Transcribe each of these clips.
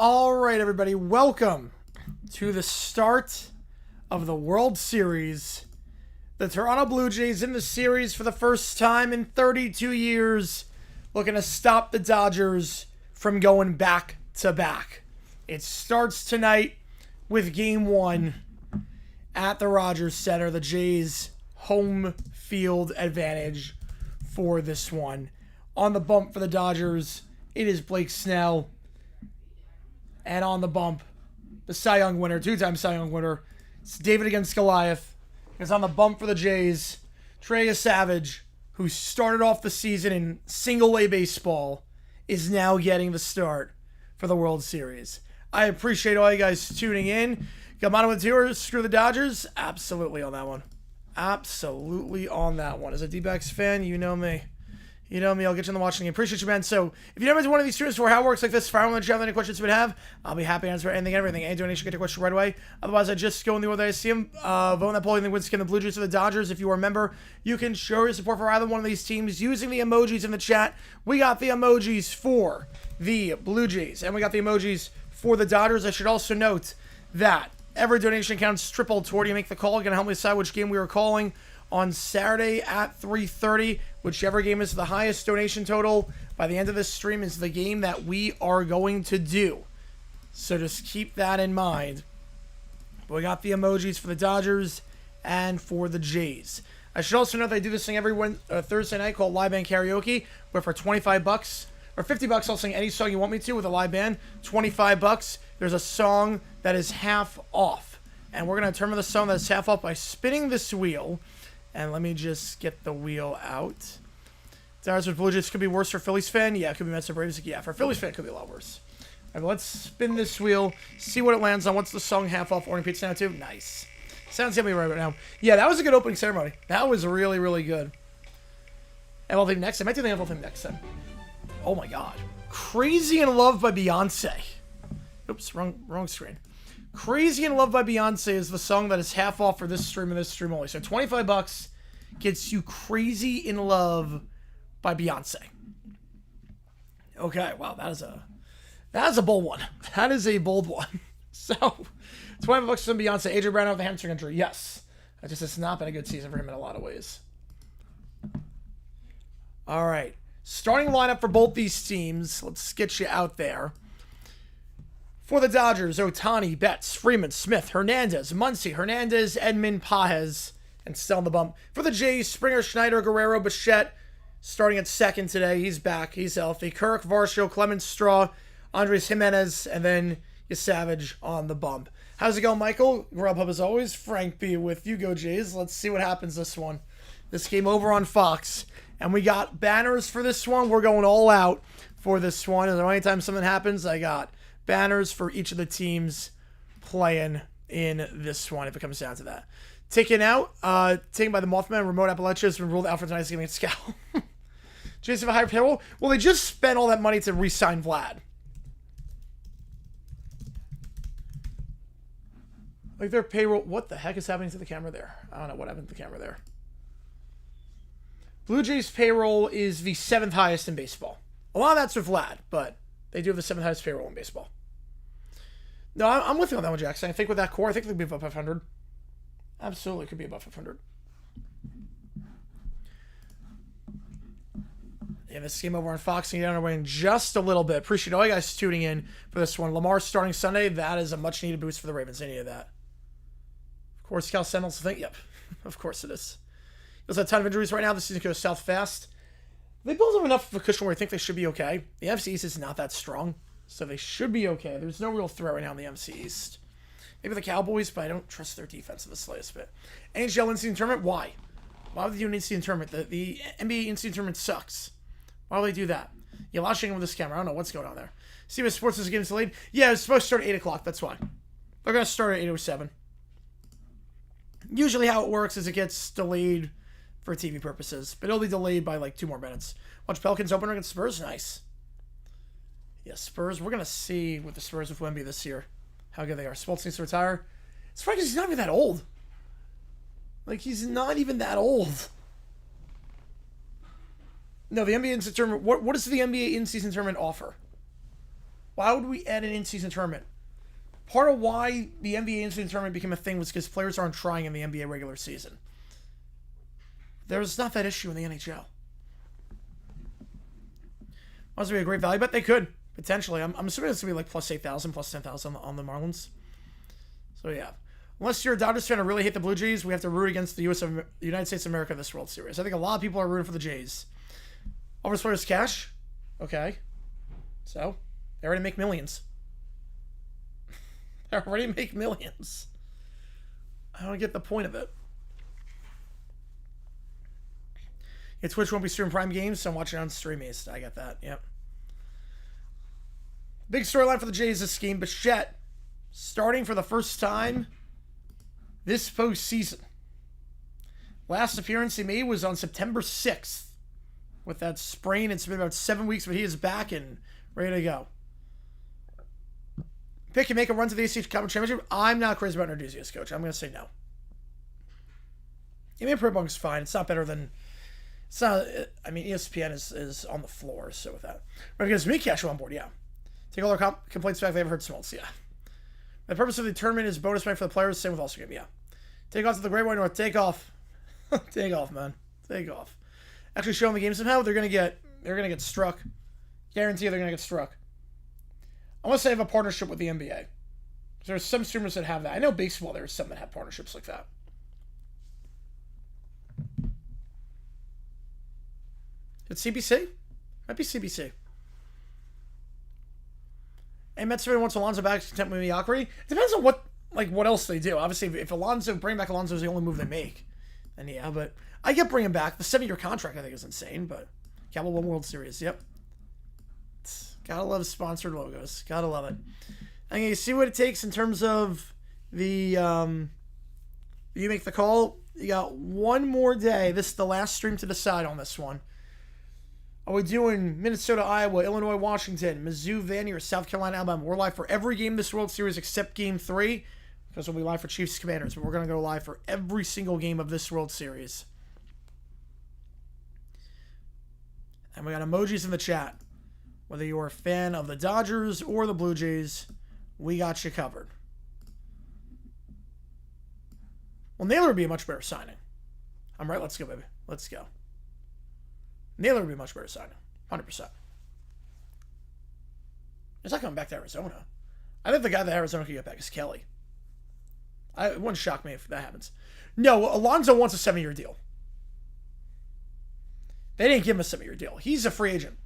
All right, everybody, welcome to the start of the World Series. The Toronto Blue Jays in the series for the first time in 32 years, looking to stop the Dodgers from going back-to-back. It starts tonight with Game 1 at the Rogers Center. The Jays' home field advantage for this one. On the bump for the Dodgers, it is Blake Snell. And on the bump, the Cy Young winner, two-time Cy Young winner, it's David against Goliath. It's on the bump for the Jays, Trey Savage, who started off the season in single-A baseball, is now getting the start for the World Series. I appreciate all you guys tuning in. Come on with viewers, screw the Dodgers. Absolutely on that one. Absolutely on that one. As a D-backs fan, you know me. You know me, I'll get you on the watching game. Appreciate you, man. So, if you've never been to one of these streams for how it works like this, fire on the chat with any questions you would have. I'll be happy to answer anything and everything. Any donation, get your question right away. Otherwise, I just go in the order that I see them. Vote on that poll. You think wins skin the Blue Jays or the Dodgers. If you are a member, you can show your support for either one of these teams using the emojis in the chat. We got the emojis for the Blue Jays, and we got the emojis for the Dodgers. I should also note that every donation counts triple toward you make the call. You're going to help me decide which game we are calling on Saturday at 3:30. Whichever game is the highest donation total by the end of this stream is the game that we are going to do. So just keep that in mind. But we got the emojis for the Dodgers and for the Jays. I should also note that I do this thing every Thursday night called Live Band Karaoke, where for $25 or $50 I'll sing any song you want me to with a live band. $25, there's a song that is half off. And we're going to determine the song that is half off by spinning this wheel. And let me just get the wheel out. Dodgers with Blue Jays could be worse for Phillies fan. Yeah, it could be Mets or Braves. Yeah, for Phillies fan, it could be a lot worse. All right, let's spin this wheel, see what it lands on. What's the song half off Orton Pizza now too? Nice. Sounds yummy right now. Yeah, that was a good opening ceremony. That was really, really good. ML theme next. I might do the ML theme next time. Oh my god. Crazy in Love by Beyonce. Oops, wrong screen. Crazy in Love by Beyonce is the song that is half off for this stream and this stream only. So $25 gets you Crazy in Love by Beyonce. Okay, wow, that is a bold one. That is a bold one. So, $25 from Beyonce. Adrian Brown with a hamstring injury. Yes. It's not been a good season for him in a lot of ways. All right. Starting lineup for both these teams. Let's get you out there. For the Dodgers, Ohtani, Betts, Freeman, Smith, Hernandez, Muncy, Hernandez, Edman, Pages, and still on the bump. For the Jays, Springer, Schneider, Guerrero, Bichette, starting at second today. He's back. He's healthy. Kirk, Varsho, Clemens, Straw, Andres Jimenez, and then Savage on the bump. How's it going, Michael? Grubhub as always. Frank B with you. Go Jays. Let's see what happens this one. This game over on Fox. And we got banners for this one. We're going all out for this one. And anytime something happens, I got banners for each of the teams playing in this one, if it comes down to that. Taken out, taken by the Mothman, Remote Appalachia has been ruled out for tonight's game against Scal. Jason, have a higher payroll? Well, they just spent all that money to re-sign Vlad. Like their payroll, what the heck is happening to the camera there? I don't know what happened to the camera there. Blue Jays payroll is the 7th highest in baseball. A lot of that's with Vlad, but they do have the 7th highest payroll in baseball. No, I'm with you on that one, Jackson. I think with that core, I think they'll be above 500. Absolutely could be above 500. Yeah, this game over on Fox and get on our way in just a little bit. Appreciate all you guys tuning in for this one. Lamar starting Sunday. That is a much-needed boost for the Ravens. Any of that. Of course, Cal Sentinels think, yep, of course it is. There's a ton of injuries right now. The season goes south fast. They built up enough of a cushion where I think they should be okay. The NFC East is not that strong, so they should be okay. There's no real threat right now in the NFC East. Maybe the Cowboys, but I don't trust their defense in the slightest bit. NHL in-season tournament, why? Why would they do an in-season tournament? The NBA in-season tournament sucks. Why would they do that? You're lashing with this camera. I don't know what's going on there. CBS Sports is getting delayed. Yeah, it's supposed to start at 8 o'clock. That's why. They're going to start at 8:07. Usually how it works is it gets delayed for TV purposes, but it'll be delayed by like 2 more minutes. Watch Pelicans opener against Spurs. Nice. Yeah, Spurs. We're going to see with the Spurs with Wemby this year how good they are. Spoltz needs to retire. It's funny because he's not even that old. Like, he's not even that old. No, the NBA in-season tournament. What does the NBA in-season tournament offer? Why would we add an in-season tournament? Part of why the NBA in-season tournament became a thing was because players aren't trying in the NBA regular season. There's not that issue in the NHL. Must be a great value, but they could potentially. I'm assuming it's gonna be like plus 8,000, plus 10,000 on the Marlins. So yeah, unless you're a Dodgers fan and really hate the Blue Jays, we have to root against the United States of America this World Series. I think a lot of people are rooting for the Jays. Offers players cash, okay. So they already make millions. They already make millions. I don't get the point of it. Yeah, Twitch won't be streaming Prime games, so I'm watching on Streamist. I get that, yep. Big storyline for the Jays this game. Bichette starting for the first time this postseason. Last appearance he made was on September 6th with that sprain. It's been about 7 weeks, but he is back and ready to go. Pick can make a run to the ACH Conference Championship. I'm not crazy about Narduzzius, coach. I'm going to say no. I mean, Pro is fine. It's not better than... It's not... I mean, ESPN is on the floor, so with that. But because me, cash on board, yeah. Take all their complaints back. They haven't heard Smoltz, yeah. The purpose of the tournament is bonus money for the players. Same with All-Star Game, yeah. Take off to the Great White North. Take off. Take off, man. Take off. Actually show them the game somehow. They're gonna get struck. Guarantee they're gonna get struck. Unless they have a partnership with the NBA. There's some streamers that have that. I know baseball. There's some that have partnerships like that. It's CBC? Might be CBC. And Mets wants Alonso back to content with mediocrity. Depends on what else they do. Obviously, if bring back Alonso is the only move they make, then yeah. But I get bringing back the 7-year contract. I think is insane. But Cowboy won World Series. Yep. Gotta love sponsored logos. Gotta love it. And you see what it takes in terms of the you make the call. You got one more day. This is the last stream to decide on this one. Are we doing Minnesota, Iowa, Illinois, Washington, Mizzou, Vandy, South Carolina, Alabama? We're live for every game this World Series except Game 3 because we'll be live for Chiefs Commanders, but we're going to go live for every single game of this World Series. And we got emojis in the chat. Whether you're a fan of the Dodgers or the Blue Jays, we got you covered. Well, Naylor would be a much better signing. I'm right. Let's go, baby. Let's go. Naylor would be a much better signing. 100%. He's not coming back to Arizona. I think the guy that Arizona could get back is Kelly. It wouldn't shock me if that happens. No, Alonso wants a 7-year deal. They didn't give him a 7-year deal. He's a free agent.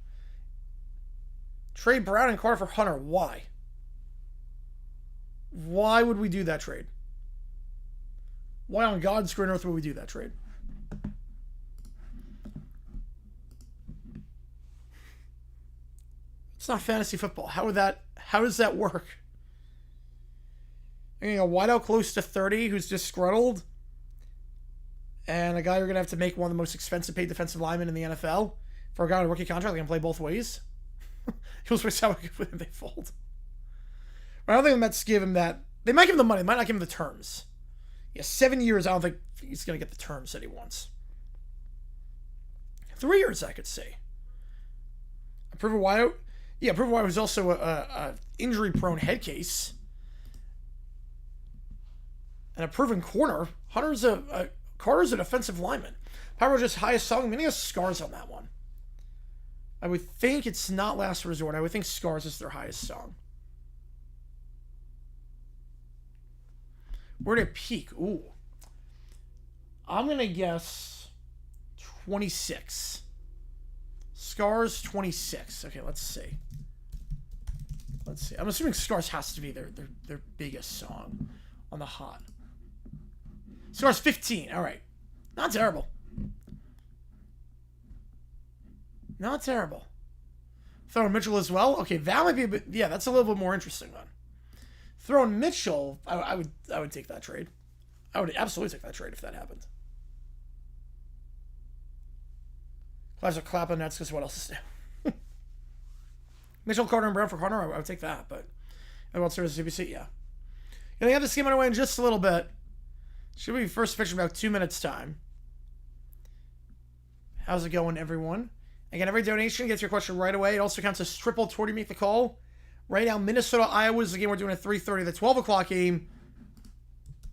Trade Brown and Carter for Hunter. Why? Why would we do that trade? Why on God's green earth would we do that trade? It's not fantasy football. How does that work? You know, a wideout close to 30 who's disgruntled, and a guy you're going to have to make one of the most expensive paid defensive linemen in the NFL for a guy on a rookie contract that can play both ways. He'll switch how they fold. But I don't think the Mets give him that. They might give him the money. They might not give him the terms. Yeah, 7 years, I don't think he's going to get the terms that he wants. 3 years, I could say. A proven wideout. Yeah, proven wideout was also a injury-prone head case. And a proven corner. Carter's an offensive lineman. Power just highest song. I mean, he has scars on that one. I would think it's not Last Resort. I would think Scars is their highest song. Where did it peak? Ooh. I'm going to guess 26. Scars 26. Okay, let's see. I'm assuming Scars has to be their biggest song on the hot. Scars 15. All right. Not terrible. Not terrible. Throwing Mitchell as well. Okay, that might be a bit. Yeah, that's a little bit more interesting then. Throwing Mitchell, I would take that trade. I would absolutely take that trade if that happened. Clavs are clapping nets because what else is new? Mitchell, Carter, and Brown for Carter. I would take that, but World Series CBC, yeah. Gonna have this game underway in just a little bit. Should be first pitch in about 2 minutes time. How's it going, everyone? Again, every donation gets your question right away. It also counts as triple toward you make the call. Right now, Minnesota, Iowa is the game we're doing at 3:30. The 12 o'clock game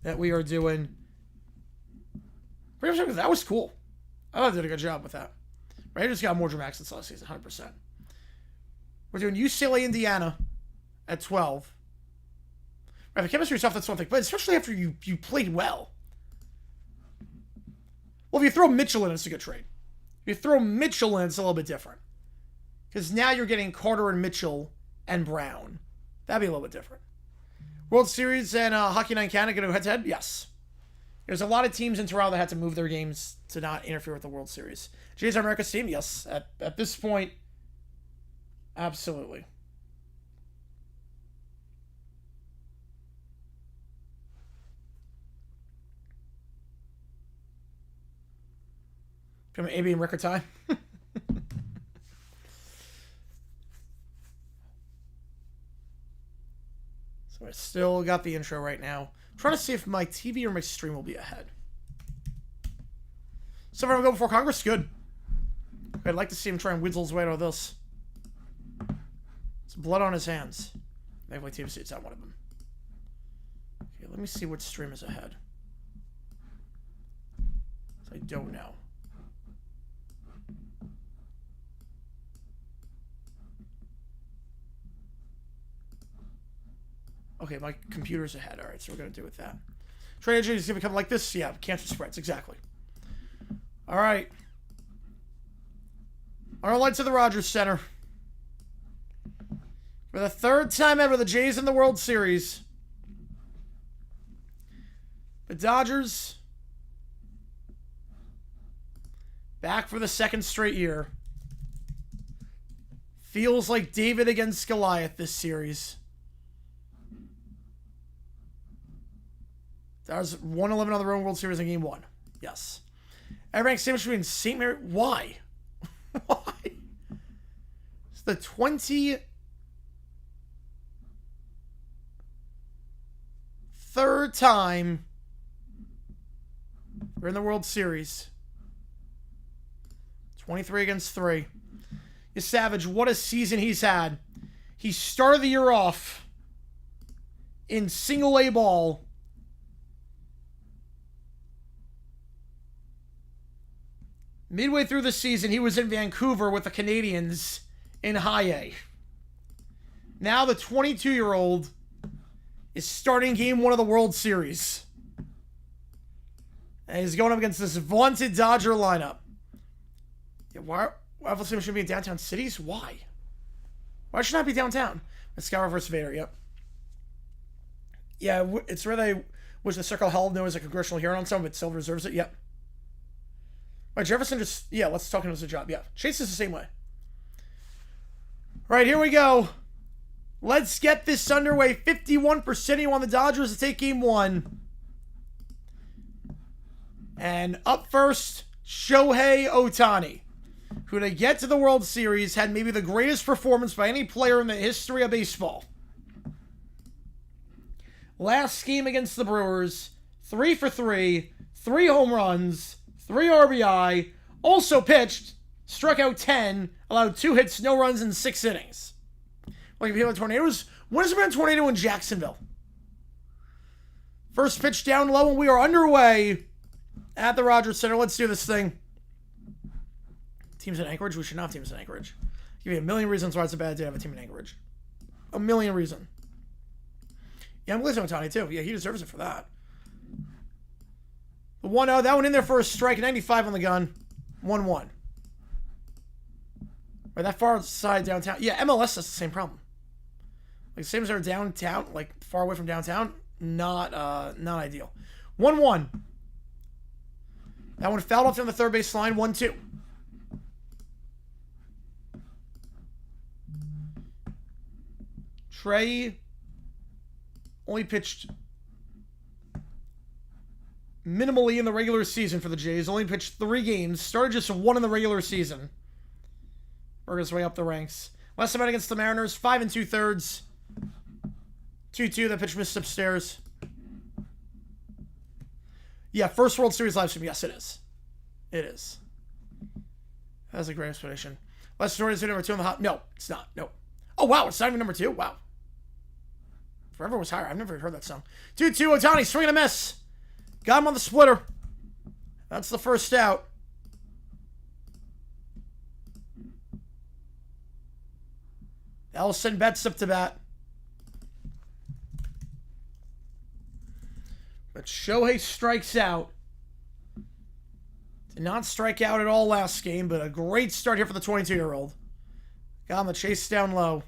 that we are doing. Pretty much that was cool. I thought I did a good job with that. Right, just got more dramatics since last season, 100%. We're doing UCLA, Indiana at 12. Right, the chemistry stuff, that's one thing. But especially after you played well. Well, if you throw Mitchell in, it's a good trade. If you throw Mitchell in, it's a little bit different. Because now you're getting Carter and Mitchell and Brown. That'd be a little bit different. World Series and Hockey Night in Canada going to head-to-head? Yes. There's a lot of teams in Toronto that had to move their games to not interfere with the World Series. Jays are America's team? Yes. At this point, absolutely. From AB in record time. So I still got the intro right now. I'm trying to see if my TV or my stream will be ahead. So if I go before Congress, good. I'd like to see him try and whittle his way out of this. It's blood on his hands. Maybe my TV seat's not one of them. Okay, let me see what stream is ahead. I don't know. Okay, my computer's ahead. All right, so we're going to do with that. Trade agent is going to become like this? Yeah, cancer spreads. Exactly. All right. Our lights to the Rogers Center. For the third time ever, the Jays in the World Series. The Dodgers back for the second straight year. Feels like David against Goliath this series. Dodgers 1-11 on the road World Series in Game 1. Yes. Everbank sandwich between St. Mary. Why? Why? It's the 23rd time we're in the World Series. 23 against 3. is savage. What a season he's had. He started the year off in single A ball. Midway through the season, he was in Vancouver with the Canadiens in high A. Now the 22-year-old is starting game 1 of the World Series. And he's going up against this vaunted Dodger lineup. Yeah, why should be in downtown cities? Why? Why should I be downtown? It's Scour versus Vader, yep. Yeah, it's where they wish the circle held known as a congressional hearing on some, but still reserves it, yep. Right, Jefferson just, yeah, let's talk him as a job, yeah. Chase is the same way. Right, here we go. Let's get this underway. 51% on the Dodgers to take game 1. And up first, Shohei Ohtani, who to get to the World Series had maybe the greatest performance by any player in the history of baseball. Last game against the Brewers, 3 for 3, 3 home runs, 3 RBI, also pitched, struck out 10, allowed 2 hits, no runs in 6 innings. Like if you have tornadoes, when has there been a tornado in Jacksonville? First pitch down low, and we are underway at the Rogers Center. Let's do this thing. Teams in Anchorage? We should not have teams in Anchorage. Give you a million reasons why it's a bad day to have a team in Anchorage. A million reasons. Yeah, I'm glazing Ohtani too. Yeah, he deserves it for that. The 1-0, that one in there for a strike. 95 on the gun. 1-1. Right, that far side downtown. Yeah, MLS has the same problem. Like, same as they're downtown, like far away from downtown. Not ideal. 1-1. That one fouled off on the third base line. 1-2. Trey only pitched minimally in the regular season for the Jays. Only pitched 3 games. Started just 1 in the regular season. Working his way up the ranks. Last time out against the Mariners, 5 2/3. 2-2. That pitch missed upstairs. Yeah, first World Series live stream. Yes, it is. It is. That's a great explanation. Last story is number 2 on the hot. No, it's not. No. Oh, wow. It's not even number 2. Wow. Forever was higher. I've never heard that song. 2-2. Ohtani, swing and a miss. Got him on the splitter. That's the first out. That'll send Betts up to bat. But Shohei strikes out. Did not strike out at all last game, but a great start here for the 22-year-old. Got him the chase down low.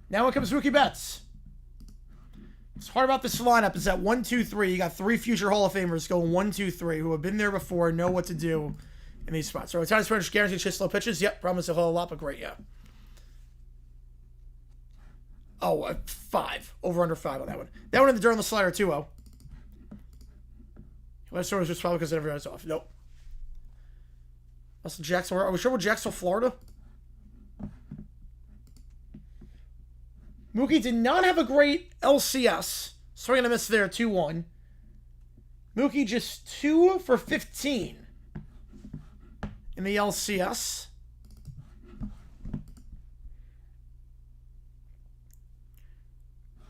Now in comes Mookie Betts. What's hard about this lineup is that 1, 2, 3. You got 3 future Hall of Famers going 1, 2, 3 who have been there before and know what to do in these spots. So Ohtani's pretty much guaranteed to chase slow pitches. Yep, promise a whole lot, but great, yeah. Oh, 5. Over under 5 on that one. That one in the dirt on the slider, 2-0. Last story was just probably because everybody's off. Nope. That's Jacksonville. Are we sure we're Jacksonville, Florida? Mookie did not have a great LCS. Swing and a miss there, 2-1. Mookie just 2 for 15 in the LCS.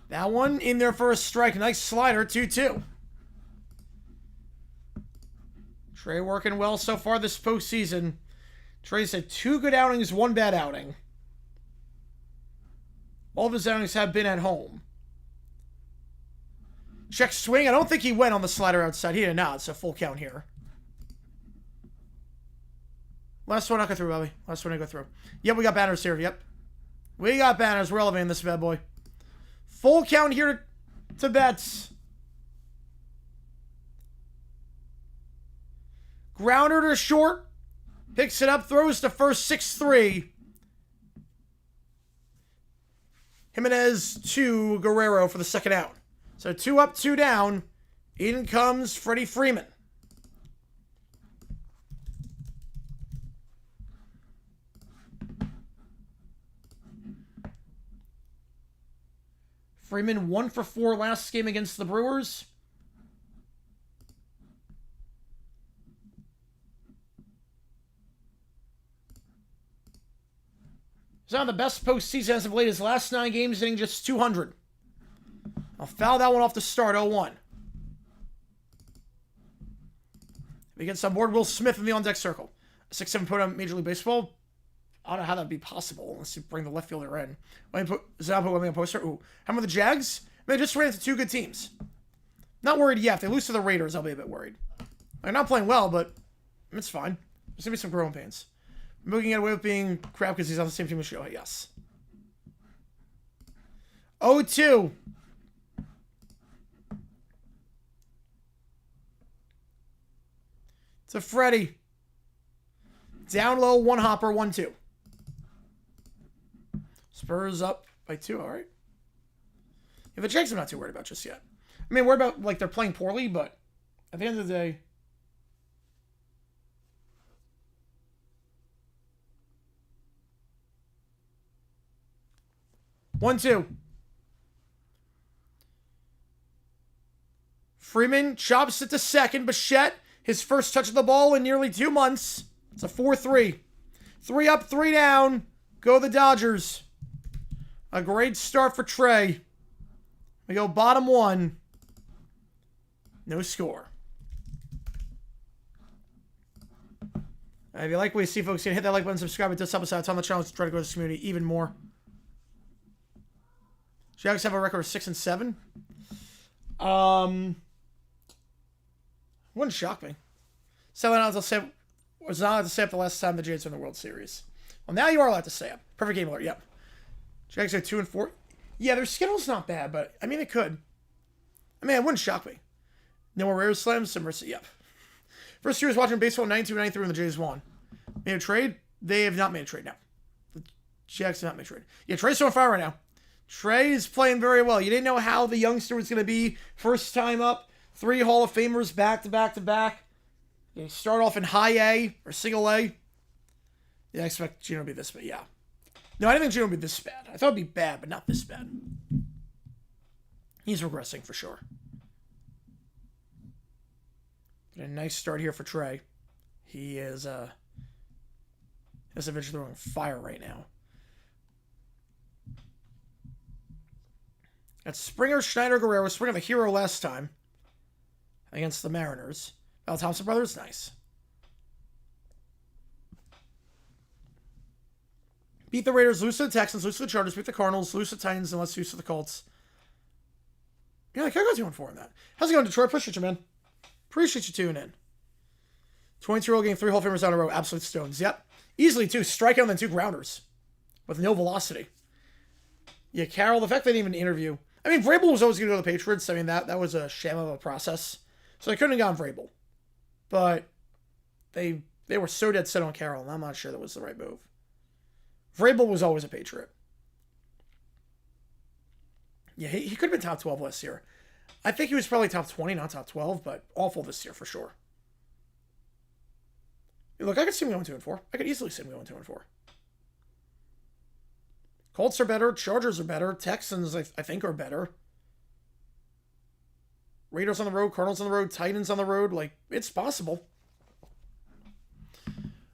That one in there for a strike. Nice slider, 2-2. Trey working well so far this postseason. Trey's had 2 good outings, 1 bad outing. All of his outings have been at home. Check swing. I don't think he went on the slider outside. He did not. It's a full count here. Last one I'll go through, Bobby. Last one I go through. Yep, we got banners here. Yep. We got banners. We're elevating this bad boy. Full count here to Betts. Grounder to short. Picks it up. Throws to first. 6-3. Jimenez to Guerrero for the second out. So 2 up, 2 down. In comes Freddie Freeman. Freeman 1 for 4 last game against the Brewers. He's not the best postseason as of late. His last 9 games hitting just 200. I'll foul that one off the start, 0-1. If he gets on board, Will Smith in the on-deck circle. A 6-7 put on Major League Baseball. I don't know how that would be possible unless you bring the left fielder in. Let me put Zappa on a poster. Ooh. How about the Jags? They just ran into 2 good teams. Not worried yet. If they lose to the Raiders, I'll be a bit worried. They're not playing well, but it's fine. There's going to be some growing pains. Mookie get away with being crap because he's on the same team as Shohei. Yes. 0-2. To Freddie. Down low, 1 hopper, 1-2. Spurs up by 2, all right. Yeah, the Jags I'm not too worried about just yet. I mean, worried about, like, they're playing poorly, but at the end of the day... One, two. Freeman chops it to second. Bichette, his first touch of the ball in nearly 2 months. It's a 4-3. 3 up, 3 down. Go the Dodgers. A great start for Trey. We go bottom 1. No score. If you like what you see, folks, hit that like button, subscribe. It does help us out. It's on the channel to try to grow this community even more. Jags have a record of 6-7. Wouldn't shock me. So I was not allowed to say up the last time the Jays won the World Series. Well, now you are allowed to say up. Perfect game alert. Yep. Jags are 2-4. Yeah, their schedule's not bad, but I mean it could. I mean, it wouldn't shock me. No more rare slams. Some mercy. Yep. First year was watching baseball 92-93 when the Jays won. Made a trade? They have not made a trade now. The Jags have not made a trade. Yeah, Trey's on fire right now. Trey is playing very well. You didn't know how the youngster was going to be. First time up. 3 Hall of Famers back to back to back. You start off in high A or single A. Yeah, I expect Gino to be this bad. Yeah. No, I didn't think Gino would be this bad. I thought it would be bad, but not this bad. He's regressing for sure. But a nice start here for Trey. He is eventually throwing fire right now. That's Springer, Schneider, Guerrero. Springer the hero last time against the Mariners. Val Thompson brothers, nice. Beat the Raiders, lose to the Texans, lose to the Chargers, beat the Cardinals, lose to the Titans, and let's lose to the Colts. Yeah, I can't go 2-4 on that. How's it going, Detroit? Appreciate you, man. Appreciate you tuning in. 22-year-old getting 3 Hall of Famers down a row. Absolute stones. Yep. Easily, too. Strikeout and then 2 grounders. With no velocity. Yeah, Carroll, the fact they didn't even interview. I mean, Vrabel was always going to go to the Patriots. I mean, that was a sham of a process. So they couldn't have gone Vrabel. But they were so dead set on Carroll, and I'm not sure that was the right move. Vrabel was always a Patriot. Yeah, he could have been top 12 last year. I think he was probably top 20, not top 12, but awful this year for sure. Look, I could see him going 2-4. I could easily see him going 2-4. Colts are better. Chargers are better. Texans, I think, are better. Raiders on the road. Cardinals on the road. Titans on the road. Like, it's possible.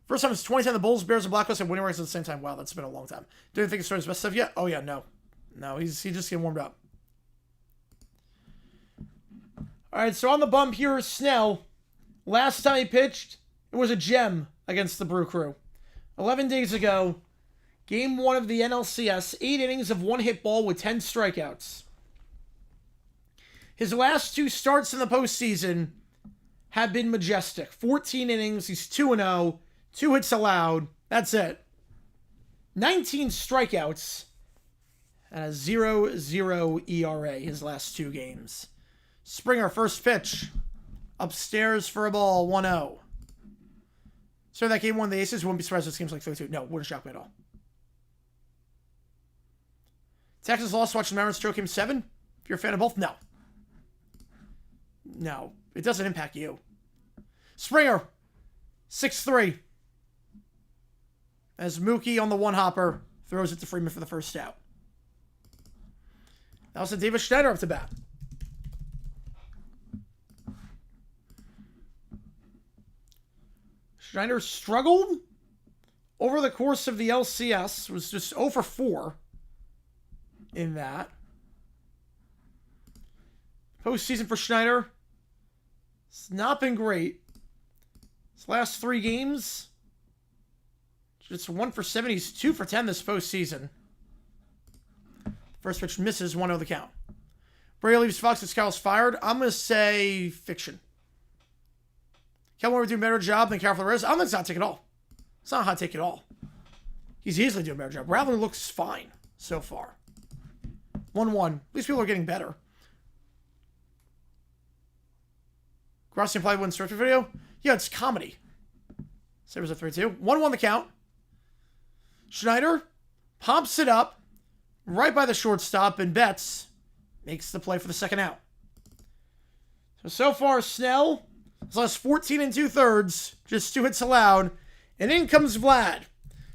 First time it's 2010, the Bulls, Bears, and Blackhawks have winning records at the same time. Wow, that's been a long time. Do you think he's starting his best stuff yet? Oh, yeah, no. No, he's just getting warmed up. All right, so on the bump here is Snell. Last time he pitched, it was a gem against the Brew Crew. 11 days ago, Game 1 of the NLCS, 8 innings of 1 hit ball with 10 strikeouts. His last 2 starts in the postseason have been majestic. 14 innings, he's 2-0, 2 hits allowed. That's it. 19 strikeouts and a 0.0 ERA his last 2 games. Springer, first pitch. Upstairs for a ball, 1-0. So that game 1 of the Aces, wouldn't be surprised if this game's like 3-2. No, wouldn't shock me at all. Texas lost, watching the Mariners choke Game 7. If you're a fan of both, no. No, it doesn't impact you. Springer, 6-3. As Mookie on the 1-hopper throws it to Freeman for the first out. That was a Davis Schneider up to bat. Schneider struggled over the course of the LCS was just 0 for 4 in that. Postseason for Schneider, it's not been great. His last 3 games, just 1 for 7. He's 2 for 10 this postseason. First pitch misses, 1-0 the count. Brady leaves Fox as Carroll's fired. I'm going to say fiction. Kellen would do a better job than Carroll Flores. I don't think it's a hot take at all. It's not a hot take at all. He's easily doing a better job. Rattler looks fine so far. 1-1. At least people are getting better. Grossi implied win scripted video. Yeah, it's comedy. Sabres at 3-2. 1-1 the count. Schneider pops it up right by the shortstop, and Betts makes the play for the second out. So far, Snell has lost 14 2/3, just 2 hits allowed. And in comes Vlad.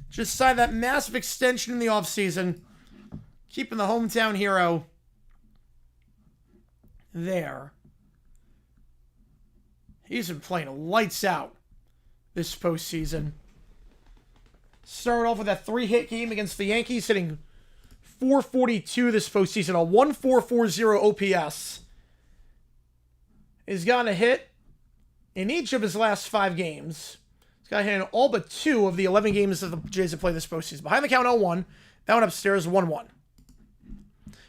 Just signed that massive extension in the offseason, keeping the hometown hero there. He's been playing lights out this postseason. Started off with that 3-hit game against the Yankees, hitting .442 this postseason, a 1.440 OPS. He's gotten a hit in each of his last 5 games. He's got a hit in all but 2 of the 11 games that the Jays have played this postseason. Behind the count 0-1. That one upstairs 1-1.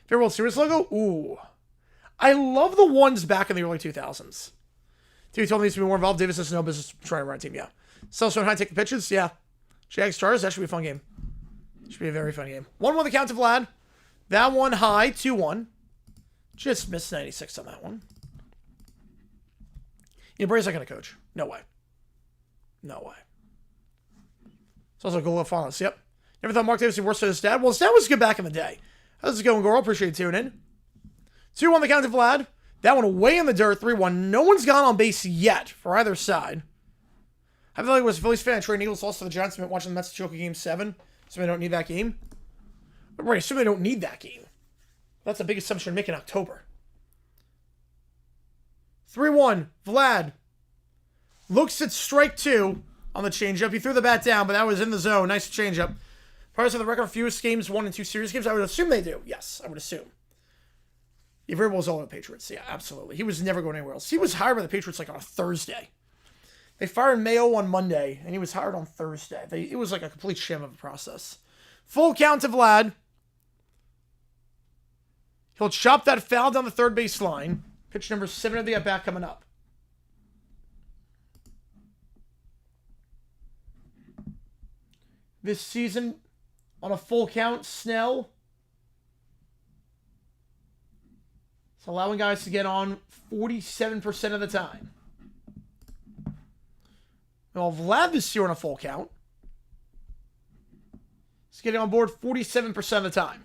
Favorite World Series logo? Ooh. I love the ones back in the early 2000s. TV told me needs to be more involved. Davis has no business trying to run a team. Yeah. Celso high take the pitches. Yeah. Jags Stars. That should be a fun game. Should be a very fun game. 1-1 the count to Vlad. That one high. 2-1. Just missed 96 on that one. You know, Brady's not going to coach. No way. No way. It's also a goal of Fallon. Yep. Never thought Mark Davis would be worse than his dad. Well, his dad was good back in the day. How's it going, Goro? Appreciate you tuning in. 2-1 the count to Vlad. That one away in the dirt, 3-1. No one's gone on base yet for either side. I feel like I was a Phillies fan. Trey Eagles lost to the Giants. I've been watching the Mets choke game 7. So they don't need that game. But right, assume they don't need that game. That's a big assumption to make in October. 3-1. Vlad looks at strike 2 on the changeup. He threw the bat down, but that was in the zone. Nice changeup. Pirates have the record of fewest games, 1 and 2 series games. I would assume they do. Yes, I would assume. Yeah, very well was all in the Patriots. Yeah, absolutely. He was never going anywhere else. He was hired by the Patriots like on a Thursday. They fired Mayo on Monday, and he was hired on Thursday. It was like a complete sham of a process. Full count to Vlad. He'll chop that foul down the third base line. Pitch number 7 of the at-bat coming up. This season, on a full count, Snell is allowing guys to get on 47% of the time. Well, Vlad this year on a full count is getting on board 47% of the time.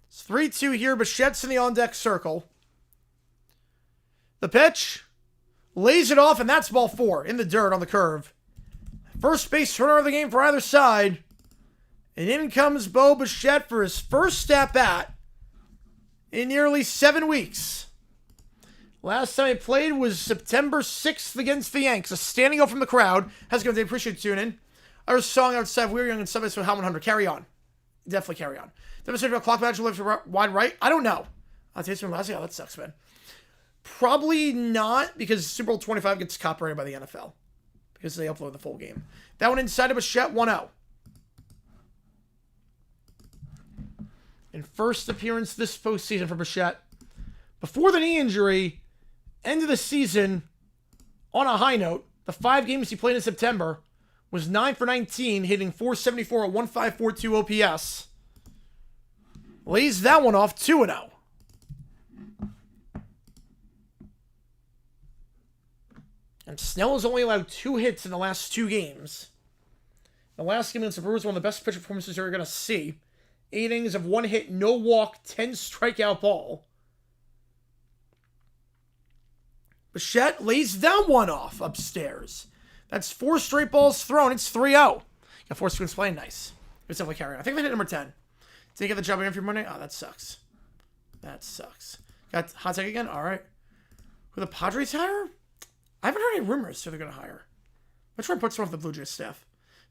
It's 3-2 here. Bichette's in the on-deck circle. The pitch lays it off, and that's ball 4 in the dirt on the curve. First base runner of the game for either side. And in comes Bo Bichette for his first at-bat in nearly 7 weeks. Last time he played was September 6th against the Yanks. A standing up from the crowd. How's it going? They appreciate you tuning in. I was song outside. We were young and somebody's with Hal 100. Carry on. Definitely carry on. Demonstrated about clock match live wide right. I don't know. I'll taste from last year. Oh, that sucks, man. Probably not, because Super Bowl 25 gets copyrighted by the NFL. Because they upload the full game. That one inside of Bichette, 1-0. In first appearance this postseason for Bichette. Before the knee injury, end of the season, on a high note, the 5 games he played in September was 9 for 19, hitting .474 at 1.542 OPS. Lays that one off 2-0. And Snell has only allowed 2 hits in the last 2 games. The last game against the Brewers, one of the best pitcher performances you're going to see. 8 innings of 1 hit, no walk, 10 strikeout ball. Bichette lays that one off upstairs. That's 4 straight balls thrown. It's 3-0. Got 4 screens playing nice. It's definitely carrying. I think they hit number 10. Did you get the job again for Monday? Oh, that sucks. That sucks. Got hot take again? All right. Who the Padres hire? I haven't heard any rumors who they're going to hire. I'm trying to put someone off the Blue Jays staff.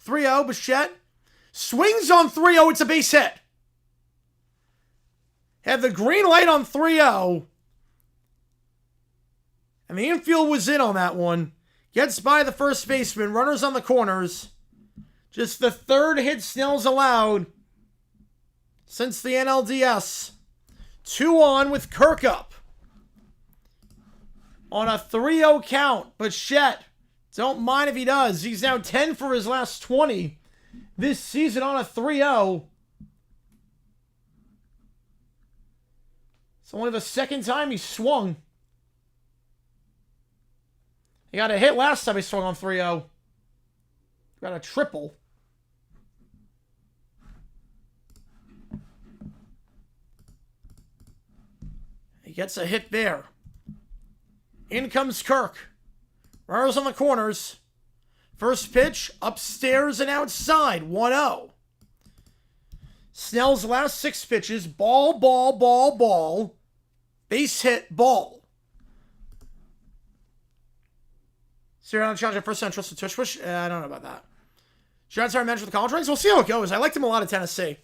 3-0, Bichette. Swings on 3-0. It's a base hit. Had the green light on 3-0. And the infield was in on that one. Gets by the first baseman. Runners on the corners. Just the third hit Snell's allowed since the NLDS. 2 on with Kirk up. On a 3-0 count. Bichette, don't mind if he does. He's now 10 for his last 20 this season on a 3-0. It's only the second time he swung. He got a hit last time he swung on 3-0. Got a triple. He gets a hit there. In comes Kirk. Runners on the corners. First pitch, upstairs and outside. 1-0. Snell's last 6 pitches. Ball, ball, ball, ball. Base hit, ball. So you're on challenge at first time trust the tush push? I don't know about that. Should I mention the college ranks? We'll see how it goes. I liked him a lot at Tennessee.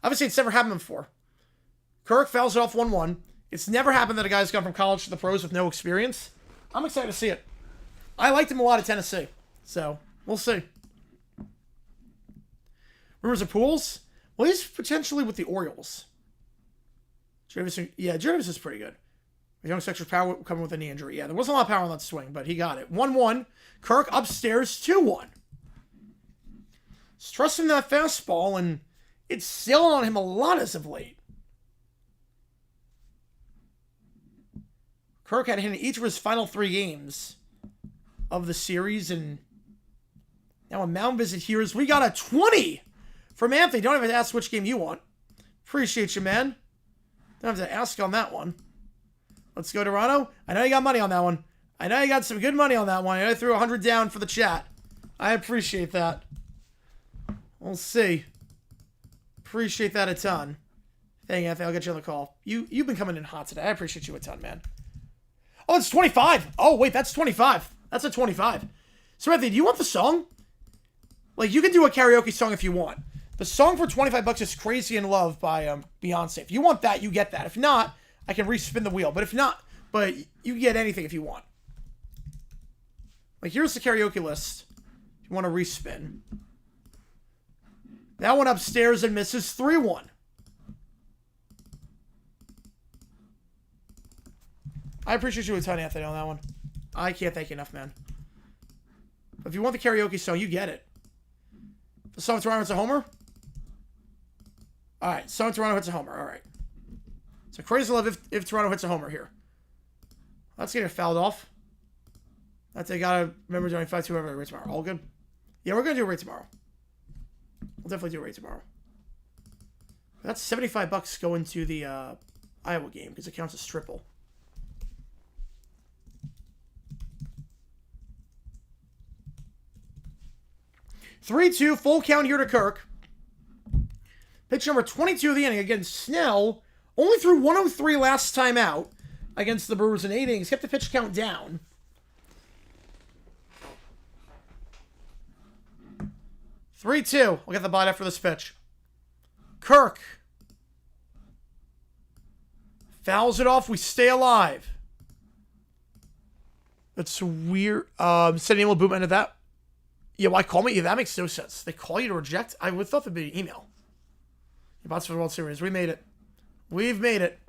Obviously, it's never happened before. Kirk fouls it off 1-1. It's never happened that a guy's gone from college to the pros with no experience. I'm excited to see it. I liked him a lot at Tennessee. So, we'll see. Rumors of Pools? Well, he's potentially with the Orioles. Jervis is pretty good. Young extra power coming with a knee injury. Yeah, there wasn't a lot of power on that swing, but he got it. 1-1. Kirk upstairs, 2-1. He's trusting that fastball, and it's still on him a lot as of late. Kirk had hit in each of his final 3 games of the series, and now a mound visit here is we got a 20 from Anthony. Don't even ask which game you want. Appreciate you, man. Don't have to ask on that one. Let's go, Toronto. I know you got money on that one. I know you got some good money on that one. I threw 100 down for the chat. I appreciate that. We'll see. Appreciate that a ton. Thank you, Anthony. I'll get you on the call. You've been coming in hot today. I appreciate you a ton, man. Oh, it's 25. Oh, wait, that's 25. That's a 25. So, Anthony, do you want the song? Like, you can do a karaoke song if you want. The song for $25 is Crazy in Love by Beyonce. If you want that, you get that. If not, I can respin the wheel. But if not, but you get anything if you want. Like, here's the karaoke list. If you want to respin. That one upstairs and misses 3-1. I appreciate you a ton, Anthony, on that one. I can't thank you enough, man. But if you want the karaoke song, you get it. The song Toronto hits a homer? Alright, song Toronto hits a homer. Alright. So Crazy Love if Toronto hits a homer here. Let's get it fouled off. They gotta remember doing 5-2 over rate tomorrow. All good? Yeah, we're gonna do a rate tomorrow. We'll definitely do a rate tomorrow. That's $75 going to the Iowa game because it counts as triple. Three-two, full count here to Kirk. Pitch number 22 of the inning against Snell. Only threw 103 last time out against the Brewers in 8 innings. Kept the pitch count down. 3-2. We'll get the bite after this pitch. Kirk fouls it off. We stay alive. That's weird. Sending a boom into that. Yeah, why call me? Yeah, that makes no sense. They call you to reject? I would have thought there'd be an email. Your bots for the World Series. We made it. We've made it.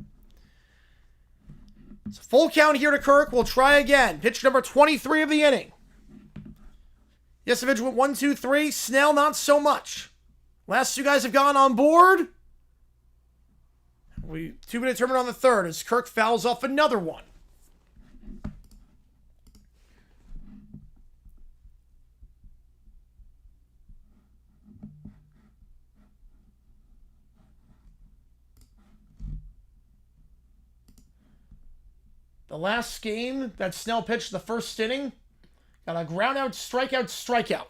It's a full count here to Kirk. We'll try again. Pitch number 23 of the inning. Yesevich went 1-2-3. Snell, not so much. Last 2 guys have gone on board. 2-minute tournament on the third as Kirk fouls off another one. The last game that Snell pitched the first inning, got a ground out, strikeout.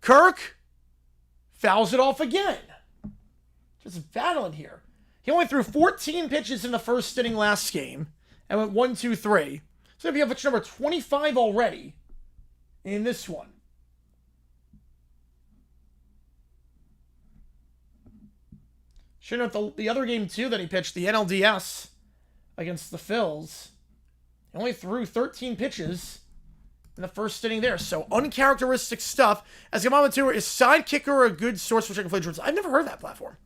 Kirk fouls it off again. Just battling here. He only threw 14 pitches in the first inning last game and went 1-2-3. So if you have pitch number 25 already in this one. Should note the other game, too, that he pitched, the NLDS against the Phils. He only threw 13 pitches in the first inning there. So, uncharacteristic stuff. As Gamama Tour, is Sidekicker a good source for checking play drones? I've never heard of that platform.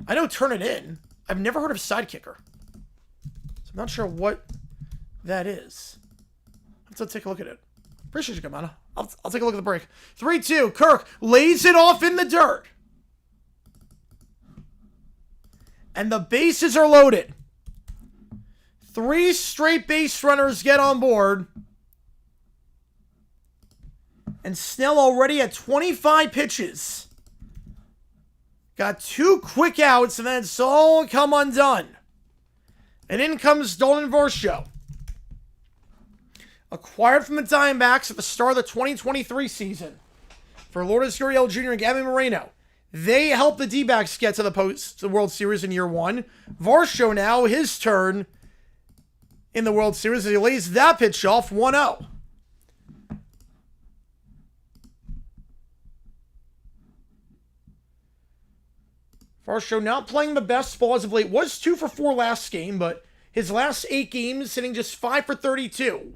I know Turn It In. I've never heard of Sidekicker. So, I'm not sure what that is. Let's take a look at it. Appreciate you, Gamana. I'll take a look at the break. 3-2. Kirk lays it off in the dirt. And the bases are loaded. 3 straight base runners get on board. And Snell already at 25 pitches. Got 2 quick outs, and then it's all come undone. And in comes Dalton Varsho. Acquired from the Diamondbacks at the start of the 2023 season for Lourdes Gurriel Jr. and Gabby Moreno. They helped the D-backs get to the World Series in year 1. Varsho now, his turn in the World Series as he lays that pitch off 1-0. Varsho not playing the best ball as of late. Was 2 for 4 last game, but his last 8 games hitting just 5 for 32.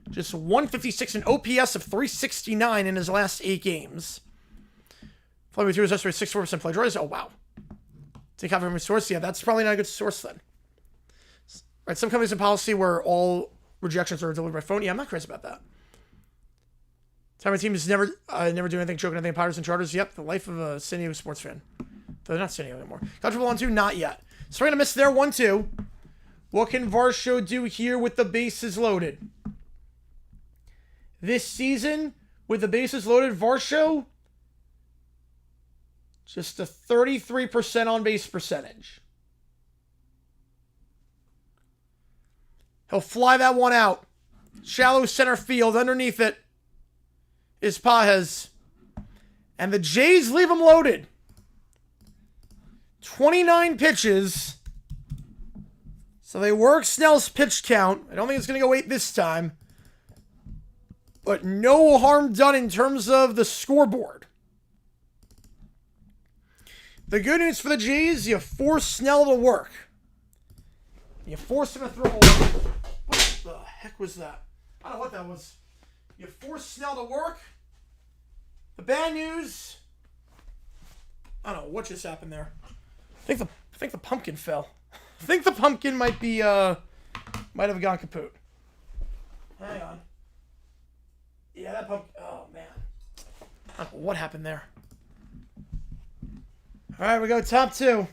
Just 156 and OPS of 369 in his last 8 games. Flying with 2 is 64% plagiarized. Oh, wow. Take out from a source. Yeah, that's probably not a good source then. Right, some companies in policy where all rejections are delivered by phone. Yeah, I'm not crazy about that. Time my team is never do anything, choking anything, Pirates and Charters. Yep, the life of a San Diego sports fan. They're not San Diego anymore. Comfortable on 2, not yet. Swing and a miss there, 1-2. What can Varsho do here with the bases loaded? This season, with the bases loaded, Varsho, just a 33% on-base percentage. He'll fly that one out. Shallow center field. Underneath it is Pajes. And the Jays leave him loaded. 29 pitches. So they work Snell's pitch count. I don't think it's going to go 8 this time. But no harm done in terms of the scoreboard. The good news for the Jays, you force Snell to work. You force him to throw. What the heck was that? I don't know what that was. You force Snell to work. The bad news. I don't know what just happened there. I think the pumpkin fell. I think the pumpkin might have gone kaput. Hang on. Yeah, that pumpkin. Oh man. I don't know what happened there. All right, we go top 2.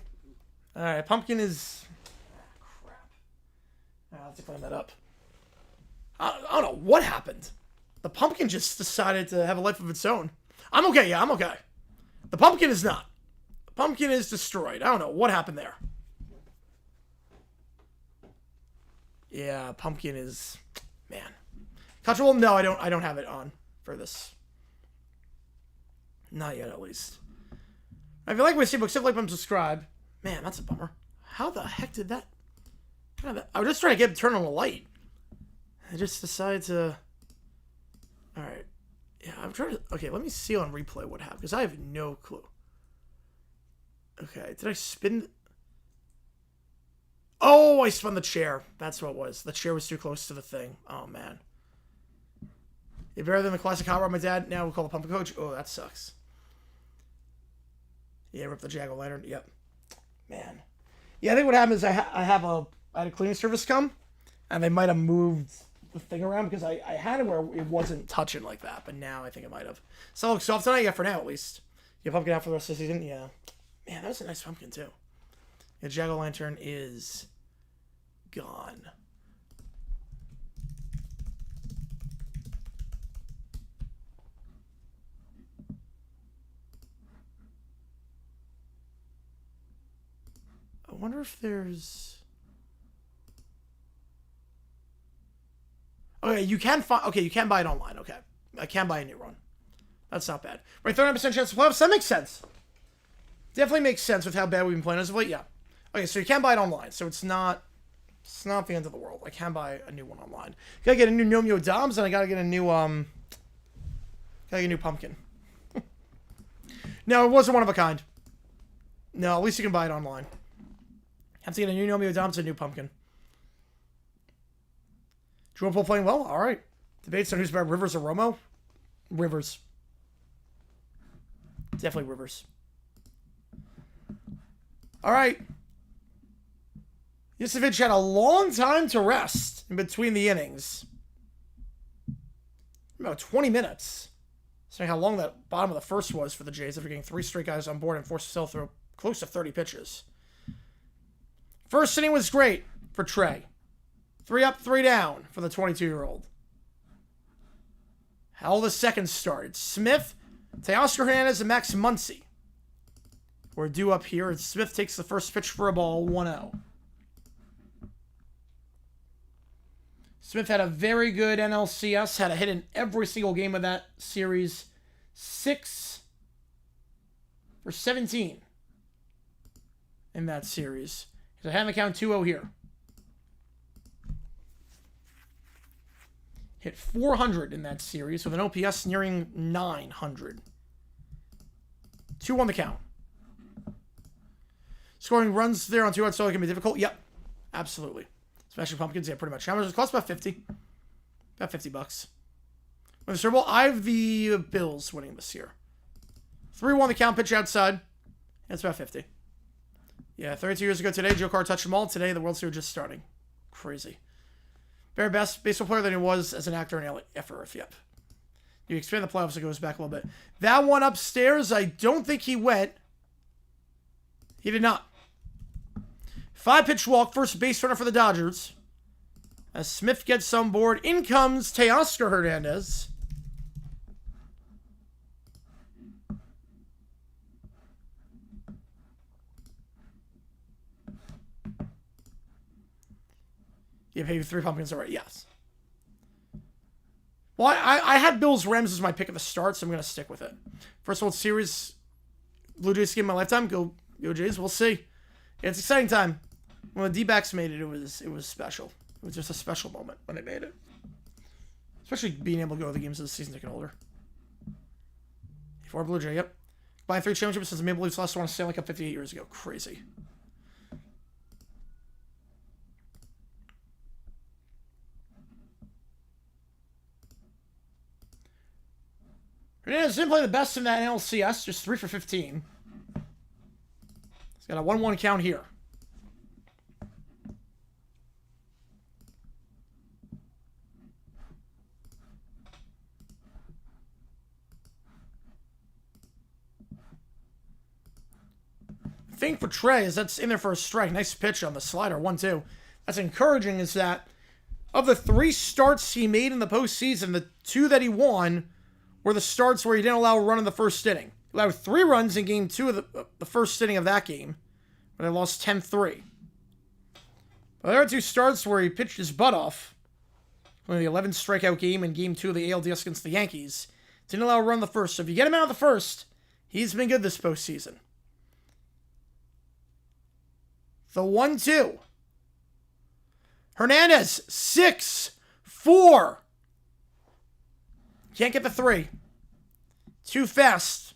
All right, pumpkin is. Crap. I'll have to clean that up. I don't know what happened. The pumpkin just decided to have a life of its own. I'm okay. Yeah, I'm okay. The pumpkin is not. The pumpkin is destroyed. I don't know what happened there. Yeah, pumpkin is, man. Control? No, I don't have it on for this. Not yet, at least. If you like my book, simply like and subscribe. Man, that's a bummer. How the heck did that? I was just trying to turn on the light. I just decided to. All right. Yeah, I'm trying to. Okay, let me see on replay what happened because I have no clue. Okay, did I spin? Oh, I spun the chair. That's what it was. The chair was too close to the thing. Oh man. You're better than the classic hot rod my dad now we call the pumpkin coach. Oh, that sucks. Yeah, rip the jack-o'-lantern. Yep. Man. Yeah, I think what happened is I had a cleaning service come, and they might have moved the thing around because I had it where it wasn't touching like that, but now I think it might have. So it looks soft tonight, yeah, for now at least. You have pumpkin out for the rest of the season? Yeah. Man, that was a nice pumpkin too. The jack-o'-lantern is gone. I wonder if there's. Okay, you can find. Okay, you can buy it online. Okay, I can buy a new one. That's not bad. Right, 39% chance of playoffs. That makes sense. Definitely makes sense with how bad we've been playing as of late. Yeah. Okay, so you can buy it online. So it's not the end of the world. I can buy a new one online. Gotta get a new Nomeo Doms, and I gotta get a new pumpkin. No, it wasn't one of a kind. No, at least you can buy it online. Have to get a new Nomi Adams, a new pumpkin. Jewel Pool playing well? Alright. Debates on who's better, Rivers or Romo? Rivers. Definitely Rivers. Alright. Yusevich had a long time to rest in between the innings. About 20 minutes. Seeing how long that bottom of the first was for the Jays after getting 3 straight guys on board and forced to sell through close to 30 pitches. First inning was great for Trey. 3 up, 3 down for the 22-year-old. How the second started. Smith, Teoscar Hernandez, and Max Muncy. We're due up here, and Smith takes the first pitch for a ball, 1-0. Smith had a very good NLCS, had a hit in every single game of that series. 6 for 17 in that series. He's having the count 2-0 here. Hit 400 in that series with an OPS nearing 900. 2 on the count. Scoring runs there on 2 outs, so it can be difficult. Yep, absolutely. Smashing Pumpkins, yeah, pretty much. How much does it cost? About 50. About $50. With the Super Bowl, I have the Bills winning this year. 3-1 the count, pitch outside. That's about 50. Yeah, 32 years ago today, Joe Carr touched them all. Today, the World Series just starting. Crazy. Very best baseball player than he was as an actor in F-Earth, yep. You expand the playoffs, it goes back a little bit. That one upstairs, I don't think he went. He did not. 5-pitch walk, first base runner for the Dodgers. As Smith gets on board, in comes Teoscar Hernandez. You paid 3 pumpkins already, yes. Well, I had Bills Rams as my pick at the start, so I'm going to stick with it. First World Series Blue Jays game of my lifetime. Go Jays. We'll see. It's an exciting time. When the D-backs made it, it was special. It was just a special moment when they made it. Especially being able to go to the games of the season taking older. 4 Blue Jay, yep. Buying 3 championships since the Maple Leafs last won a Stanley Cup 58 years ago. Crazy. Hernandez didn't play the best in that NLCS, just 3 for 15. He's got a 1-1 count here. The thing for Trey is that's in there for a strike. Nice pitch on the slider, 1-2. That's encouraging is that of the 3 starts he made in the postseason, the 2 that he won were the starts where he didn't allow a run in the first inning. He allowed 3 runs in game 2 of the first inning of that game, but they lost 10-3. But there are 2 starts where he pitched his butt off. One of the 11 strikeout game in game 2 of the ALDS against the Yankees. Didn't allow a run in the first. So if you get him out of the first, he's been good this postseason. The 1-2. Hernandez, 6-4. Can't get the 3. Too fast.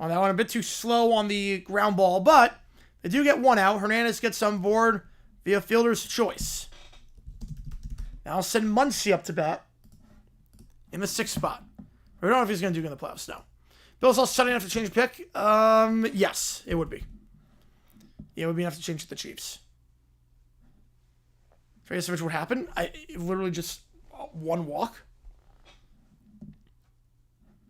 On that one, a bit too slow on the ground ball, but they do get 1 out. Hernandez gets on board via fielder's choice. Now I'll send Muncy up to bat in the 6th spot. We don't know if he's going to do it in the playoffs, no. Bills all suddenly have to change pick? Yes, it would be. Yeah, it would be enough to change to the Chiefs. Fayetteville, what happened? Literally just 1 walk.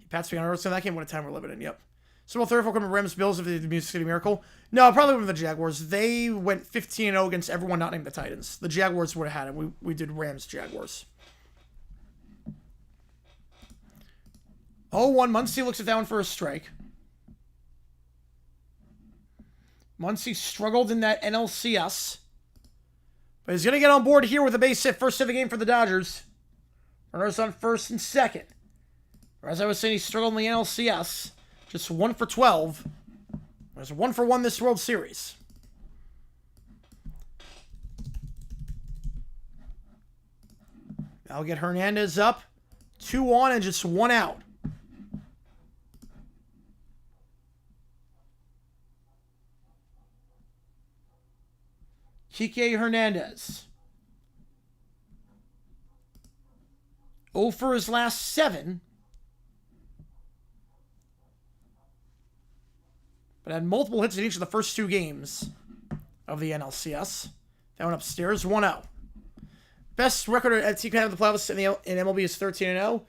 Pats being on Earth, so that game, what a time we're living in, yep. So, well, 34 coming Rams Bills if they did the Music City Miracle. No, probably one of the Jaguars. They went 15-0 against everyone not named the Titans. The Jaguars would have had it. We did Rams Jaguars. 0-1. Muncy looks at that one for a strike. Muncy struggled in that NLCS. But he's going to get on board here with a base hit. First of the game for the Dodgers. Runners on first and second. Or as I was saying, he struggled in the NLCS. Just 1 for 12. There's 1 for 1 this World Series. I'll get Hernandez up. 2 on and just 1 out. Kike Hernandez. 0 for his last 7. But had multiple hits in each of the first 2 games of the NLCS. That went upstairs, 1-0. Best record at team can have the playoffs in MLB is 13-0.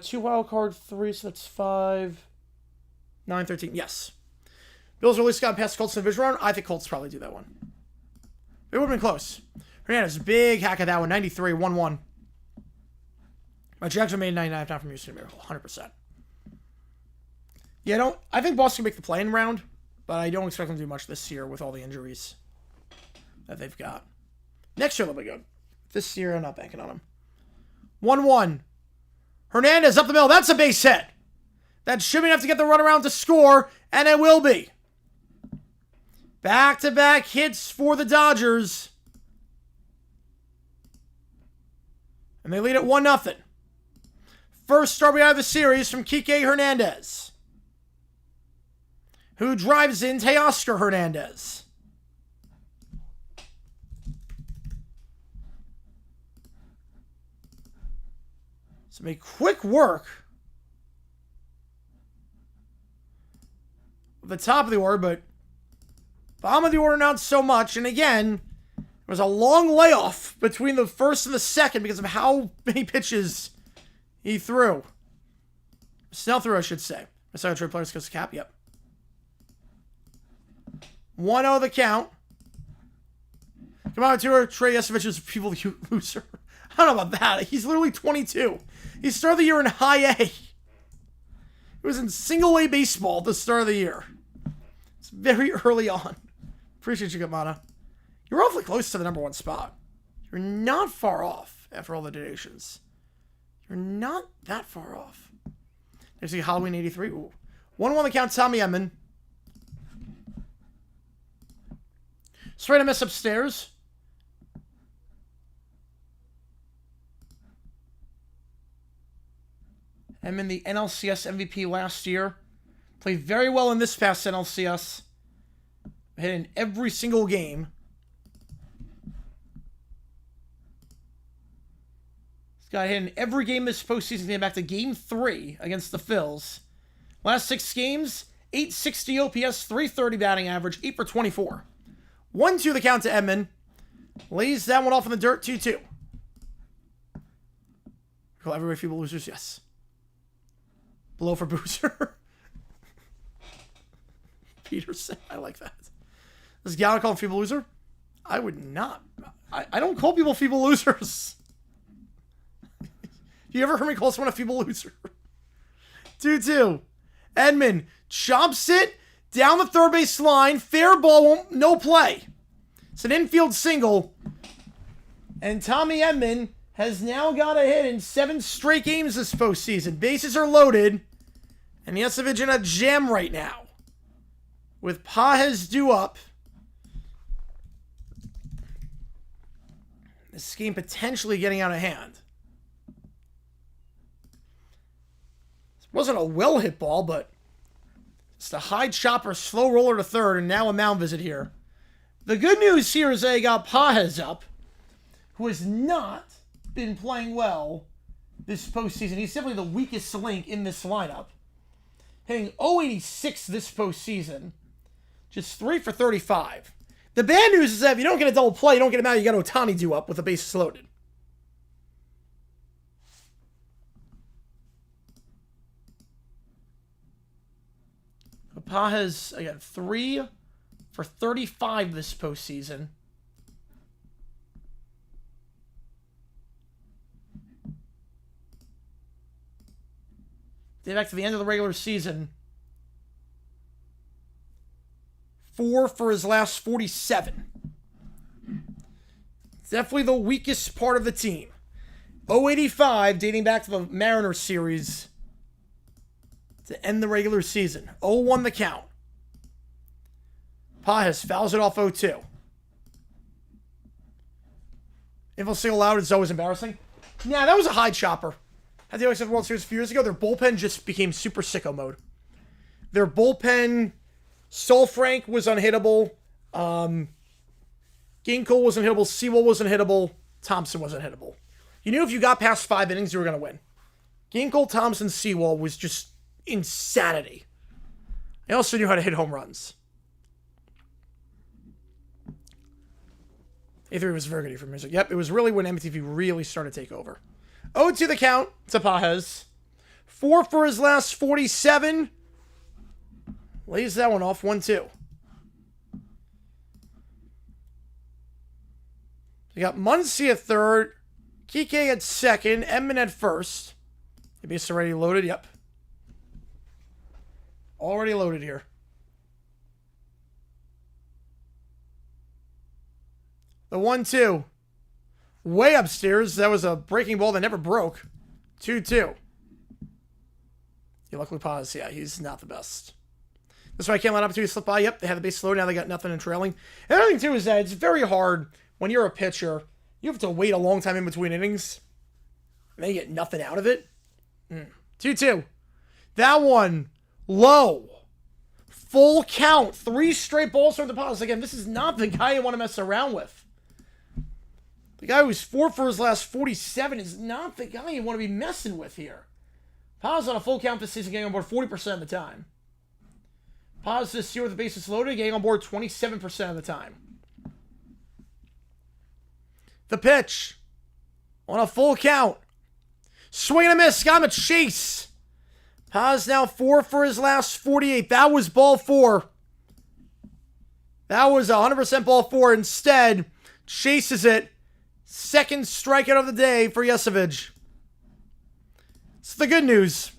2 wild card, 3, so that's 5, 9, 13. Yes. Bills released got past Colts in the division round. I think Colts probably do that one. It would have been close. Hernandez, big hack at that one, 93, 1-1. My Jackson made 99 time from Houston Miracle, 100%. Yeah, I think Boston can make the play-in round, but I don't expect them to do much this year with all the injuries that they've got. Next year they'll be good. This year I'm not banking on them. 1-1. Hernandez up the middle. That's a base hit. That should be enough to get the runaround to score, and it will be. Back-to-back hits for the Dodgers. And they lead at 1-0. First RBI of the series from Kike Hernandez, who drives in Teoscar Hernandez. So make quick work of the top of the order, but bottom of the order not so much. And again, there was a long layoff between the first and the second because of how many pitches he threw. Snell threw, I should say. My second trade players because of cap, yep. 1-0 the count. Come on, to Trey Yesovich is a people loser. I don't know about that. He's literally 22. He started the year in high A. He was in single A baseball at the start of the year. It's very early on. Appreciate you, Gamana. You're awfully close to the number 1 spot. You're not far off after all the donations. You're not that far off. There's the Halloween 83. Ooh. 1-1 the count, Tommy Edman. Straight to miss upstairs. Edman, the NLCS MVP last year. Played very well in this past NLCS. Hit in every single game. This guy hit in every game this postseason. Came back to Game 3 against the Phils. Last 6 games, 860 OPS, 330 batting average, 8 for 24. 1-2 the count to Edman. Lays that one off in the dirt, 2-2. Call everybody feeble losers, yes. Blow for Boozer. Peterson, I like that. Does Gallagher call him feeble loser? I would not. I don't call people feeble losers. You ever heard me call someone a feeble loser? 2-2. Edman chops it down the third base line. Fair ball, no play. It's an infield single. And Tommy Edman has now got a hit in 7 straight games this postseason. Bases are loaded. And Yesovich in a jam right now. With Pages due up. This game potentially getting out of hand. This wasn't a well-hit ball, but it's a high chopper, slow roller to third, and now a mound visit here. The good news here is they got Pages up, who has not been playing well this postseason. He's simply the weakest link in this lineup. Hitting .086 this postseason. Just 3 for 35. The bad news is that if you don't get a double play, you don't get him out, you got Ohtani due up with the bases loaded. Pages, again, 3 for 35 this postseason. Day back to the end of the regular season. 4 for his last 47. Definitely the weakest part of the team. .085 dating back to the Mariners series to end the regular season. 0-1 the count. Pages fouls it off 0-2. Infield single out is always embarrassing. Yeah, that was a high chopper. At the OXF World Series a few years ago, their bullpen just became super sicko mode. Their bullpen, Sol Frank was unhittable. Ginkel wasn't hittable. Sewell wasn't hittable. Thompson wasn't hittable. You knew if you got past 5 innings, you were going to win. Ginkel, Thompson, Sewell was just insanity. I also knew how to hit home runs. A3 was very good for music. Yep, it was really when MTV really started to take over. 0-2 the count to Pages. 4 for his last 47. Lays that one off. 1-2. You got Muncy at third. Kike at second. Edman at first. The base already loaded. Yep. Already loaded here. The 1-2. Way upstairs. That was a breaking ball that never broke. 2-2. You luckily pause. Yeah, he's not the best. That's why I can't let opportunity slip by. Yep, they have the base slow. Now they got nothing and trailing. And the other thing, too, is that it's very hard when you're a pitcher. You have to wait a long time in between innings. And then you get nothing out of it. 2-2. That one, low. Full count. 3 straight balls from the Pages. Again, this is not the guy you want to mess around with. The guy who's 4 for his last 47 is not the guy you want to be messing with here. Pages on a full count this season, getting on board 40% of the time. Pages this year with the bases loaded, getting on board 27% of the time. The pitch. On a full count. Swing and a miss. Got him a chase. Pages now 4 for his last 48. That was ball 4. That was 100% ball 4. Instead, chases it. Second strikeout of the day for Yesevich. It's the good news.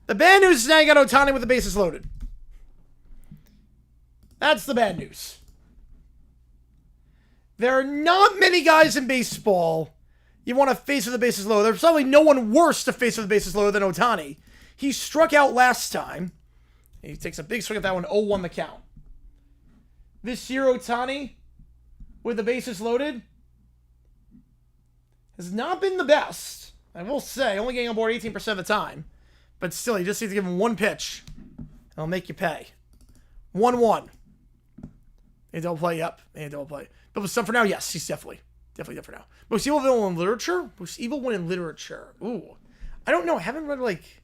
The bad news is now you got Ohtani with the bases loaded. That's the bad news. There are not many guys in baseball you want to face with the bases loaded. There's probably no one worse to face with the bases loaded than Ohtani. He struck out last time. He takes a big swing at that one, 0-1 the count. This year, Ohtani, with the bases loaded, has not been the best. I will say, only getting on board 18% of the time. But still, you just need to give him one pitch. And I'll make you pay. 1-1. And double play, yep. And double play. But with some for now, yes, he's definitely dead for now. Most evil villain in literature? Most evil one in literature. Ooh. I don't know. I haven't read, like,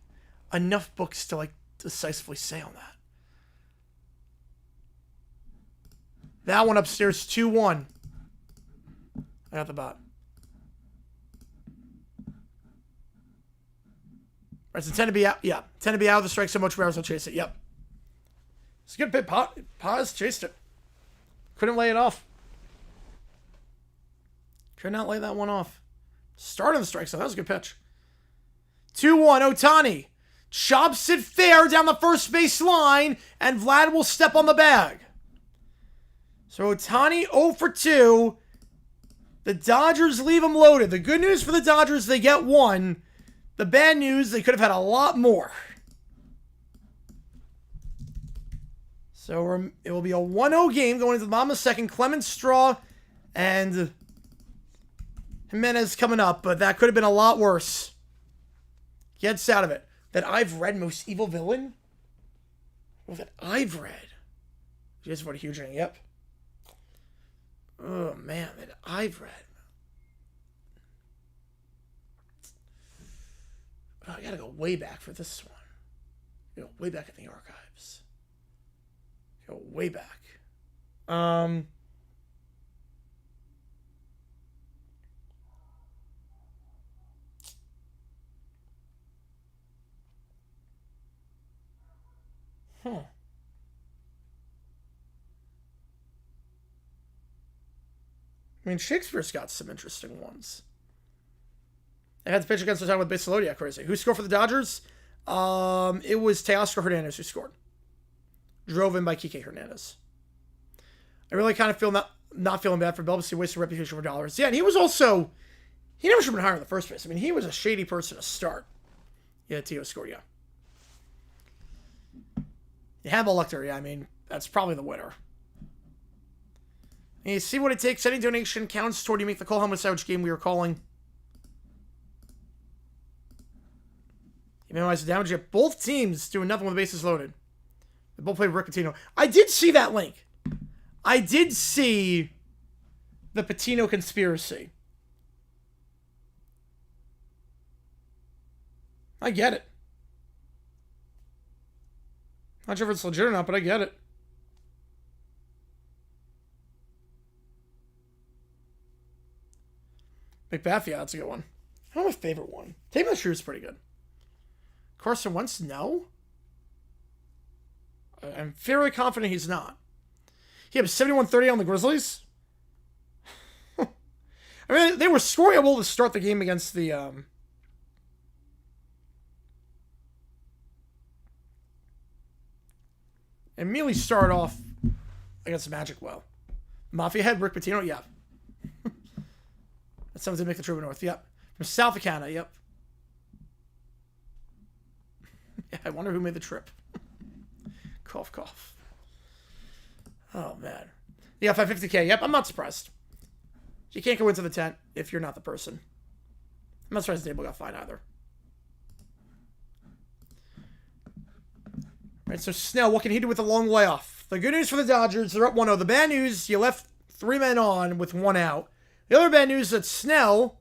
enough books to, like, decisively say on that. That one upstairs, 2-1. I got the bot. Right, so 10 to be out. Yeah, 10 to be out of the strike so much Rares will chase it. Yep. It's a good bit. Paz chased it. Couldn't lay it off. Could not lay that one off. Start on the strike, so that was a good pitch. 2-1, Ohtani. Chops it fair down the first base line, and Vlad will step on the bag. So Ohtani 0 for 2. The Dodgers leave him loaded. The good news for the Dodgers, they get 1. The bad news, they could have had a lot more. So it will be a 1-0 game going into the bottom of the second. Clemens, Straw, and Jimenez coming up, but that could have been a lot worse. Gets out of it. That I've read, Most Evil Villain? Well, that I've read. Just what a huge ring, yep. Oh, man, that I've read. Oh, I gotta go way back for this one. Go way back in the archives. Go way back. I mean, Shakespeare's got some interesting ones. They had to pitch against the time with Basilodiak, crazy. Who scored for the Dodgers? It was Teoscar Hernandez who scored. Drove in by Kike Hernandez. I really kind of feel not feeling bad for Bell, because he wasted reputation for dollars. Yeah, and he was also... He never should have been hired in the first place. I mean, he was a shady person to start. Yeah, Teo scored, yeah. Hannibal Lecter, yeah, I mean, that's probably the winner. And you see what it takes. Any donation counts toward you make the call. How much savage game we were calling. You minimize the damage. You have both teams doing nothing with the bases loaded. They both play Rick Pitino. I did see that link. I did see the Patino conspiracy. I get it. Not sure if it's legit or not, but I get it. McBath, yeah, that's a good one. I don't know my favorite one. Taking the Shoe is pretty good. Carson Wentz, no. I'm fairly confident he's not. He had 71-30 on the Grizzlies. I mean, they were scoreable to start the game against the... immediately started off against the Magic well. Mafia head, Rick Pitino, yeah. That's something to make the trip north, yep. From South Canada, yep. Yeah, I wonder who made the trip. Cough, cough. Oh, man. Yeah, 550K, yep, I'm not surprised. You can't go into the tent if you're not the person. I'm not surprised Dable got fined either. All right, so Snell, what can he do with a long layoff? The good news for the Dodgers, they're up 1-0. The bad news, you left 3 men on with 1 out. The other bad news is that Snell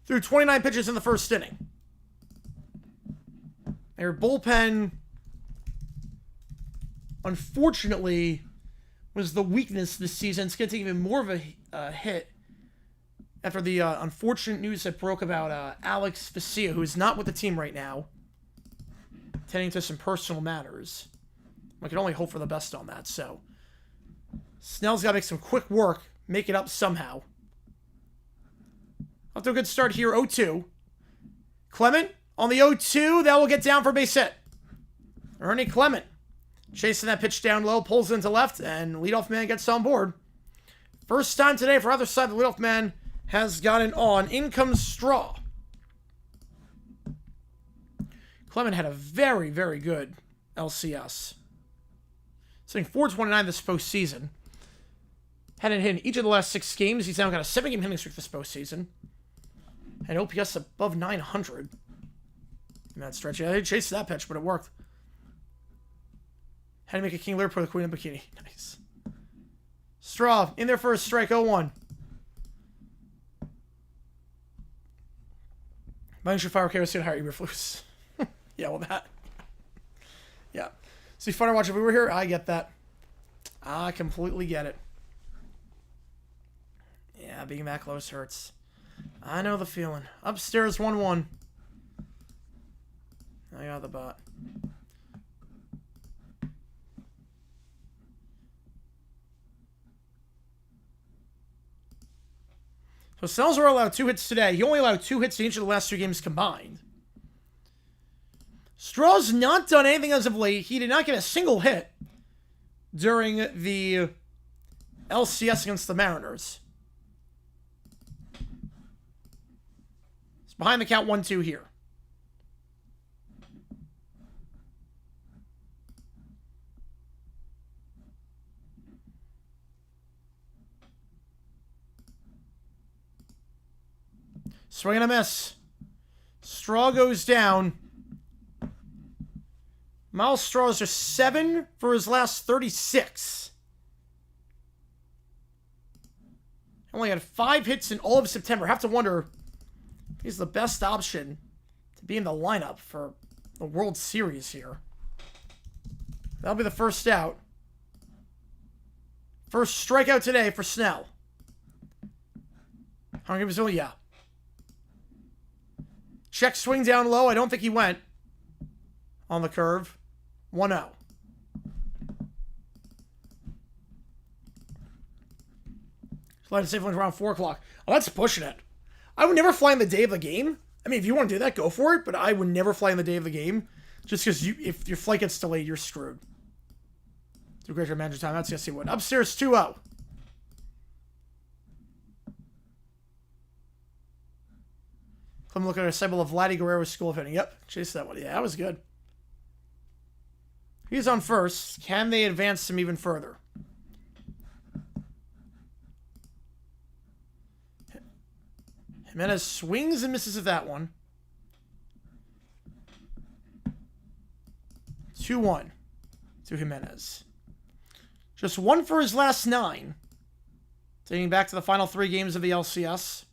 threw 29 pitches in the first inning. Their bullpen, unfortunately, was the weakness this season. It's going to take even more of a hit after the unfortunate news that broke about Alex Vesia, who is not with the team right now, tending to some personal matters. I can only hope for the best on that, so Snell's got to make some quick work, make it up somehow. Off to a good start here, 0-2. Clement on the 0-2, that will get down for base hit. Ernie Clement chasing that pitch down low, pulls into left, and leadoff man gets on board. First time today for other side, the leadoff man has gotten on. In comes Straw. Clement had a very, very good LCS. Sitting 429 this postseason. Hadn't hit in each of the last 6 games. He's now got a 7-game hitting streak this postseason. And OPS above 900. In that stretch. Yeah, they chased that pitch, but it worked. Had to make a King Lear for the Queen of Bikini. Nice. Straw in there for a strike, 0-1. Mine should fire KOC and hire Eberflus. Yeah, well, that. Yeah. See, fun to watch if we were here. I get that. I completely get it. Yeah, being that close hurts. I know the feeling. Upstairs, 1-1. I got the bot. So Snell's were allowed 2 hits today. He only allowed 2 hits in each of the last 2 games combined. Straw's not done anything as of late. He did not get a single hit during the LCS against the Mariners. It's behind the count 1-2 here. Swing and a miss. Straw goes down. Miles Straw is just 7 for his last 36. Only had 5 hits in all of September. I have to wonder if he's the best option to be in the lineup for the World Series here. That'll be the first out. First strikeout today for Snell. Hungry Brazil, yeah. Check swing down low. I don't think he went on the curve. 1-0. Fly to safe line around 4 o'clock. Oh, that's pushing it. I would never fly on the day of the game. I mean, if you want to do that, go for it. But I would never fly on the day of the game. Just because if your flight gets delayed, you're screwed. Do a great job manager time. That's yes, he would. Upstairs 2-0. I'm looking at a symbol of Vladdy Guerrero's School of Hitting. Yep, chase that one. Yeah, that was good. He's on first. Can they advance him even further? Jimenez swings and misses at that one. 2-1 to Jimenez. Just 1 for his last 9. Dating back to the final 3 games of the LCS.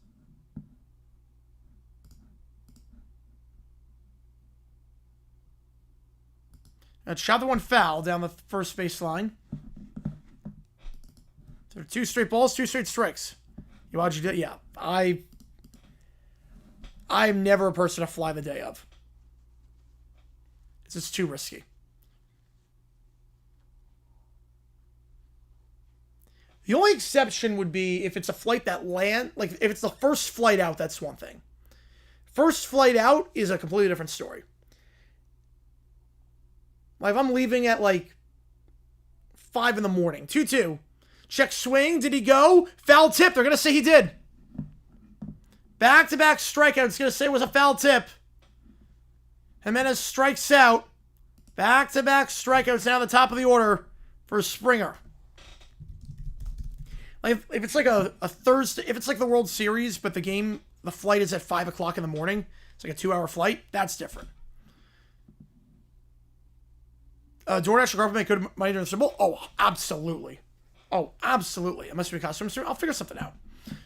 And shot the one foul down the first baseline. There are 2 straight balls, 2 straight strikes. Why'd you do? Yeah, I'm never a person to fly the day of. It's just too risky. The only exception would be if it's a flight that like if it's the first flight out, that's one thing. First flight out is a completely different story. Like if I'm leaving at like 5 in the morning, 2-2. Check swing, did he go? Foul tip, they're going to say he did. Back-to-back strikeout, it's going to say it was a foul tip. Jimenez strikes out. Back-to-back strikeouts now at the top of the order for Springer. Like if it's like a Thursday, if it's like the World Series, but the flight is at 5 o'clock in the morning, it's like a 2-hour flight, that's different. DoorDash or Garfield make good money during the Super Bowl? Oh, absolutely. Oh, absolutely. It must be a costume. I'll figure something out.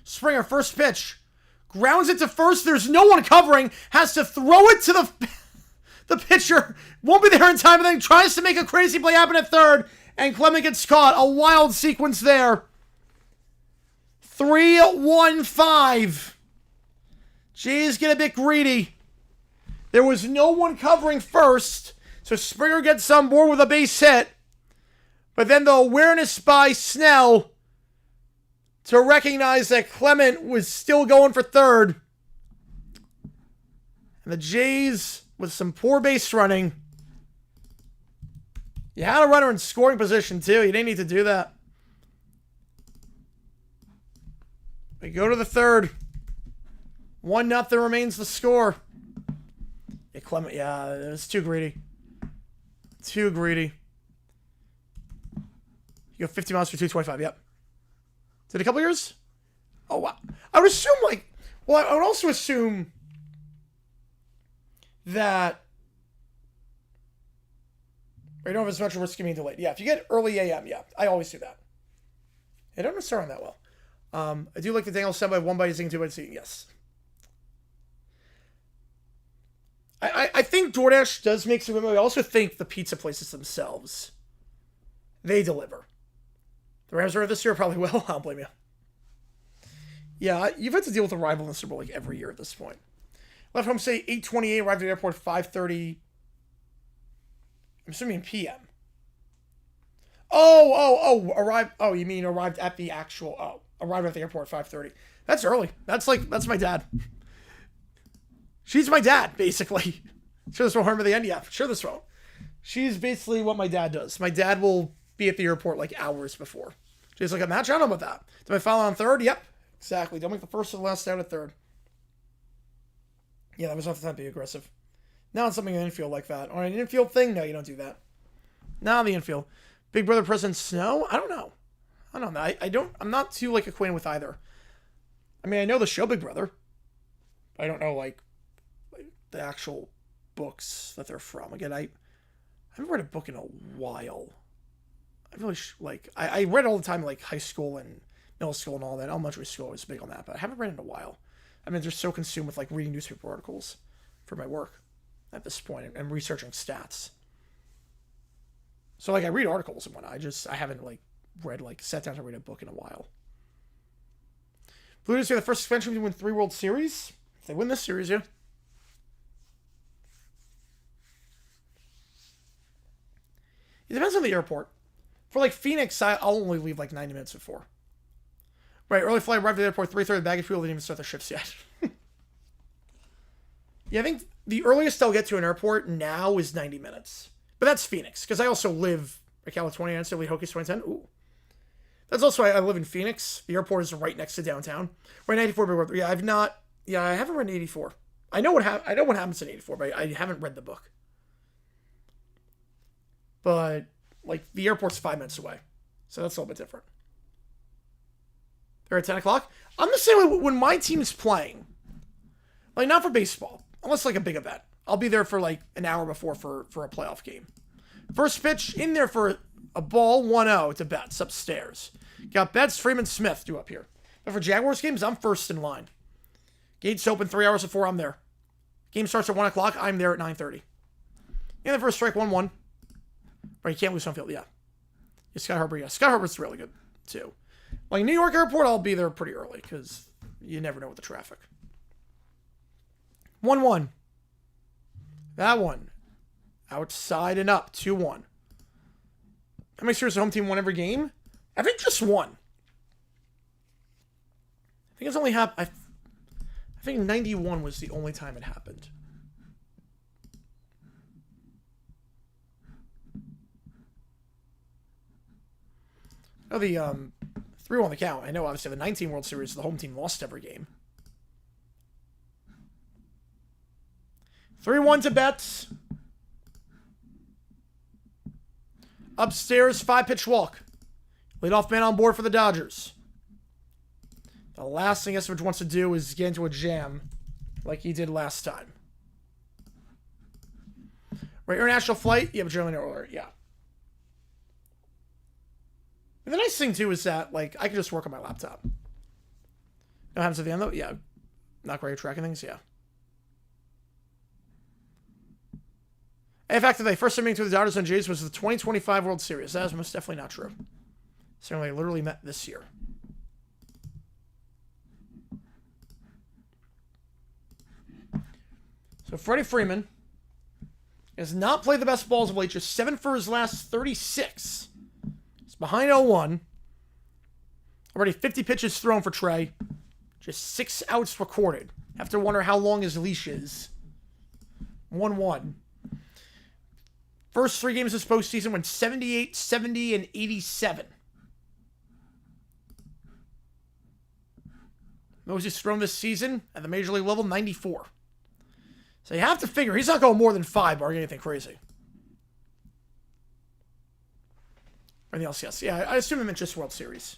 Springer, first pitch. Grounds it to first. There's no one covering. Has to throw it to the pitcher. Won't be there in time. And then tries to make a crazy play happen at third. And Clement gets caught. A wild sequence there. 3-1-5. Jays get a bit greedy. There was no one covering first. So Springer gets on board with a base hit. But then the awareness by Snell to recognize that Clement was still going for third. And the Jays, with some poor base running. You had a runner in scoring position, too. You didn't need to do that. We go to the third. 1-0 remains the score. Yeah, Clement, yeah, it was too greedy. Too greedy. You go 50 miles for 225, yep. Did a couple years? Oh, wow. I would assume, like... Well, I would also assume that... I don't have as much risk of being delayed. Yeah, if you get early AM, yeah. I always do that. I don't start on that well. I do like the Daniel Semi 1 by using 2 by seeing, yes. I think DoorDash does make some good money. I also think the pizza places themselves, they deliver. The Rams are this year probably will. I don't blame you. Yeah, you've had to deal with a rival in the Super Bowl like every year at this point. Left home say 8:28, arrived at the airport 5:30. I'm assuming PM. Arrived. Oh, you mean arrived at the actual? Oh, arrived at the airport 5:30. That's early. That's my dad. She's my dad, basically. Sure this won't harm at the end? Yeah, sure this won't. She's basically what my dad does. My dad will be at the airport like hours before. She's like, a match? I don't know about that. Did I follow on third? Yep, exactly. Don't make the first or the last out at third. Yeah, that was not the time to be aggressive. Now it's something in the infield like that. Or an infield thing? No, you don't do that. Now the infield. Big Brother President Snow? I don't know. I'm not too like acquainted with either. I mean, I know the show Big Brother. I don't know like the actual books that they're from. Again, I haven't read a book in a while. I really I read all the time like high school and middle school and all that. Elementary school I was big on that, but I haven't read in a while. I mean, they're so consumed with like reading newspaper articles for my work at this point and researching stats. So like I read articles and whatnot. I haven't sat down to read a book in a while. Blue Jays are the first expansion to win 3 World Series. If they win this series, yeah. It depends on the airport. For like Phoenix, I'll only leave like 90 minutes before. Right, early flight, arrived at the airport 3:30. Baggage people didn't even start their shifts yet. Yeah, I think the earliest I'll get to an airport now is 90 minutes. But that's Phoenix, because I also live at California, and still Hokies 2010. Ooh. That's also why I live in Phoenix. The airport is right next to downtown. We're in 84, yeah, I haven't read 84. I know what happens in 84, but I haven't read the book. But, like, the airport's 5 minutes away. So that's a little bit different. They're at 10 o'clock. I'm the same way when my team's playing. Like, not for baseball. Unless, like, a big event. I'll be there for, like, an hour before for a playoff game. First pitch, in there for a ball 1-0 to Betts upstairs. Got Betts, Freeman, Smith due up here. But for Jaguars games, I'm first in line. Gates open 3 hours before I'm there. Game starts at 1 o'clock. I'm there at 9:30. And the first strike 1-1. But you can't lose home field. Yeah. Scott Harper. Yeah. Scott Harper's really good too. Like New York Airport, I'll be there pretty early because you never know with the traffic. 1-1. That one. Outside and up. 2-1. How many series the home team won every game? I think just one. I think it's only happened. I think 91 was the only time it happened. Oh, the 3-1 on the count. I know, obviously, the 19 World Series, the home team lost every game. 3-1 to Betts. Upstairs, 5-pitch walk. Leadoff man on board for the Dodgers. The last thing Estovich wants to do is get into a jam like he did last time. Right, international flight? Yeah, but German earlier, yeah. And the nice thing, too, is that, like, I can just work on my laptop. What happens at the end, though? Yeah. Not great at tracking things? Yeah. In fact, the first time meeting between the Dodgers and Jays was the 2025 World Series. That is most definitely not true. Certainly, literally met this year. So, Freddie Freeman has not played the best balls of late. Just 7 for his last 36. He's behind 0-1. Already 50 pitches thrown for Trey. Just 6 outs recorded. Have to wonder how long his leash is. 1-1. First 3 games this postseason went 78, 70, and 87. Most he's thrown this season at the major league level, 94. So you have to figure he's not going more than 5 or anything crazy. Anything else? Yes. Yeah, I assume it meant just World Series.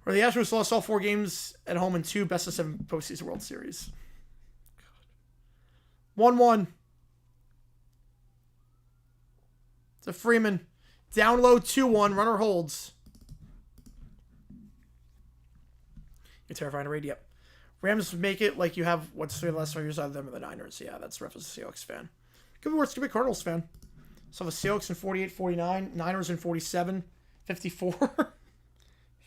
Where the Astros lost all 4 games at home in 2 best-of-7 postseason World Series. 1-1. To Freeman. Down low, 2-1. Runner holds. You're terrifying to read. Yep. Rams make it like you have what's the last 5 years out of them and the Niners. Yeah, that's rough as a Seahawks fan. Could be worse. Could be a Cardinals fan. So the Seahawks in 48, 49. Niners in 47, 54,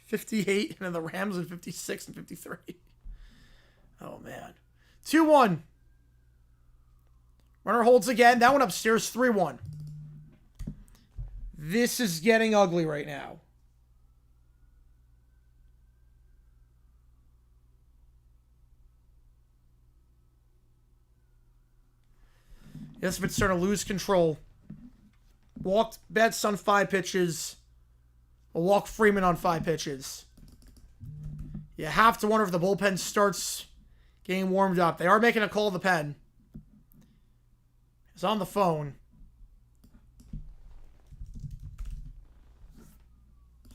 58. And then the Rams in 56 and 53. Oh, man. 2-1. Runner holds again. That one upstairs, 3-1. This is getting ugly right now. Yes, but starting to lose control. Walked Betts on 5 pitches. Will walk Freeman on 5 pitches. You have to wonder if the bullpen starts getting warmed up. They are making a call to the pen. He's on the phone.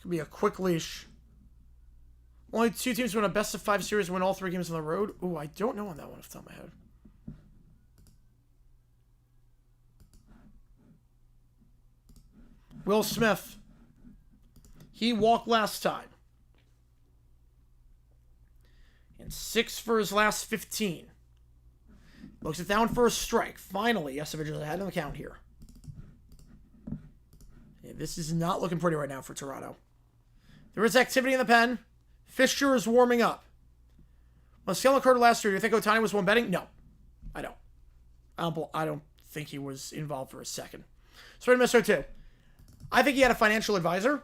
Could be a quick leash. Only 2 teams win a best-of-5 series and win all 3 games on the road. Ooh, I don't know on that one off the top of my head. Will Smith. He walked last time. And 6 for his last 15. Looks it down for a strike. Finally, Estovich is ahead of the count here. Yeah, this is not looking pretty right now for Toronto. There is activity in the pen. Fisher is warming up. When the scale occurred last year, do you think Ohtani was one betting? No, I don't. I don't think he was involved for a second. So we're Mr. 2. I think he had a financial advisor,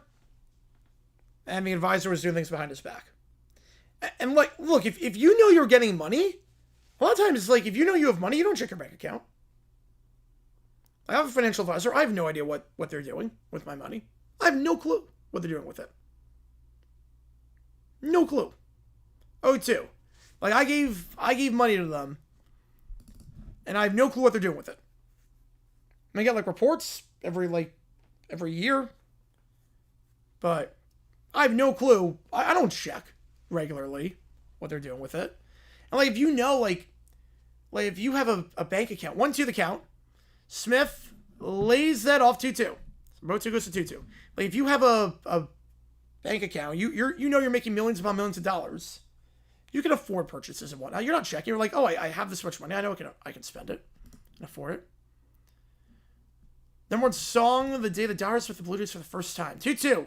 and the advisor was doing things behind his back. And like, look, if you know you're getting money, a lot of times it's like, if you know you have money, you don't check your bank account. I have a financial advisor. I have no idea what they're doing with my money. I have no clue what they're doing with it. No clue. 0-2. Like, I gave money to them, and I have no clue what they're doing with it. And I get, like, reports every year. But I have no clue. I don't check regularly what they're doing with it. And, like, if you know, like if you have a bank account, 1-2 the count, Smith, lays that off 2-2. Motu goes to 2-2. Like, if you have a bank account, you know you're making millions upon millions of dollars. You can afford purchases and whatnot. You're not checking. You're like, oh, I have this much money. I know I can spend it. I can afford it. Number one song of the day, the Dodgers with the Blue Jays for the first time. 2-2.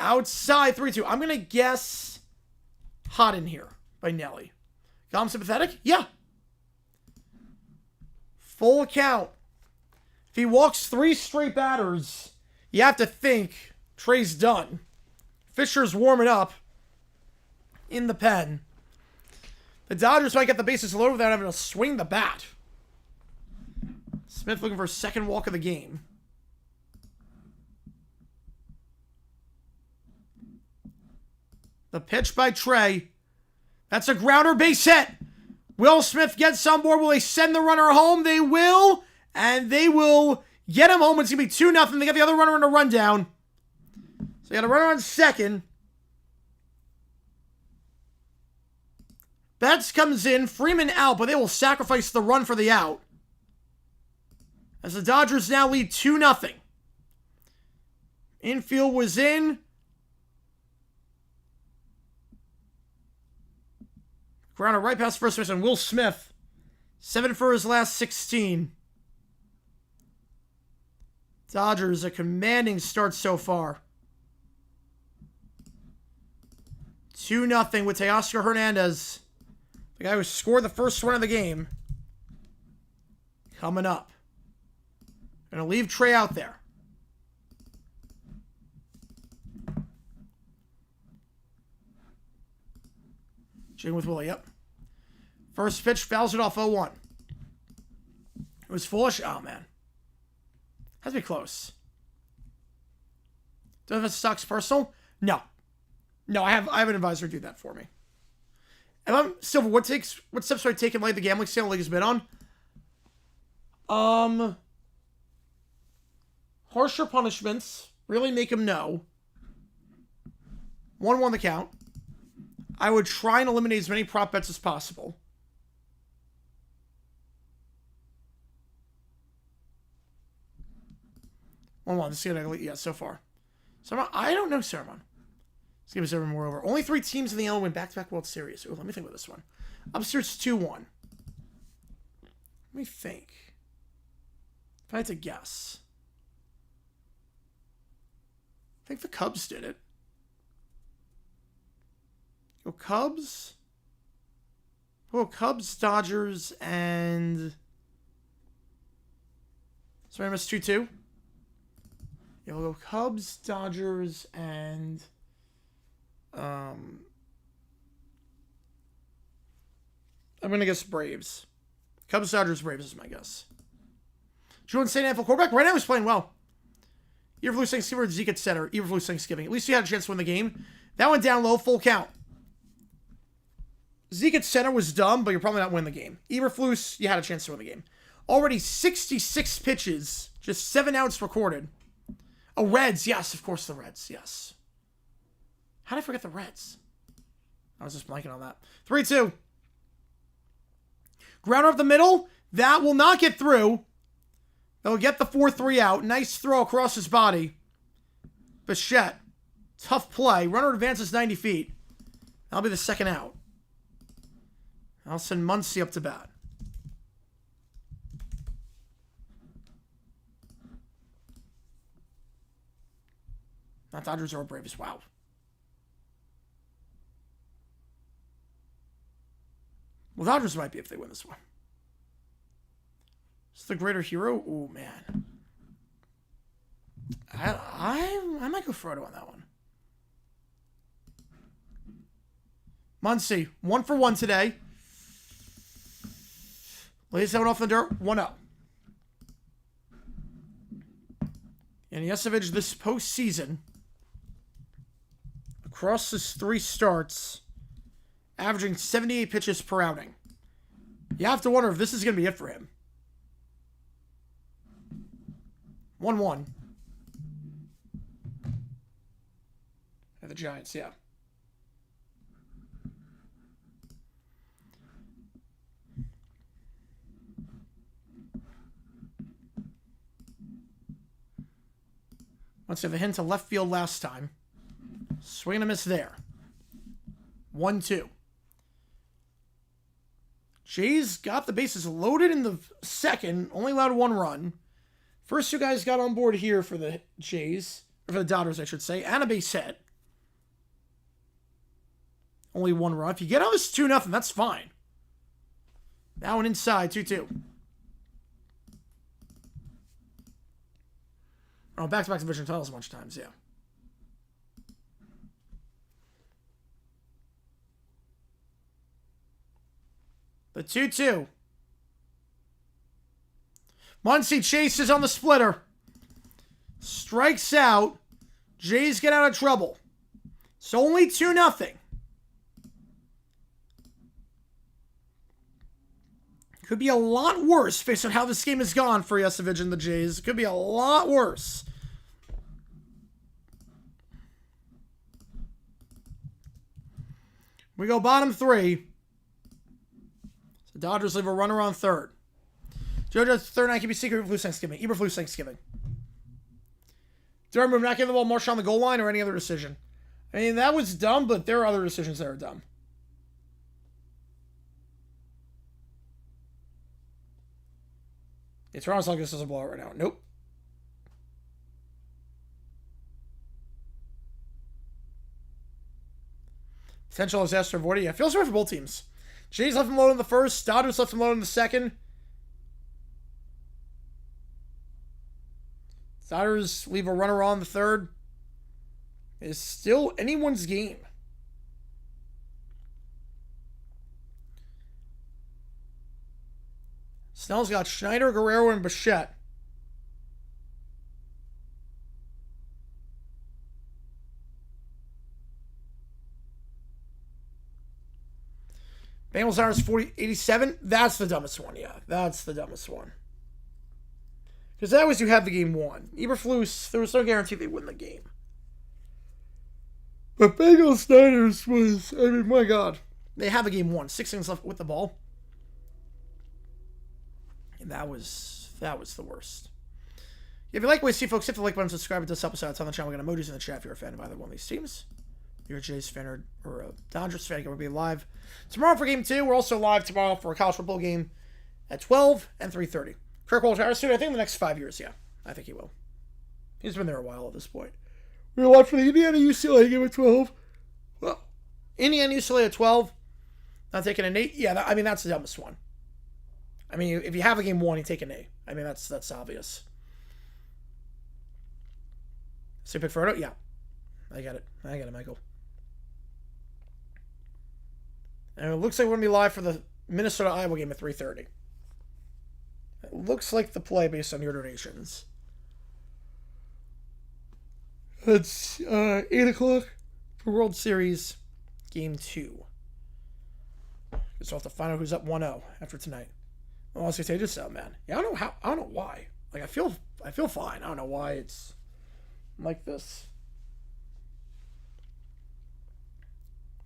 Outside, 3-2. I'm going to guess Hot in Here by Nelly. Got him sympathetic? Yeah. Full count. If he walks 3 straight batters, you have to think Trey's done. Fisher's warming up in the pen. The Dodgers might get the bases loaded without having to swing the bat. Smith looking for a second walk of the game. The pitch by Trey. That's a grounder, base hit. Will Smith gets on board? Will they send the runner home? They will. And they will get him home. It's going to be 2-0. They got the other runner in a rundown. So they got a runner on second. Betts comes in. Freeman out, but they will sacrifice the run for the out. As the Dodgers now lead 2-0. Infield was in. Grounder right past first baseman Will Smith. 7 for his last 16. Dodgers a commanding start so far. 2-0 with Teoscar Hernandez. The guy who scored the first run of the game. Coming up. Gonna leave Trey out there. Jing with Willie, yep. First pitch, fouls it off 0-1. It was foolish. Oh, man. Has to be close. Do I have a sucks personal? No. No, I have an advisor do that for me. And I'm Silver, what steps do I take in light of the gambling sale league has been on? Harsher punishments. Really make him know. 1-1 the count. I would try and eliminate as many prop bets as possible. This is gonna, yeah, so far. So I don't know, Sermon. Let's give us everyone more over. Only 3 teams in the NL win back-to-back World Series. Ooh, let me think about this one. Upstairs 2-1. Let me think. If I had to guess. I think the Cubs did it. Go Cubs. Go Cubs, Dodgers, and... Sorry, I missed 2-2. Yeah, we'll go Cubs, Dodgers, and... I'm going to guess Braves. Cubs, Dodgers, Braves is my guess. Julian St. Anvil quarterback. Right now he's playing well. Eberflus Thanksgiving or Zeke at center. Eberflus Thanksgiving. At least he had a chance to win the game. That went down low, full count. Zeke at center was dumb, but you're probably not winning the game. Eberflus, you had a chance to win the game. Already 66 pitches, just 7 outs recorded. Oh, Reds. Yes, of course the Reds. Yes. How did I forget the Reds? I was just blanking on that. 3-2. Grounder up the middle. That will not get through. They'll get the 4-3 out. Nice throw across his body. Bichette. Tough play. Runner advances 90 feet. That'll be the second out. I'll send Muncy up to bat. Not Dodgers or Braves. Wow. Well, Dodgers might be if they win this one. Is the greater hero? Oh, man. I might go Frodo on that one. Muncy, 1 for 1 today. Lays that one off the dirt, 1-0. And Yesevich this postseason, across his 3 starts, averaging 78 pitches per outing. You have to wonder if this is going to be it for him. 1-1. And the Giants, yeah. Once you have a hint to left field last time. Swing and a miss there. 1-2. Jays got the bases loaded in the second. Only allowed 1 run. First 2 guys got on board here for the Jays. Or for the Dodgers, I should say. And a base hit. Only 1 run. If you get on this 2-0, that's fine. Now one inside, 2-2. Oh, back-to-back division titles a bunch of times, yeah. The 2-2. Muncy chases on the splitter. Strikes out. Jays get out of trouble. It's only 2-0. Could be a lot worse based on how this game has gone for Yesevich and the Jays. It could be a lot worse. We go bottom 3. The Dodgers leave a runner on third. JoJo's third night can be secret Eberflus Thanksgiving. Eberflus Thanksgiving. Durham not giving the ball Marsh on the goal line or any other decision. I mean, that was dumb, but there are other decisions that are dumb. It's Toronto's like this is a blowout right now. Nope. Potential disaster avoided. Yeah, feels sorry for both teams. Jays left him low in the first. Dodgers left him low in the second. Dodgers leave a runner on the third. It's still anyone's game. Snell's got Schneider, Guerrero, and Bichette. Bengals are 87. That's the dumbest one, yeah. That's the dumbest one. Because that was you have the game won. Eberflus, there was no guarantee they win the game. But Bengals Niners was, I mean, my God. They have the game won. 6 innings left with the ball. And that was the worst. If you like what you see, folks, hit the like button, subscribe. It does help us out. It's on the channel. We're going to emojis in the chat if you're a fan of either one of these teams. You're a Jays fan or a Dodgers fan, we'll be live tomorrow for Game 2. We're also live tomorrow for a college football game at 12 and 3:30. Kirk Walter Harris, I think in the next 5 years, yeah. I think he will. He's been there a while at this point. We're going to watch for the Indiana-UCLA game at 12. Well, Indiana-UCLA at 12. Not taking an 8. Yeah, I mean, that's the dumbest one. I mean, if you have a game 1, you take an A. I mean, that's obvious. So you pick Frodo? Yeah. I got it, Michael. And it looks like we're going to be live for the Minnesota-Iowa game at 3:30. It looks like the play based on your donations. It's 8 o'clock for World Series Game 2. So we'll have to find out who's up 1-0 after tonight. Well, I was going to say this out, man. Yeah, I don't know why. Like, I feel fine. I don't know why it's like this.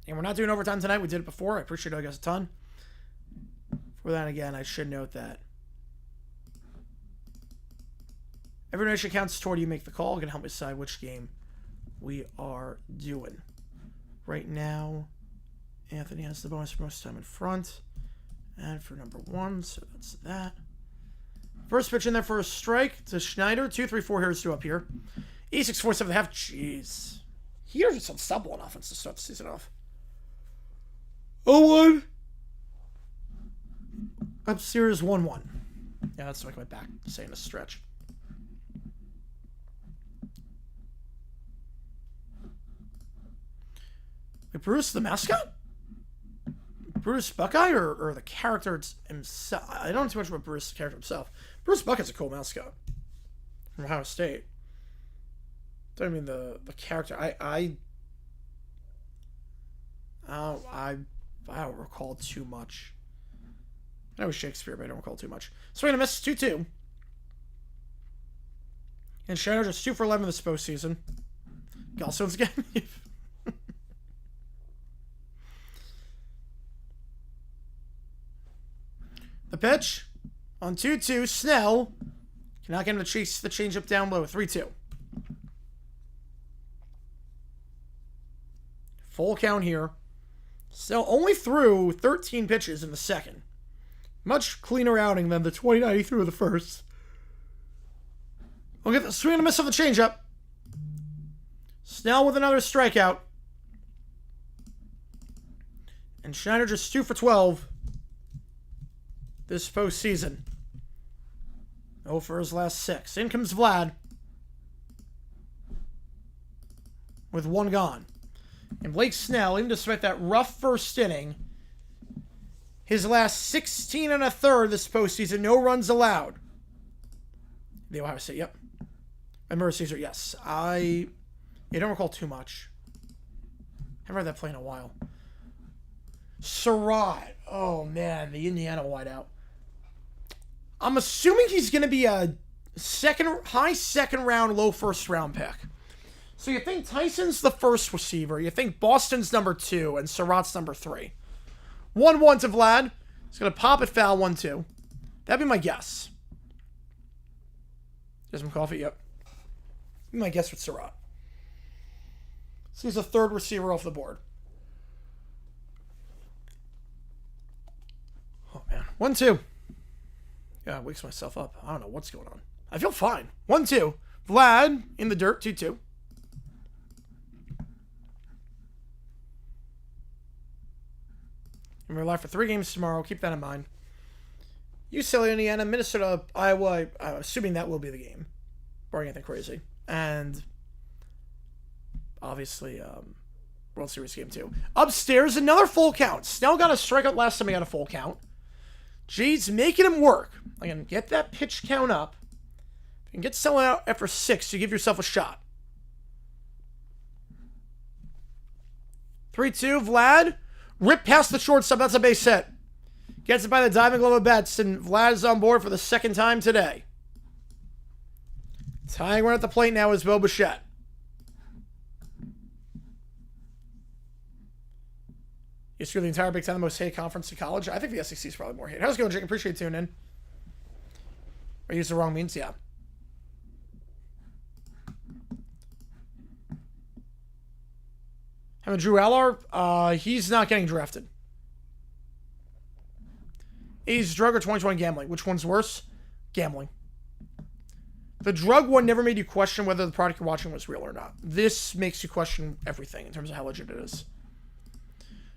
And we're not doing overtime tonight. We did it before. I appreciate it, I guess, a ton. For that, again, I should note that every donation counts toward you make the call. Going to help me decide which game we are doing. Right now, Anthony has the bonus for most time in front. And for number 1, so that's that. First pitch in there for a strike to Schneider. 2-3-4 hitters to up here. 86-4-7.5. Jeez. Here's just unstoppable on offense to start the season off. 0-1. Upstairs 1-1. Yeah, that's like my back saying a stretch. Wait, Bruce the mascot? Bruce Buckeye or the character himself? I don't know too much about Bruce the character himself. Bruce Buckeye's a cool mascot from Ohio State. Don't mean the character. I don't recall too much. I know Shakespeare, but I don't recall too much. Swing and a miss, 2-2. And Shadow just 2 for 11 this postseason. Gallstones again. The pitch on 2-2. Snell cannot get him to chase the changeup down low. 3-2. Full count here. Still only threw 13 pitches in the second. Much cleaner outing than the 29 he threw in the first. We'll get the swing and a miss on the changeup. Snell with another strikeout. And Schneider just 2 for 12 this postseason. 0 for his last 6. In comes Vlad with 1 gone. And Blake Snell, even despite that rough first inning, his last 16 and a third this postseason, no runs allowed. The Ohio State, yep. And Murray Caesar, yes. I don't recall too much. Haven't heard that play in a while. Surratt. Oh, man, the Indiana wideout. I'm assuming he's going to be a high second round, low first round pick. So you think Tyson's the first receiver. You think Boston's number 2 and Surratt's number 3. 1-1 to Vlad. He's going to pop it foul 1-2. That'd be my guess. Get some coffee? Yep. Be my guess with Surratt. So he's a third receiver off the board. Oh, man. 1-2. Yeah, it wakes myself up. I don't know what's going on. I feel fine. 1-2. Vlad in the dirt. 2-2. And we're live for 3 games tomorrow. Keep that in mind. UCLA, Indiana, Minnesota, Iowa. I'm assuming that will be the game. Barring anything crazy. And obviously, World Series game 2. Upstairs, another full count. Snell got a strikeout last time he got a full count. G's making him work. Again, get that pitch count up. If you can get Snell out after 6, you give yourself a shot. 3-2, Vlad. Rip past the shortstop. That's a base hit. Gets it by the diving glove of Betts, and Vlad is on board for the second time today. Tying run at the plate now is Bo Bichette. You screw the entire Big Ten, the most hated conference in college. I think the SEC is probably more hated. How's it going, Jake? Appreciate you tuning in. I used the wrong means? Yeah. Having Drew Eller, he's not getting drafted. He's drug or 2020 gambling. Which one's worse? Gambling. The drug one never made you question whether the product you're watching was real or not. This makes you question everything in terms of how legit it is.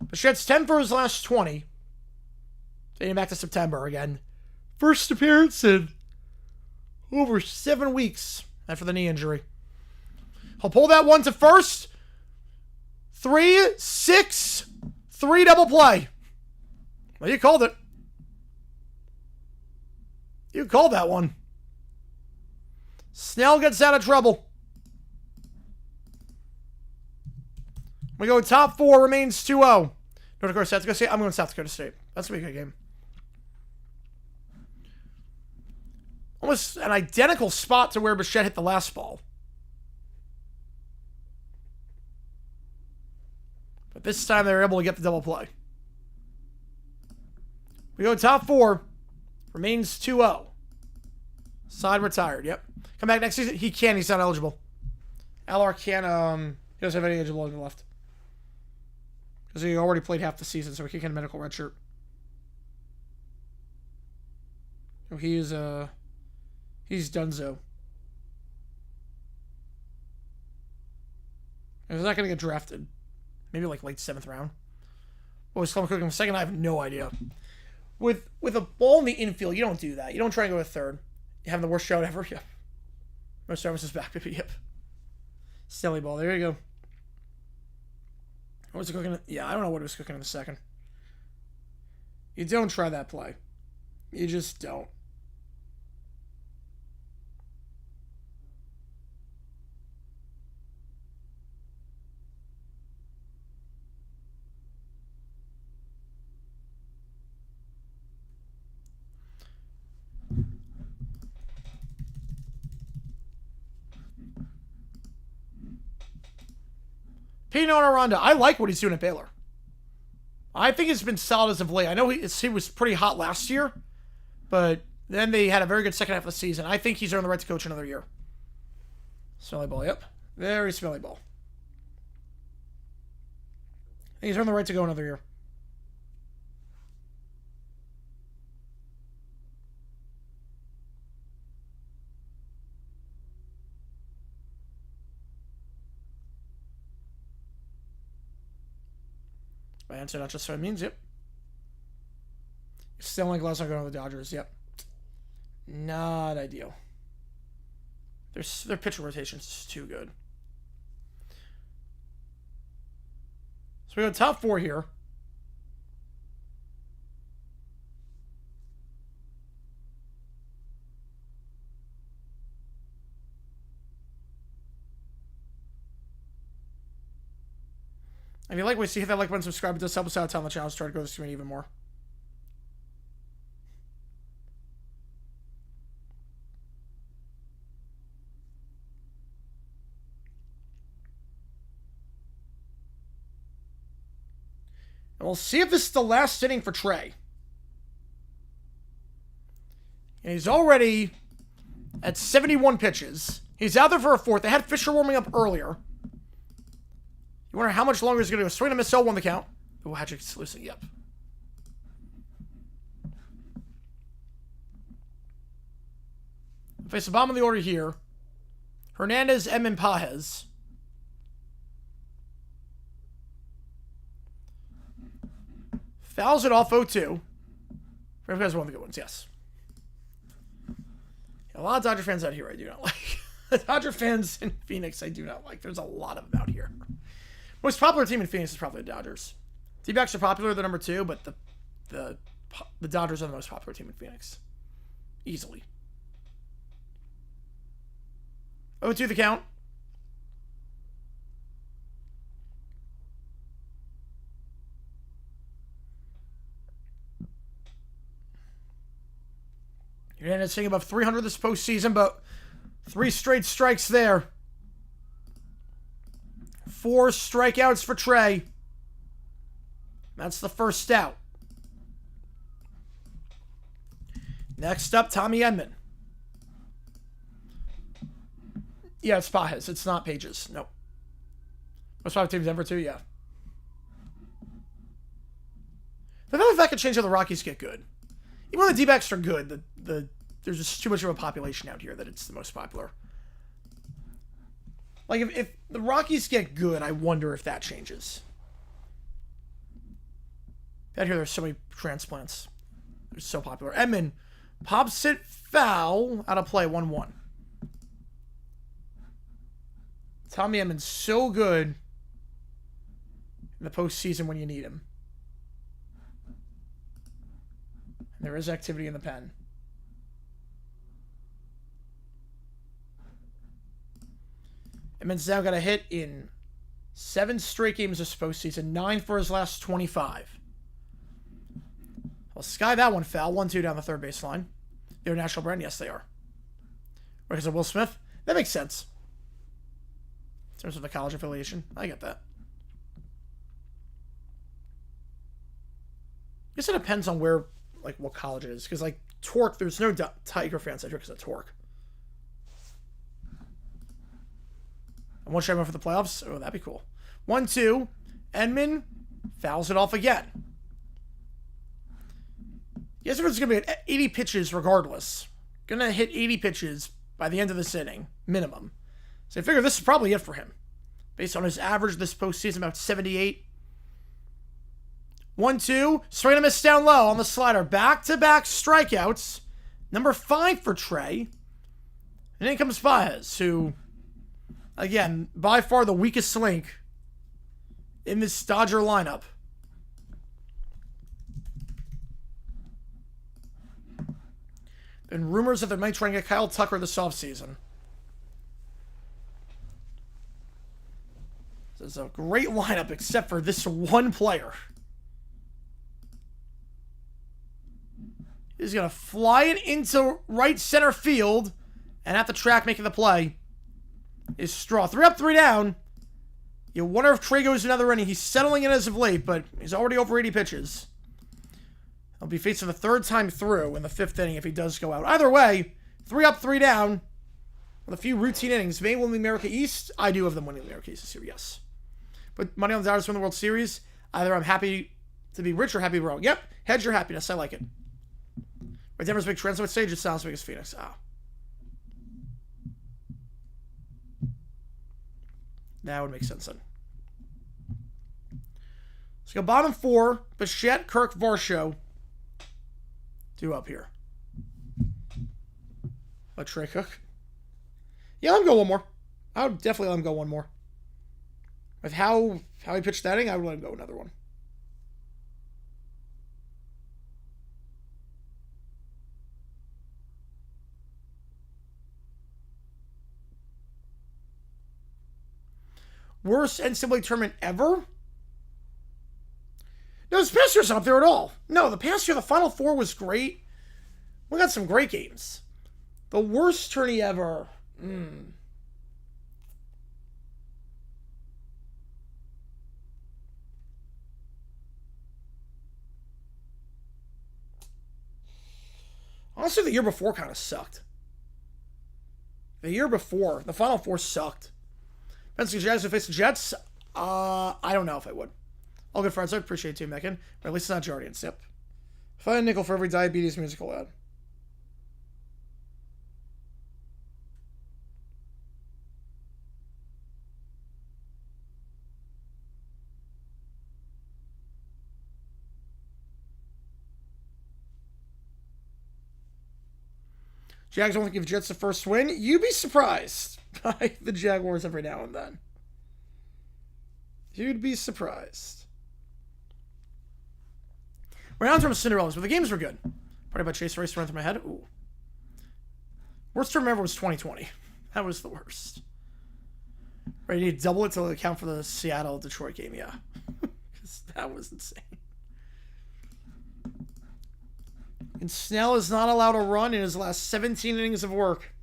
Bichette's 10 for his last 20. Dating back to September again. First appearance in over 7 weeks after the knee injury. He'll pull that one to first. 3-6. 3 double play. Well, you called it. You called that one. Snell gets out of trouble. We go top 4, remains 2-0. North Dakota State. Go State. I'm going South Dakota State. That's going to be a good game. Almost an identical spot to where Bichette hit the last ball. But this time they were able to get the double play. We go top 4. Remains 2-0. Side retired. Yep. Come back next season. He can. He's not eligible. LR can't. He doesn't have any eligibility left. Because he already played half the season, so he can't get a medical red shirt. So he's donezo. He's not going to get drafted. Maybe like late 7th round. What was Columbus cooking second? I have no idea. With a ball in the infield, you don't do that. You don't try and go to third. You have the worst shot ever. Yep. Most services back, baby. Yep. Silly ball. There you go. What was it cooking? Yeah, I don't know what it was cooking in the second. You don't try that play. You just don't. Pino Aranda, I like what he's doing at Baylor. I think it's been solid as of late. I know he was pretty hot last year, but then they had a very good second half of the season. I think he's earned the right to coach another year. Smelly ball, yep. Very smelly ball. He's earned the right to go another year. My answer, not just what it means, yep. Still like Glasnow going to the Dodgers, yep. Not ideal. Their pitcher rotation is too good. So we go top 4 here. If you like what you see, hit that like button, subscribe. It does help us out, tell the channel, try to grow this community even more. And we'll see if this is the last inning for Trey. And he's already at 71 pitches. He's out there for a 4th. They had Fisher warming up earlier. You wonder how much longer he's going to go. Swing and a miss, 0-1 the count. Oh, Hadrick's losing. Yep. Face the bottom of the order here. Hernandez, Edman, Pages. Fouls it off 0-2. Brave guys are one of the good ones, yes. A lot of Dodger fans out here I do not like. Dodger fans in Phoenix I do not like. There's a lot of them out here. Most popular team in Phoenix is probably the Dodgers. D-backs are popular, they're number 2, but the Dodgers are the most popular team in Phoenix. Easily. 0-2 the count. Hernandez hitting above 300 this postseason, but 3 straight strikes there. 4 strikeouts for Trey. That's the first out. Next up, Tommy Edman. Yeah, it's Pages. It's not Pages. Nope. Most popular teams ever, too? Yeah. But then if that could change how the Rockies get good. Even when the D-backs are good, there's just too much of a population out here that it's the most popular. Like, if the Rockies get good, I wonder if that changes. Out here, there's so many transplants. They're so popular. Edman pops it foul. Out of play, 1-1. Tommy Edman's so good in the postseason when you need him. And there is activity in the pen. Edman's now got a hit in 7 straight games this postseason, 9 for his last 25. Well, sky that one foul. 1-2 down the third baseline. They're a national brand? Yes, they are. Because of Will Smith? That makes sense. In terms of the college affiliation. I get that. I guess it depends on where, like, what college it is. Because, like, Torque, there's no Tiger fans out here because of Torque. And one shot for the playoffs? Oh, that'd be cool. 1-2. Edman fouls it off again. Yes, it's going to be at 80 pitches regardless. Going to hit 80 pitches by the end of this inning, minimum. So I figure this is probably it for him. Based on his average this postseason, about 78. 1-2. Swing and a miss down low on the slider. Back-to-back strikeouts. Number 5 for Trey. And in comes Pages, who, again, by far the weakest link in this Dodger lineup. And rumors that they might try and get Kyle Tucker this offseason. This is a great lineup except for this one player. He's going to fly it into right center field. And at the track making the play is Straw. 3 up, 3 down. You wonder if Trey goes another inning. He's settling in as of late, but he's already over 80 pitches. He'll be facing the 3rd time through in the 5th inning if he does go out. Either way, 3 up, 3 down. With a few routine innings. May win the America East. I do have them winning the America East this year, yes. But money on the Dodgers win the World Series. Either I'm happy to be rich or happy broke. Yep, hedge your happiness. I like it. Right, Denver's big transport stage. It sounds big as Phoenix. Ah. That would make sense then. So we got bottom 4, Bichette, Kirk, Varsho. 2 up here. A Trey Cook. Yeah, let him go one more. I would definitely let him go one more. With how he pitched that inning, I would let him go another one. Worst NCAA tournament ever? No, this past year's not up there at all. No, the past year, the Final Four was great. We got some great games. The worst tourney ever. Honestly, the year before kind of sucked. The year before, the Final Four sucked. Penske Jags would face the Jets. I don't know if I would. All good friends. I appreciate it too, Megan. But at least it's not Jardians. Yep. Find a nickel for every diabetes musical ad. Jags only give Jets the first win. You'd be surprised by the Jaguars every now and then. You'd be surprised. We're on to Cinderellas, but the games were good. Party about Chase Race ran through my head. Ooh. Worst term ever was 2020. That was the worst. Right, you need to double it to account for the Seattle-Detroit game, yeah. Because that was insane. And Snell is not allowed to run in his last 17 innings of work.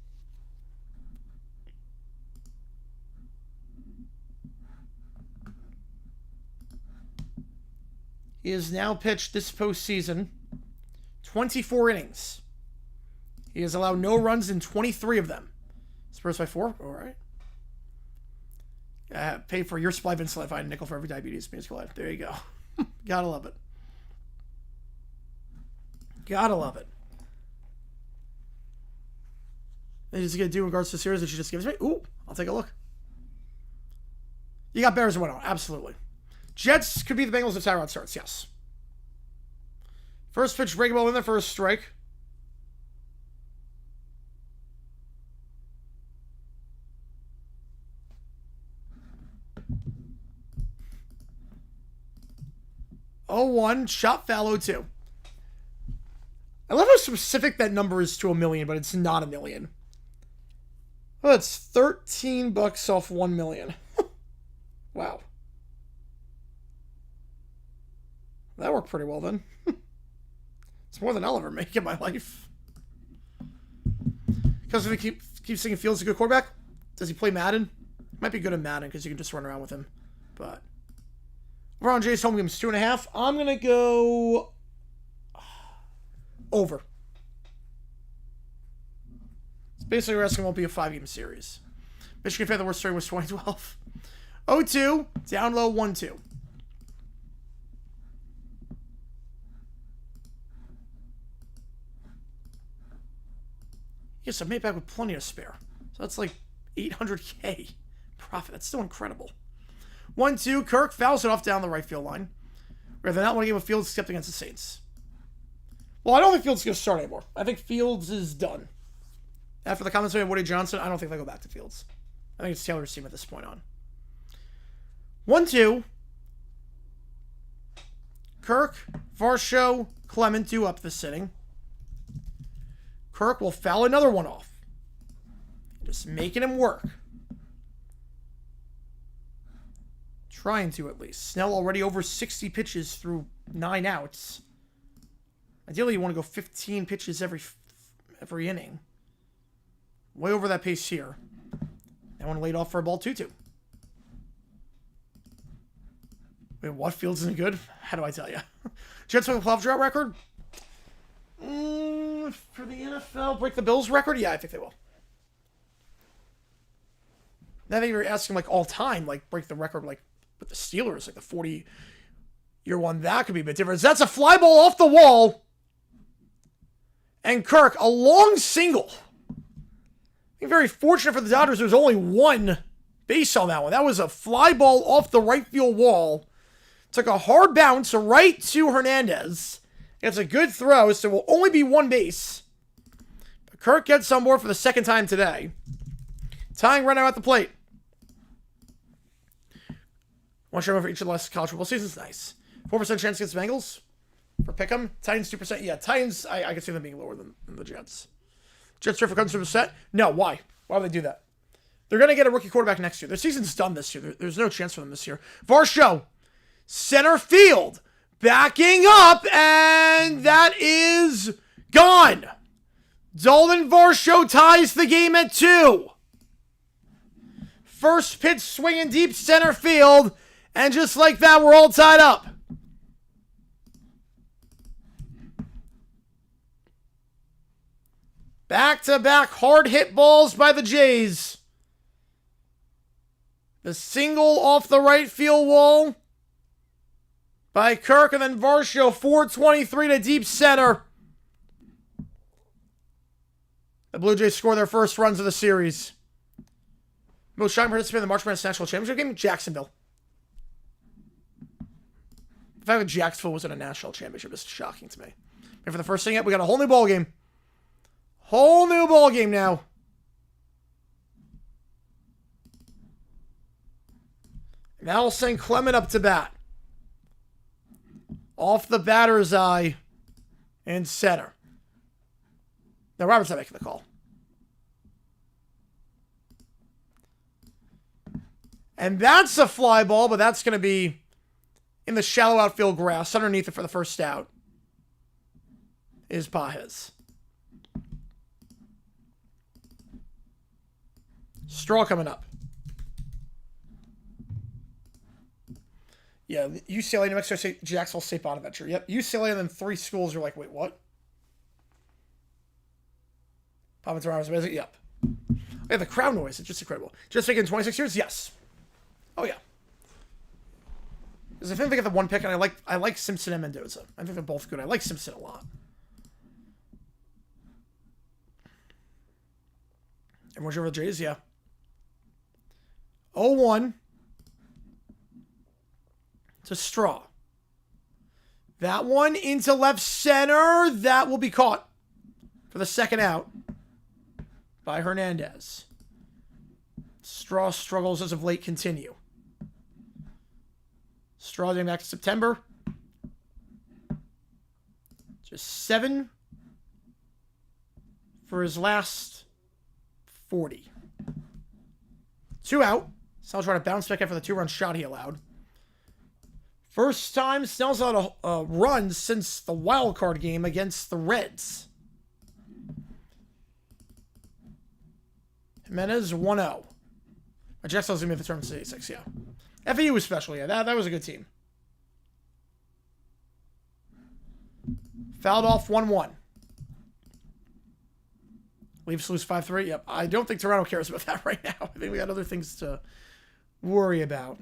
He has now pitched this postseason 24 innings. He has allowed no runs in 23 of them. Spurs by 4? All right. Pay for your supply of insulin. Find a nickel for every diabetes musical ad. There you go. Gotta love it. Gotta love it. What is he going to do in regards to the series that she just gives me? Ooh, I'll take a look. You got Bears and 1-0. Absolutely. Jets could be the Bengals if Tyrod starts. Yes. First pitch, breaking ball in there for a strike. Oh, 1 shot foul 0-2. I love how specific that number is to $1 million, but it's not $1 million. Well, it's $13 off $1 million. Wow. That worked pretty well then. It's more than I'll ever make in my life. Because if he keeps thinking Fields is a good quarterback, does he play Madden? Might be good at Madden because you can just run around with him. But LeBron James home games 2.5. I'm gonna go over. It's basically wrestling won't be a 5-game series. Michigan fan the worst story was 2012. 0-2, down low 1-2. Yes, I made back with plenty of spare. So that's like $800K profit. That's still incredible. 1-2, Kirk fouls it off down the right field line. Where they're not want to give a Fields except against the Saints. Well, I don't think Fields is going to start anymore. I think Fields is done. After the comments by Woody Johnson, I don't think they go back to Fields. I think it's Taylor's team at this point on. 1-2. Kirk, Varsho, Clement 2 up this inning. Kirk will foul another one off. Just making him work. Trying to, at least. Snell already over 60 pitches through 9 outs. Ideally, you want to go 15 pitches every inning. Way over that pace here. That one laid off for a ball 2-2. Wait, what? Fields isn't good? How do I tell you? Jets with a playoff drought record? For the NFL, break the Bills record? Yeah, I think they will. Now that you're asking, like, all time, like, break the record, like, with the Steelers, like, the Year one, that could be a bit different. That's a fly ball off the wall. And Kirk, a long single. I think very fortunate for the Dodgers, there was only one base on that one. That was a fly ball off the right field wall. Took a hard bounce right to Hernandez. It's a good throw, so it will only be one base. But Kirk gets on board for the second time today. Tying right now at the plate. One shot for each of the last college football seasons. Nice. 4% chance against the Bengals for Pick'em. Titans 2%. Yeah, Titans, I can see them being lower than the Jets. Jets for comes from the set? No, why? Why would they do that? They're going to get a rookie quarterback next year. Their season's done this year. There's no chance for them this year. Varsho, center field, backing up, and that is gone. Dalton Varsho ties the game at 2. First pitch swinging deep center field, and just like that, we're all tied up. Back-to-back hard hit balls by the Jays. The single off the right field wall by Kirk, and then Varsho, 423 to deep center. The Blue Jays score their first runs of the series. Most shocking participant in the March Madness National Championship game, Jacksonville. The fact that Jacksonville was in a national championship is shocking to me. And for the first thing yet, we got a whole new ball game. Whole new ball game now. Now we'll send Clement up to bat. Off the batter's eye in center. Now Robert's not making the call. And that's a fly ball, but that's going to be in the shallow outfield grass. Underneath it for the first out is Pajes. Straw coming up. Yeah, UCLA, New Mexico State, Jacksonville State Bonaventure. Yep, UCLA and then 3 schools. You're like, wait, what? Bonaventure, yep. Yeah, the crowd noise. It's just incredible. Just taken 26 years? Yes. Oh, yeah. Because I think they get the one pick, and I like Simpson and Mendoza. I think they're both good. I like Simpson a lot. And where's your Jays? Yeah. 0-1 to Straw. That one into left center. That will be caught for the second out by Hernandez. Straw struggles as of late continue. Straw getting back to September. Just 7 for his last 40. 2 out. Snell's trying to bounce back after the 2-run shot he allowed. First time Snell's allowed a run since the wild card game against the Reds. Jimenez 1-0. Jacksonville's going to be the tournament 86, yeah. FAU was special, yeah. That was a good team. Fouled off 1-1. Leafs lose 5-3. Yep. I don't think Toronto cares about that right now. I think we got other things to worry about.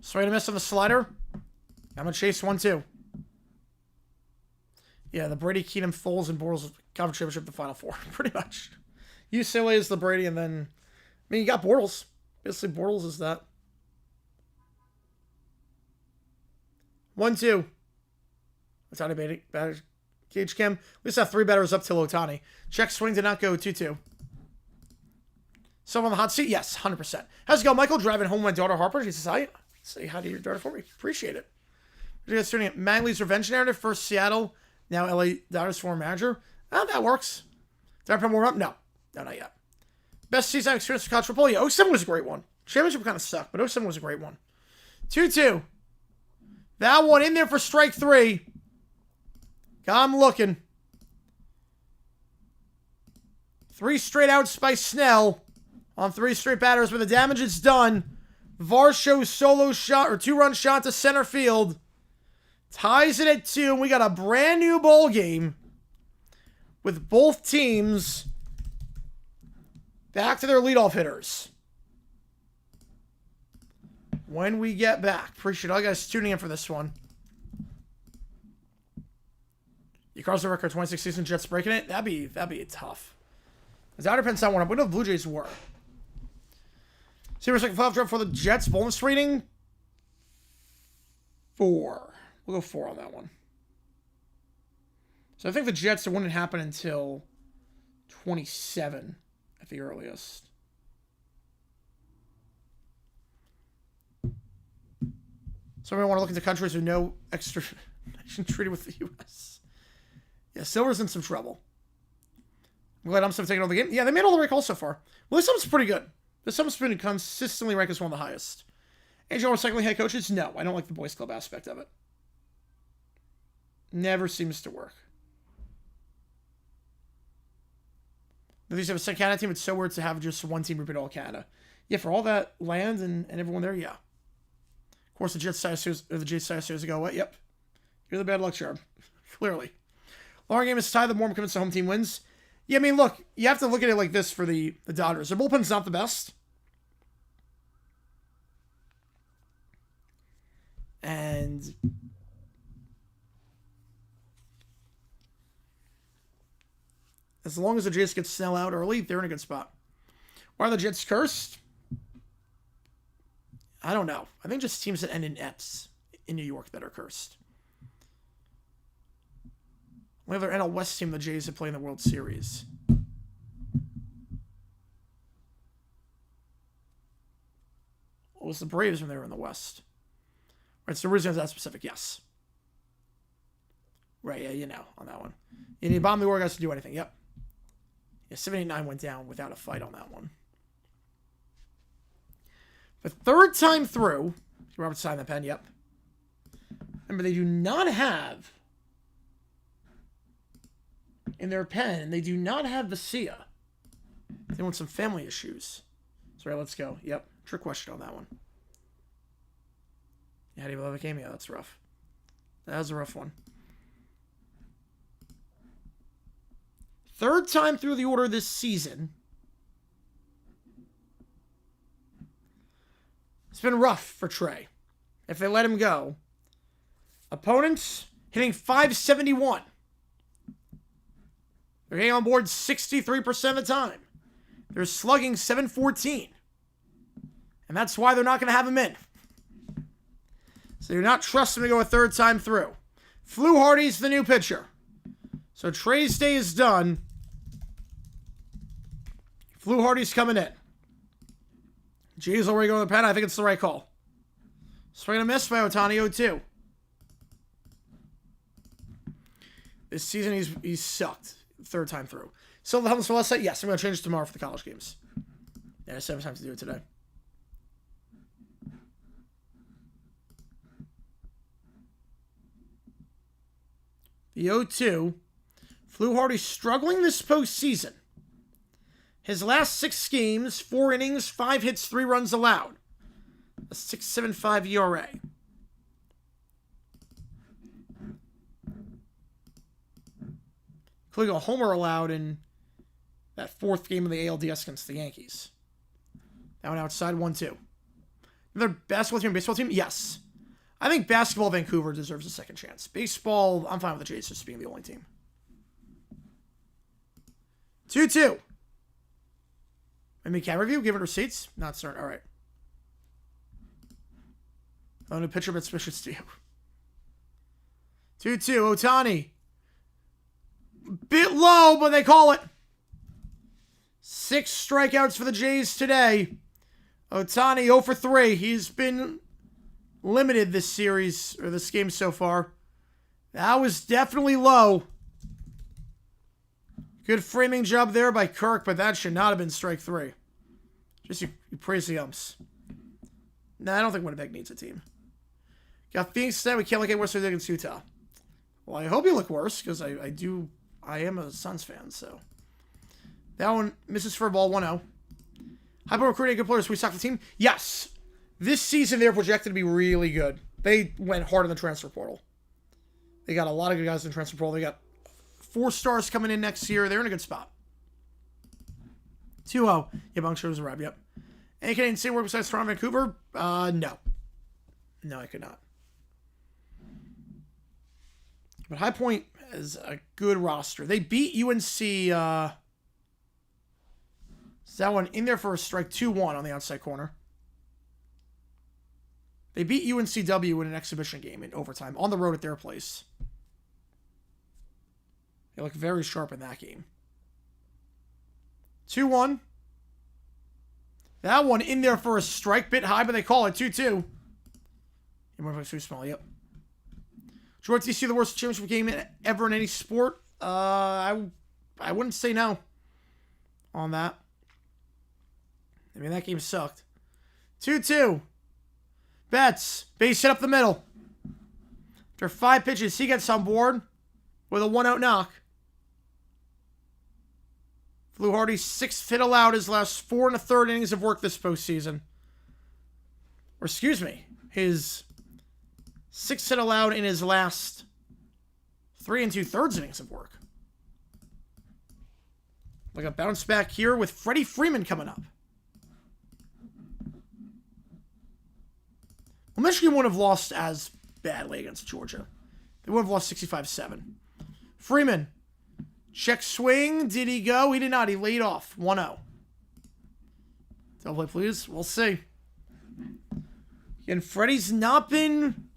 Swing and a miss on the slider. I'm going to chase 1-2. Yeah, the Brady, Keenum, Foles, and Bortles conference championship, the Final Four, pretty much. UCLA is the Brady, and then, I mean, you got Bortles. Basically, Bortles is that. 1-2. Otani batter. Cage Kim. We just have 3 batters up till Otani. Check swing did not go 2-2. Someone on the hot seat? Yes, 100%. How's it going, Michael? Driving home with my daughter Harper. She says, hi. Say hi to your daughter for me. Appreciate it. You guys turning it Mangley's revenge narrative. First Seattle, now LA Dodgers former manager. Oh, that works. Did I put more up? No. No, not yet. Best season experience for college football? Yeah, 07 was a great one. Championship kind of sucked, but 07 was a great one. 2-2. That one in there for strike 3. I'm looking. 3 straight outs by Snell on 3 straight batters, but the damage is done. Varsho's solo shot, or 2-run shot to center field. Ties it at 2, and we got a brand new ball game with both teams back to their leadoff hitters. When we get back. Appreciate all you guys tuning in for this one. You cross the record 26 season Jets breaking it? That'd be tough. That depends on what the Blue Jays were. Series like 5 drop for the Jets. Bonus rating 4. We'll go 4 on that one. So I think the Jets, it wouldn't happen until 27 at the earliest. So we want to look into countries with no extradition treaty with the U.S. Yeah, Silver's in some trouble. I'm glad I'm still taking over the game. Yeah, they made all the right calls so far. Well, this sum's pretty good. This sum's been consistently ranked as one of the highest. Angel recycling head coaches? No, I don't like the boys club aspect of it. Never seems to work. If you have a second Canada team, it's so weird to have just one team repeat all Canada. Yeah, for all that land and everyone there, yeah. Of course, the Jets decided to go, what? Yep. You're the bad luck charm. Clearly. Long game is tied. The more convinced the home team wins. Yeah, I mean, look, you have to look at it like this for the Dodgers. Their bullpen's not the best. And as long as the Jets get Snell out early, they're in a good spot. Why are the Jets cursed? I don't know. I think just teams that end in Eps in New York that are cursed. We have their NL West team, the Jays, that play in the World Series. Well, it was the Braves when they were in the West. Right, so the reason is that specific, yes. Right, yeah, you know, on that one. You need bomb the Warriors to do anything, yep. Yeah, 79 went down without a fight on that one. The third time through, Robert signed the pen, yep. Remember, they do not have in their pen, they do not have the Sia. They want some family issues. Sorry, let's go. Yep, trick question on that one. Yeah, how do you love a game? Yeah, that's rough. That was a rough one. Third time through the order this season. It's been rough for Trey. If they let him go. Opponents hitting .571. They're getting on board 63% of the time. They're slugging .714. And that's why they're not going to have him in. So you're not trusting him to go a third time through. Flu Hardy's the new pitcher. So Trey's day is done. Flu Hardy's coming in. G's already going to the pen. I think it's the right call. Swing and a miss by Ohtani 0-2. This season he's sucked. Third time through. Still the helmets for last set? Yes, I'm going to change it tomorrow for the college games. Yeah, I just haven't time to do it today. The 0-2. Flu Hardy struggling this postseason. His last 6 games, 4 innings, 5 hits, 3 runs allowed. A 6.75 ERA. Including a homer allowed in that 4th game of the ALDS against the Yankees. That one outside 1-2. Another baseball team? Yes. I think basketball Vancouver deserves a second chance. Baseball, I'm fine with the Jays just being the only team. 2-2. Maybe can review? Give it receipts? Not certain. All right. Oh, new pitcher, but suspicious to you. 2-2. Ohtani. Bit low, but they call it. 6 strikeouts for the Jays today. Ohtani 0 for 3. He's been limited this series, or this game so far. That was definitely low. Good framing job there by Kirk, but that should not have been strike 3. Just you praise the umps. Nah, I don't think Winnipeg needs a team. Got Phoenix tonight. We can't look at worse against Utah. Well, I hope you look worse, because I am a Suns fan, so. That one misses for a ball, 1-0. Hypo recruiting good players. We stock the team? Yes. This season, they're projected to be really good. They went hard in the transfer portal. They got a lot of good guys in the transfer portal. They got 4 stars coming in next year. They're in a good spot. 2-0. Yep, Bunk was a wrap. Yep. Any Canadian city work besides Toronto, Vancouver? No. No, I could not. But High Point is a good roster. They beat UNC. Is that one in there for a strike? 2-1 on the outside corner. They beat UNCW in an exhibition game in overtime on the road at their place. They look very sharp in that game. 2-1. That one in there for a strike, bit high, but they call it 2-2. Too small, yep. George, do you see the worst championship game ever in any sport? I wouldn't say no on that. I mean, that game sucked. 2-2. Betts. Base hit up the middle. After 5 pitches, he gets on board with a 1-out knock. Flew Hardy's 6th hit allowed his last 4 1/3 innings of work this postseason. Or excuse me, his 6th hit allowed in his last 3 2/3 innings of work. Like a bounce back here with Freddie Freeman coming up. Well, Michigan wouldn't have lost as badly against Georgia. They would have lost 65-7. Freeman. Check swing. Did he go? He did not. He laid off. 1-0. Double play, please. We'll see. And Freddie's not been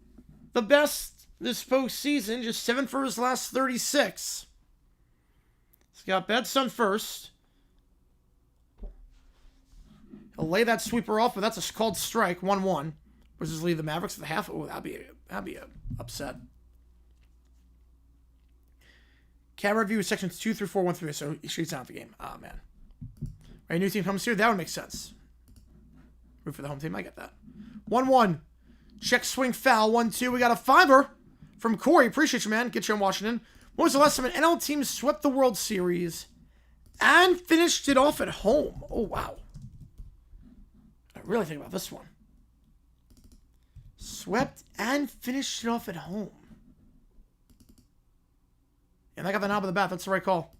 the best this postseason. Just 7 for his last 36. He's got Betts on first. He'll lay that sweeper off, but that's a called strike. 1-1. Versus lead the Mavericks at the half. Oh, that'd be a upset. Camera review is sections 2 through 4, 1 through 8, so she's out of the game. Ah, man. Right, new team comes here. That would make sense. Root for the home team. I get that. 1-1. Check swing foul. 1-2. We got a 5-er from Corey. Appreciate you, man. Get you in Washington. When was the last time an NL team swept the World Series and finished it off at home? Oh, wow. I really think about this one. Swept and finished it off at home. And I got the knob of the bat. That's the right call.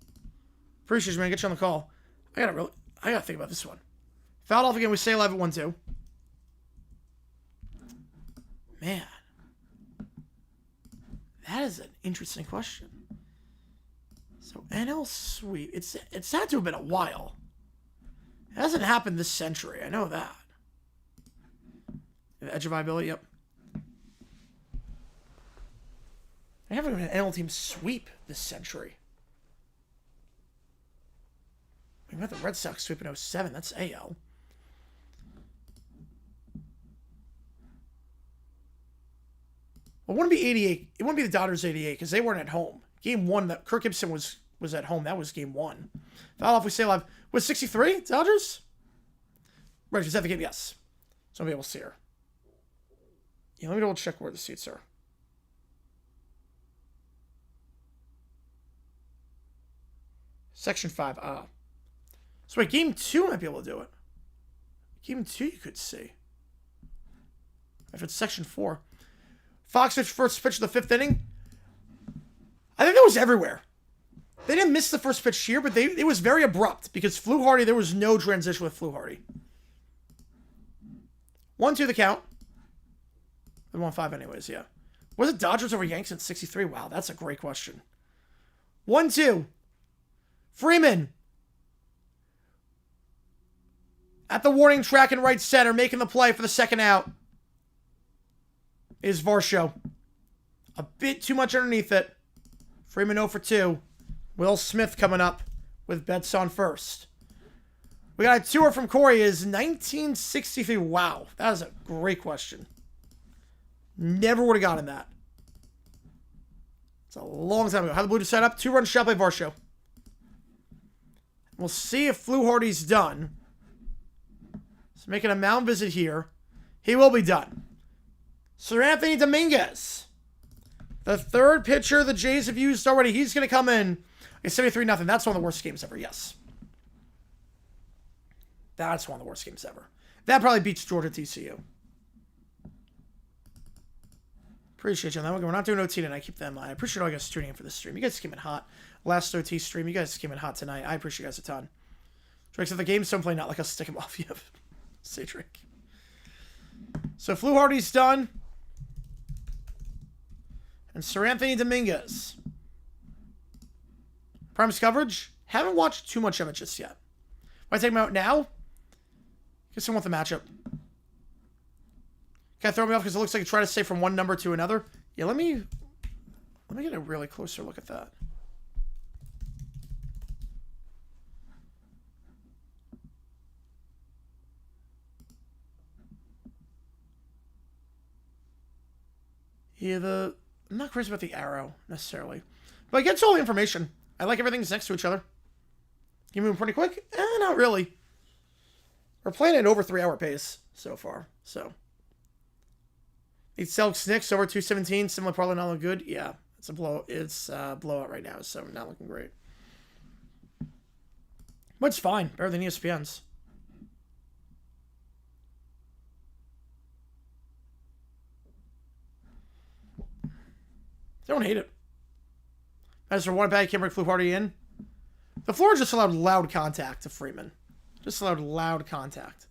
Appreciate you, man. Get you on the call. I gotta think about this one. Fouled off again. We stay alive at 1-2. Man. That is an interesting question. So, NL sweep. It's had to have been a while. It hasn't happened this century. I know that. The edge of viability, yep. I haven't even had an NL team sweep this century. We had the Red Sox sweep in 07. That's AL. Well, it wouldn't be 88. It wouldn't be the Dodgers 88 because they weren't at home. Game 1, that Kirk Gibson was at home. That was game 1. Foul off, we stay alive. Was 63 Dodgers? Right, was that the game? Yes. So I'll be able to see her. Yeah, let me double check where the seats are. Section 5. So wait, game 2 might be able to do it. Game 2 you could see. If it's section 4. Fox pitched first pitch of the 5th inning. I think that was everywhere. They didn't miss the first pitch here, but it was very abrupt because Flew Hardy, there was no transition with Flew Hardy. 1-2 the count. They won 5 anyways, yeah. Was it Dodgers over Yanks in 63? Wow, that's a great question. 1-2. Freeman. At the warning track in right center, making the play for the second out, is Varsho. A bit too much underneath it. Freeman 0 for 2. Will Smith coming up with Betts on first. We got a tour from Corey. Is 1963. Wow, that is a great question. Never would have gotten that. It's a long time ago. How the Blue set up? 2-run shot by Varsho. We'll see if Flew Hardy's done. So making a mound visit here. He will be done. Sir Anthony Dominguez. The third pitcher the Jays have used already. He's going to come in. It's 73-0. That's one of the worst games ever. Yes. That's one of the worst games ever. That probably beats Georgia TCU. Appreciate you on that one. We're not doing OT tonight. Keep them. I appreciate all you guys tuning in for this stream. You guys came in hot. Last OT stream. You guys came in hot tonight. I appreciate you guys a ton. Drake said the game's so play, not like a stick him off. Yep. Say Drake. So Fluharty's done. And Sir Anthony Dominguez. Prime's coverage. Haven't watched too much of it just yet. Why take him out now? Guess I want the matchup. Can I throw me off because it looks like you try to stay from one number to another? Yeah, let me get a really closer look at that. Yeah, I'm not crazy about the arrow, necessarily. But I get all the information. I like everything's next to each other. You moving pretty quick? Not really. We're playing at over 3-hour pace so far, so. It's Celtics Knicks over 217. Similar, probably not look good. Yeah, it's a blowout right now, so not looking great. But it's fine. Better than ESPN's. Don't hate it. As for one bag, can't bring Fluharty in. The floor just allowed loud contact to Freeman. Just allowed loud contact.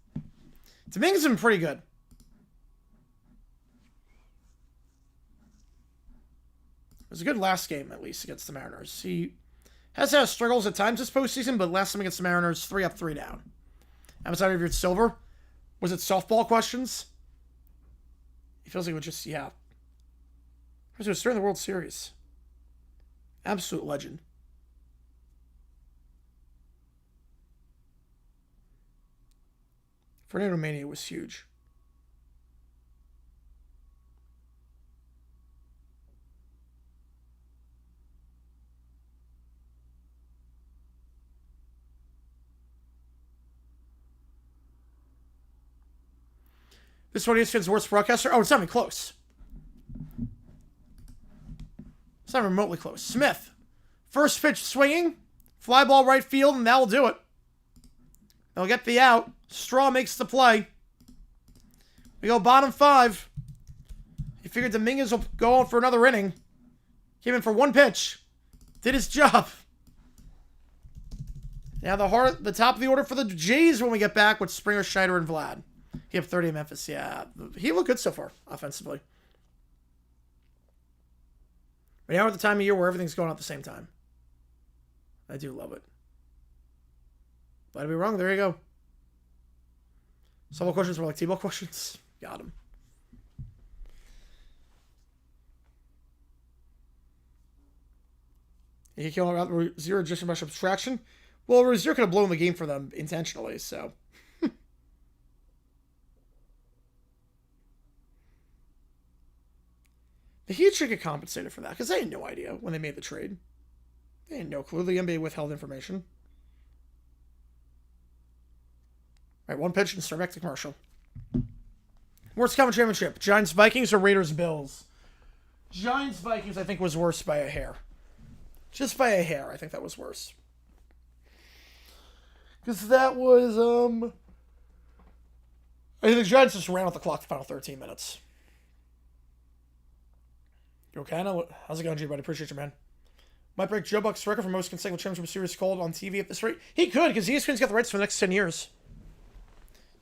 Dominguez has been pretty good. It was a good last game, at least, against the Mariners. He has had struggles at times this postseason, but last time against the Mariners, 3 up, 3 down. Outside of your Silver, was it softball questions? He feels like it was just, yeah. It was during the World Series. Absolute legend. Fernando Mania was huge. This one is worst broadcaster. Oh, it's not even close. It's not remotely close. Smith. First pitch swinging. Fly ball right field, and that'll do it. They'll get the out. Straw makes the play. We go bottom 5. He figured Dominguez will go on for another inning. Came in for one pitch. Did his job. Now the top of the order for the Jays when we get back with Springer, Schneider, and Vlad. He have 30 in Memphis. Yeah, he looked good so far, offensively. But now we're at the time of year where everything's going on at the same time. I do love it. But I'd be wrong. There you go. Softball questions were like T-ball questions. Got him. He killed out Rozier just from abstraction. Well, Rozier could have blown the game for them intentionally, so. The Heat should get compensated for that, because they had no idea when they made the trade. They had no clue. The NBA withheld information. All right, one pitch and start back to commercial. Worst common championship. Giants-Vikings or Raiders-Bills? Giants-Vikings, I think, was worse by a hair. Just by a hair, I think that was worse. Because that was, I think the Giants just ran out the clock the final 13 minutes. You okay? How's it going, G, buddy? Appreciate you, man. Might break Joe Buck's record for most consecutive championship series called on TV at this rate. He could, because ESPN's got the rights for the next 10 years.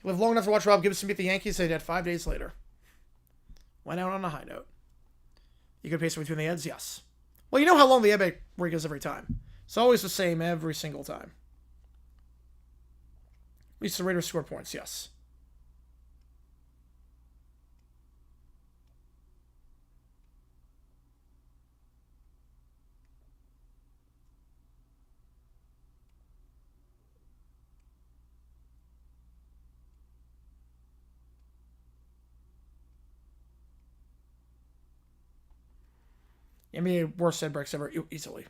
He lived long enough to watch Rob Gibson beat the Yankees. They did 5 days later. Went out on a high note. You could pace it between the heads? Yes. Well, you know how long the NBA break is every time. It's always the same every single time. At least the Raiders score points, yes. NBA worst head breaks ever, easily. Do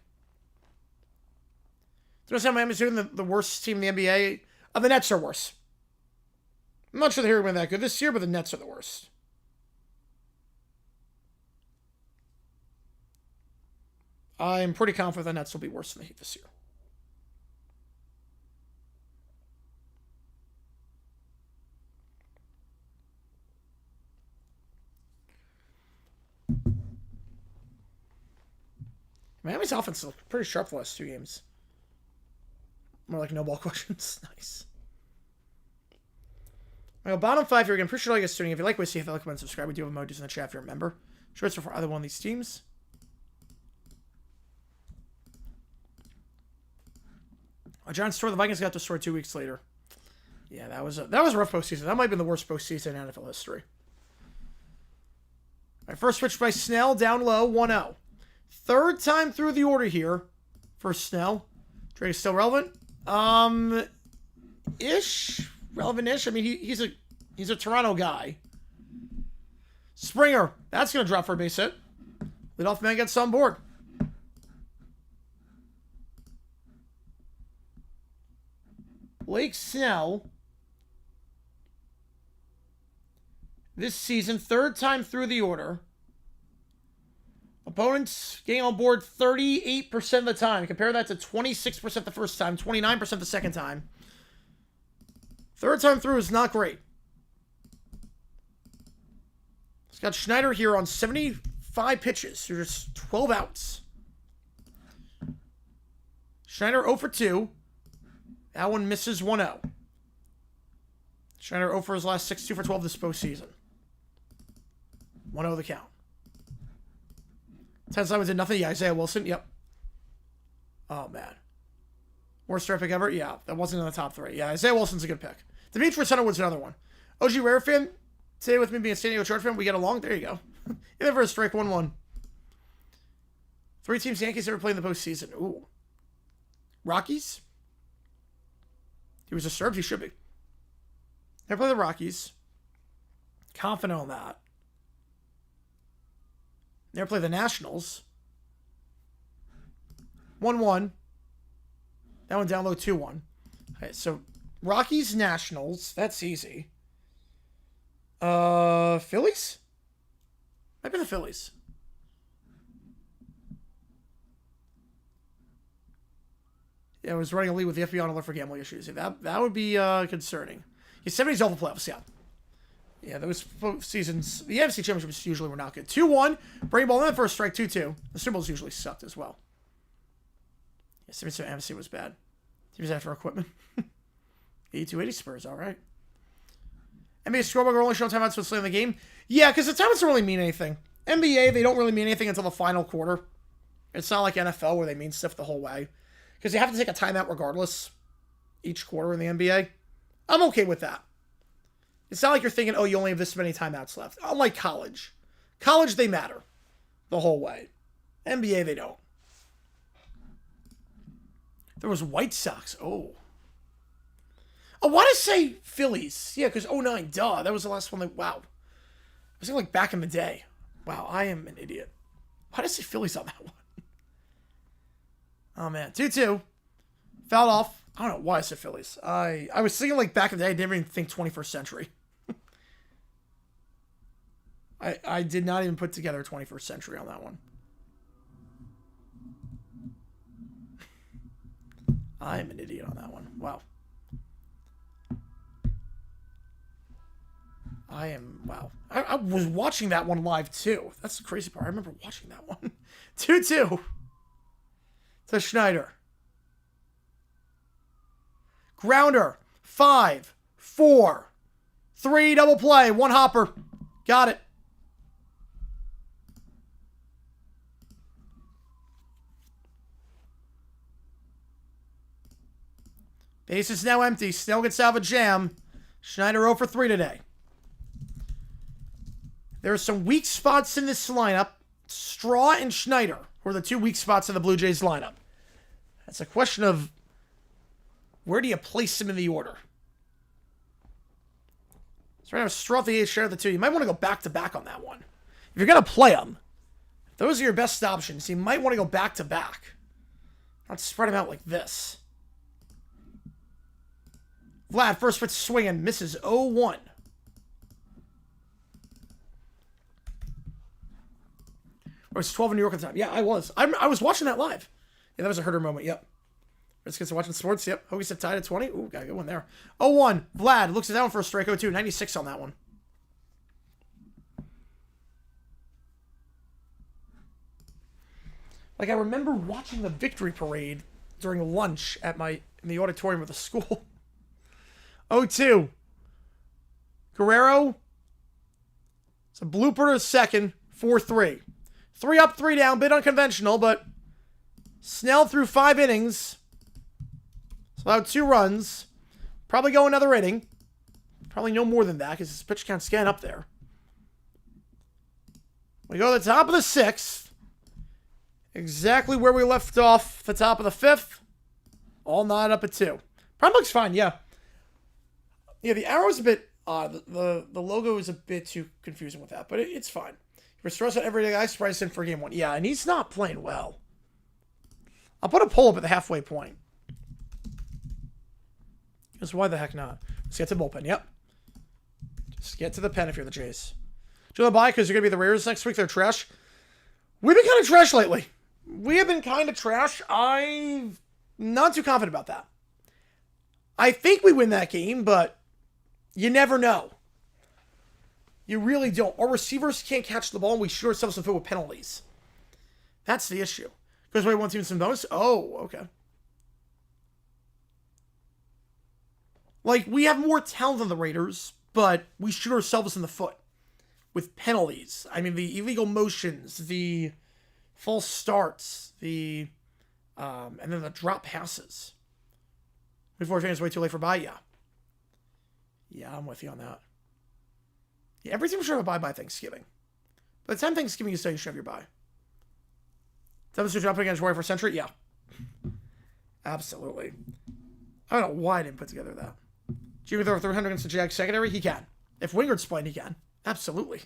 you know how Miami's doing the worst team in the NBA? The Nets are worse. I'm not sure the Heat have been that good this year, but the Nets are the worst. I'm pretty confident the Nets will be worse than the Heat this year. Miami's offense looked pretty sharp the last 2 games. More like no ball questions. Nice. Well, bottom 5 here again. Pretty sure I guess tuning. If you like what you see, if you like, comment, subscribe. We do have emojis in the chat if you're a member. Shirts are for either one of these teams. A Giants destroyed. The Vikings got destroyed 2 weeks later. Yeah, that was a rough postseason. That might have been the worst postseason in NFL history. All right, first switch by Snell, down low, 1-0. Third time through the order here for Snell. Trade is still relevant. Relevant-ish. I mean, he's a Toronto guy. Springer. That's going to drop for a base hit. Leadoff man gets on board. Blake Snell. This season, third time through the order. Opponents getting on board 38% of the time. Compare that to 26% the first time, 29% the second time. Third time through is not great. He's got Schneider here on 75 pitches. There's just 12 outs. Schneider 0 for 2. That one misses 1-0. Schneider 0 for his last 6, 2 for 12 this postseason. 1-0 the count. 10 Simons did nothing. Yeah, Isaiah Wilson. Yep. Oh, man. Worst draft pick ever? Yeah, that wasn't in the top 3. Yeah, Isaiah Wilson's a good pick. Demetrius Hunterwood's another one. OG Rare fan. Today with me being a San Diego Charge fan, we get along. There you go. You're there for a strike 1-1. 3 teams Yankees ever played in the postseason. Ooh. Rockies? He was disturbed. He should be. Never played the Rockies. Confident on that. Never played the Nationals. 1-1. That one down low 2-1. Okay, so Rockies, Nationals. That's easy. Phillies? Might be the Phillies. Yeah, I was running a lead with the FBI on alert for gambling issues. That would be concerning. Yosemite's all the playoffs, yeah. Yeah, those seasons, the NFC Championships usually were not good. 2-1. Brady ball in the first strike, 2-2. The Super Bowls usually sucked as well. Yeah, NFC was bad. He was after equipment. 82-80 Spurs, all right. NBA scoreboard are only showing timeouts to slam the game. Yeah, because the timeouts don't really mean anything. NBA, they don't really mean anything until the final quarter. It's not like NFL where they mean stuff the whole way. Because you have to take a timeout regardless each quarter in the NBA. I'm okay with that. It's not like you're thinking, oh, you only have this many timeouts left. Unlike college. College, they matter the whole way. NBA, they don't. There was White Sox. Oh, why did I say Phillies? Yeah, because 09, duh. That was the last one. Wow. I was thinking like back in the day. Wow, I am an idiot. Why did I say Phillies on that one? Oh, man. 2-2. Fouled off. I don't know why I said Phillies. I was thinking like back in the day. I didn't even think 21st century. I did not even put together 21st century on that one. I'm an idiot on that one. Wow. Wow. I was watching that one live too. That's the crazy part. I remember watching that one. 2-2. To Schneider. Grounder. 5, 4, 3, double play. 1 hopper. Got it. Base is now empty. Snell gets out of a jam. Schneider 0 for 3 today. There are some weak spots in this lineup. Straw and Schneider were the 2 weak spots in the Blue Jays lineup. That's a question of where do you place them in the order? So right now, Straw at the 8, Schneider at the 2. You might want to go back-to-back on that one. If you're going to play them, those are your best options. You might want to go back-to-back. Not spread them out like this. Vlad, first pitch swinging, misses 0-1. Or it's 12 in New York at the time. Yeah, I was. I was watching that live. Yeah, that was a herder moment. Yep. Let's get to watching sports. Yep. Hoagies have tied at 20. Ooh, got a good one there. 0-1. Vlad looks at that one for a strike. 0-2. 96 on that one. Like, I remember watching the victory parade during lunch at my in the auditorium of the school. 0-2. Guerrero. It's a blooper to second. 4-3. 3 up, 3 down. Bit unconventional, but Snell threw 5 innings. It's allowed 2 runs. Probably go another inning. Probably no more than that because his pitch count's getting up there. We go to the top of the 6th. Exactly where we left off the top of the 5th. All 9 up at 2. Prime looks fine, yeah. Yeah, the arrow's a bit odd. The logo is a bit too confusing with that, but it's fine. He restores that everyday guy, surprised in for game 1. Yeah, and he's not playing well. I'll put a poll up at the halfway point. Because why the heck not? Let's get to the bullpen, yep. Just get to the pen if you're the Jays. Do you want to buy because you're going to be the Raiders next week? They're trash. We've been kind of trash lately. We have been kind of trash. I'm not too confident about that. I think we win that game, but you never know. You really don't. Our receivers can't catch the ball, and we shoot ourselves in the foot with penalties. That's the issue. Because we want to some bonus? Oh, okay. Like, we have more talent than the Raiders, but we shoot ourselves in the foot with penalties. I mean, the illegal motions, the false starts, and then the drop passes. Before it's way too late for buy, yeah. Yeah, I'm with you on that. Yeah, every team should have a bye by Thanksgiving. By the time Thanksgiving is done, you should have your bye. Thomas dropping against Warrior for Century? Yeah. Absolutely. I don't know why I didn't put together that. Jimmy throw 300 against the Jags secondary? He can. If Wingard's playing, he can. Absolutely.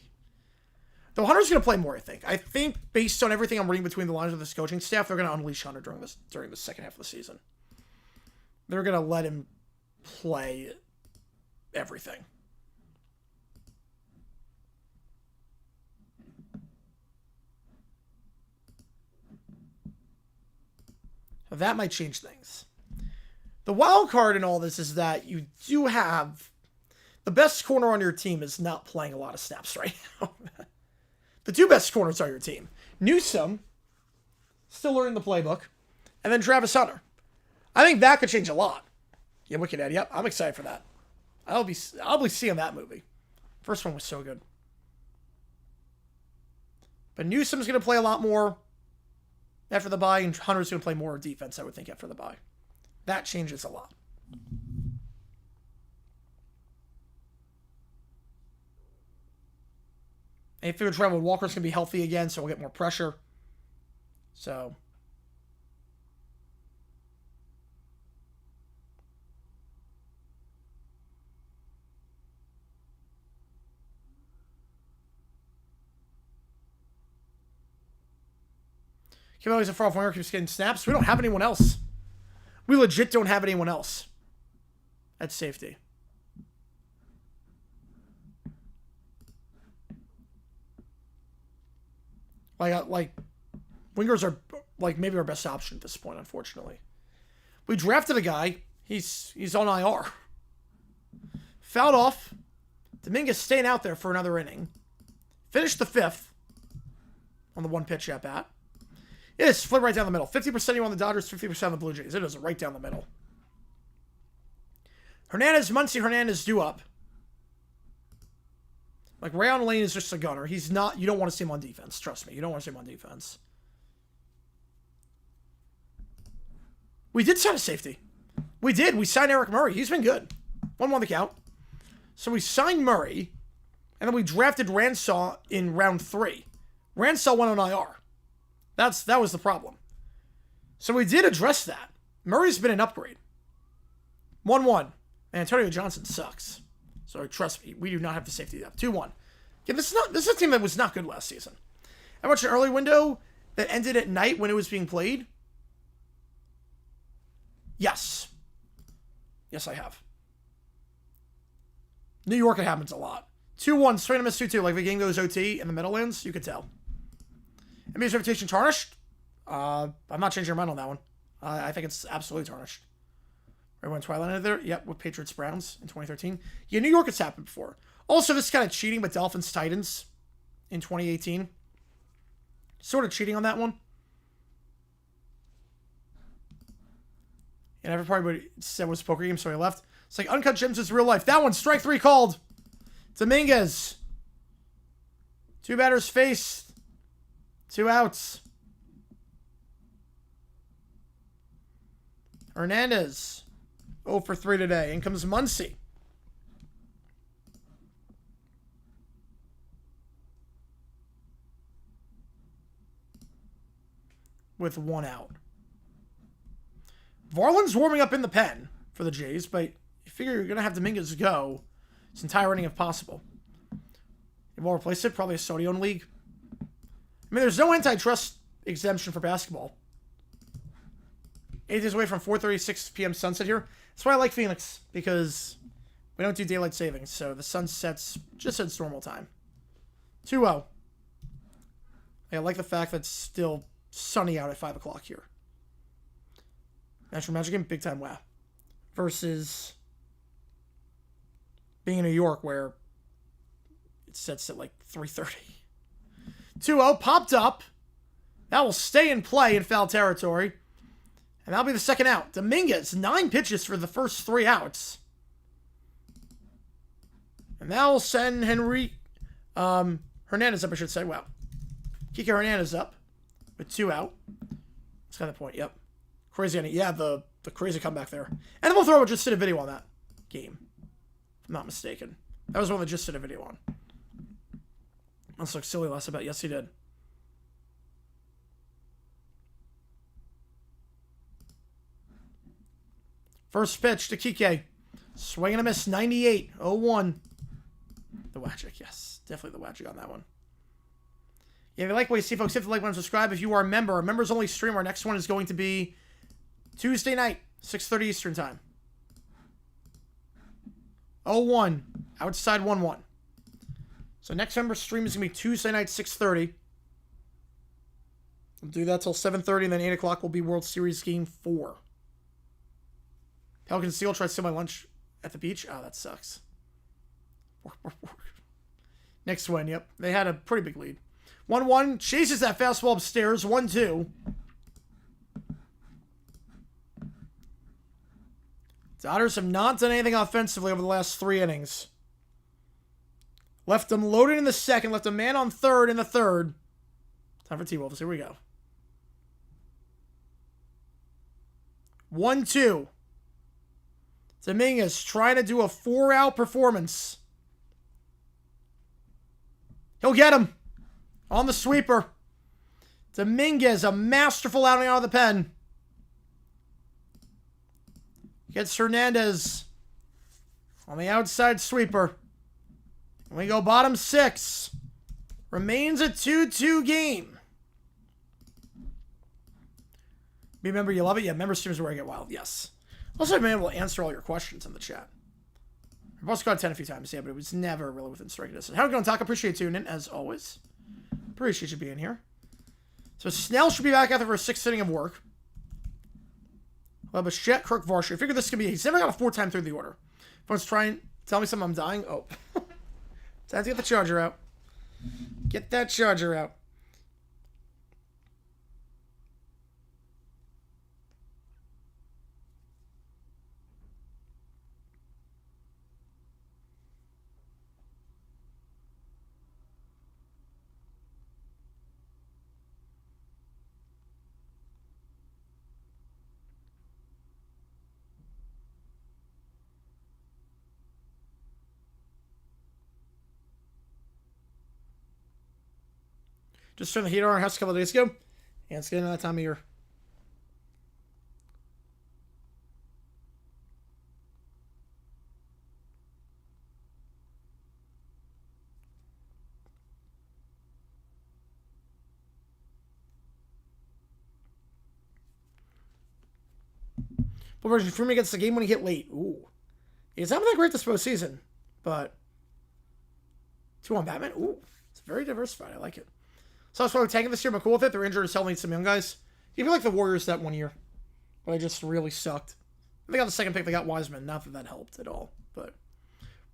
Though Hunter's going to play more, I think. I think, based on everything I'm reading between the lines of this coaching staff, they're going to unleash Hunter during the second half of the season. They're going to let him play everything. That might change things. The wild card in all this is that you do have the best corner on your team is not playing a lot of snaps right now. The 2 best corners on your team. Newsome, still learning the playbook, and then Travis Hunter. I think that could change a lot. Yeah, Wicked Ed. Yep, I'm excited for that. I'll be seeing that movie. First one was so good. But Newsome's going to play a lot more after the bye, and Hunter's going to play more defense, I would think, after the bye. That changes a lot. And if you're traveling, Walker's going to be healthy again, so we'll get more pressure. So Kim always a far off winger keeps getting snaps. We don't have anyone else. We legit don't have anyone else at safety. Like wingers are like maybe our best option at this point, unfortunately. We drafted a guy. He's on IR. Fouled off. Dominguez staying out there for another inning. Finished the 5th on the 1 pitch at bat. It is split right down the middle. 50% you on the Dodgers, 50% on the Blue Jays. It is right down the middle. Muncy Hernandez due up. Like, Rayon Lane is just a gunner. He's not... You don't want to see him on defense. Trust me. You don't want to see him on defense. We did sign a safety. We did. We signed Eric Murray. He's been good. 1-1 the count. So we signed Murray, and then we drafted Ransaw in round 3. Ransaw went on IR. That was the problem. So we did address that. Murray's been an upgrade. 1-1. And Antonio Johnson sucks. So trust me, we do not have the safety depth. 2-1. Yeah, this is a team that was not good last season. I watched an early window that ended at night when it was being played. Yes. Yes, I have. New York, it happens a lot. 2-1, straight to miss 2-2. Like the game goes OT in the Meadowlands, you could tell. NBA's reputation tarnished? I'm not changing your mind on that one. I think it's absolutely tarnished. Everyone Twilight ended there? Yep, with Patriots Browns in 2013. Yeah, New York, it's happened before. Also, this is kind of cheating, but Dolphins Titans in 2018. Sort of cheating on that one. And everybody said it was a poker game, so he left. It's like Uncut Gems is real life. That one, strike 3 called. Dominguez. 2 batters faced. 2 outs. Hernandez. 0 for 3 today. In comes Muncy. With 1 out. Varland's warming up in the pen for the Jays, but you figure you're going to have Dominguez go his entire inning if possible. If we'll replace it, probably a Sony-owned league. I mean, there's no antitrust exemption for basketball. 8 days away from 4:36 p.m. sunset here. That's why I like Phoenix, because we don't do daylight savings, so the sun sets just at its normal time. 2-0. I like the fact that it's still sunny out at 5 o'clock here. National Magic game, big time wow. Versus being in New York where it sets at like 3:30. 2-0, popped up. That will stay in play in foul territory. And that'll be the second out. Dominguez, 9 pitches for the first 3 outs. And that will send Hernandez up, I should say. Wow. Kike Hernandez up with 2 out. That's kind of the point, yep. Crazy, yeah, the crazy comeback there. And we'll throw just did a video on that game, if I'm not mistaken. That was one that just did a video on. Must look silly last about. Yes, he did. First pitch to Kike. Swing and a miss, 98, 0-1. The Wagic, yes. Definitely the Wagic on that one. Yeah, if you like what you see, folks, hit the like button and subscribe if you are a member. A members only stream. Our next one is going to be Tuesday night, 6:30 Eastern time. 0-1. Outside 1-1. So next member stream is going to be Tuesday night, 6:30. We'll do that till 7:30, and then 8 o'clock will be World Series Game 4. Pelican Seal tried to steal my lunch at the beach. Oh, that sucks. Next one, yep. They had a pretty big lead. 1-1. Chases that fastball upstairs. 1-2. Dodgers have not done anything offensively over the last 3 innings. Left them loaded in the second. Left a man on third in the third. Time for T-Wolves. Here we go. 1-2. Dominguez trying to do a 4-out performance. He'll get him. On the sweeper. Dominguez, a masterful outing out of the pen. Gets Hernandez on the outside sweeper. And we go bottom 6. Remains a 2-2 game. Remember, you love it? Yeah, member streams where I get wild. Yes. Also, I've been able to answer all your questions in the chat. I've also got 10 a few times, yeah, but it was never really within striking distance. How are you going to talk? Appreciate you tuning in, as always. Appreciate you being here. So Snell should be back after a 6th inning of work. Well, Bichette, Kirk, Varsho. I figure this could be... He's never got a 4-time through the order. If anyone's trying to tell me something, I'm dying. Oh. Time to get the charger out. Get that charger out. Just turned the heater on our house a couple of days ago. And it's getting to that time of year. But version Freeman gets the game when he hit late. Ooh. He's not that great this postseason. But 2 on Batman. Ooh. It's very diversified. I like it. So that's why we're taking this year. I'm cool with it. They're injured as hell. Need some young guys. You feel like the Warriors that one year. But they just really sucked. They got the second pick. They got Wiseman. Not that that helped at all. But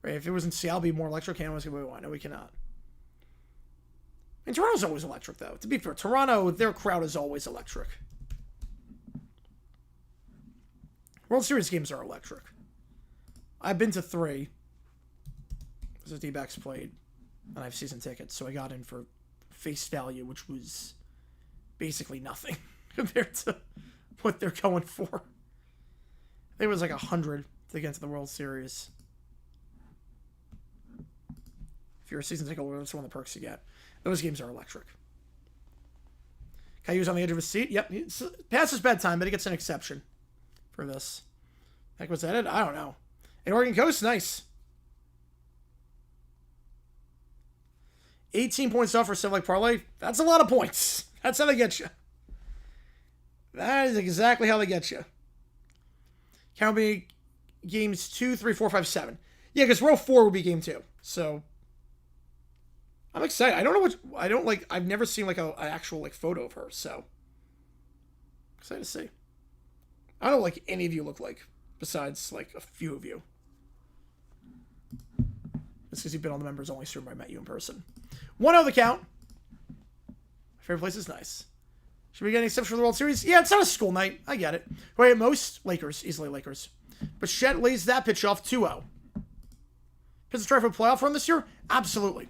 right, if it was in Seattle, it'd be more electric. Canada was going to be one. No, we cannot. And Toronto's always electric, though. To be fair, Toronto, their crowd is always electric. World Series games are electric. I've been to 3. As a D-backs played. And I have season tickets, so I got in for face value, which was basically nothing compared to what they're going for. I think it was like 100 to get into the World Series. If you're a season ticket holder, that's one of the perks you get. Those games are electric. Caillou's on the edge of his seat. Yep, it's past his bedtime, but he gets an exception for this. Heck, was that it? I don't know. And Oregon Coast, nice. 18 points off for 7-leg parlay. That's a lot of points. That's how they get you. That is exactly how they get you. Count be games 2, 3, 4, 5, 7. Yeah, because row 4 would be game 2. So I'm excited. I don't know what I've never seen like an actual like photo of her. So excited to see. I don't know like any of you look like, besides like a few of you. It's because you've been on the members only stream where I met you in person. 1-0 the count. My favorite place is nice. Should we get any exception for the World Series? Yeah, it's not a school night. I get it. Wait, at most, Lakers. Easily Lakers. But Shet lays that pitch off 2-0. Pistons try for a playoff run this year? Absolutely.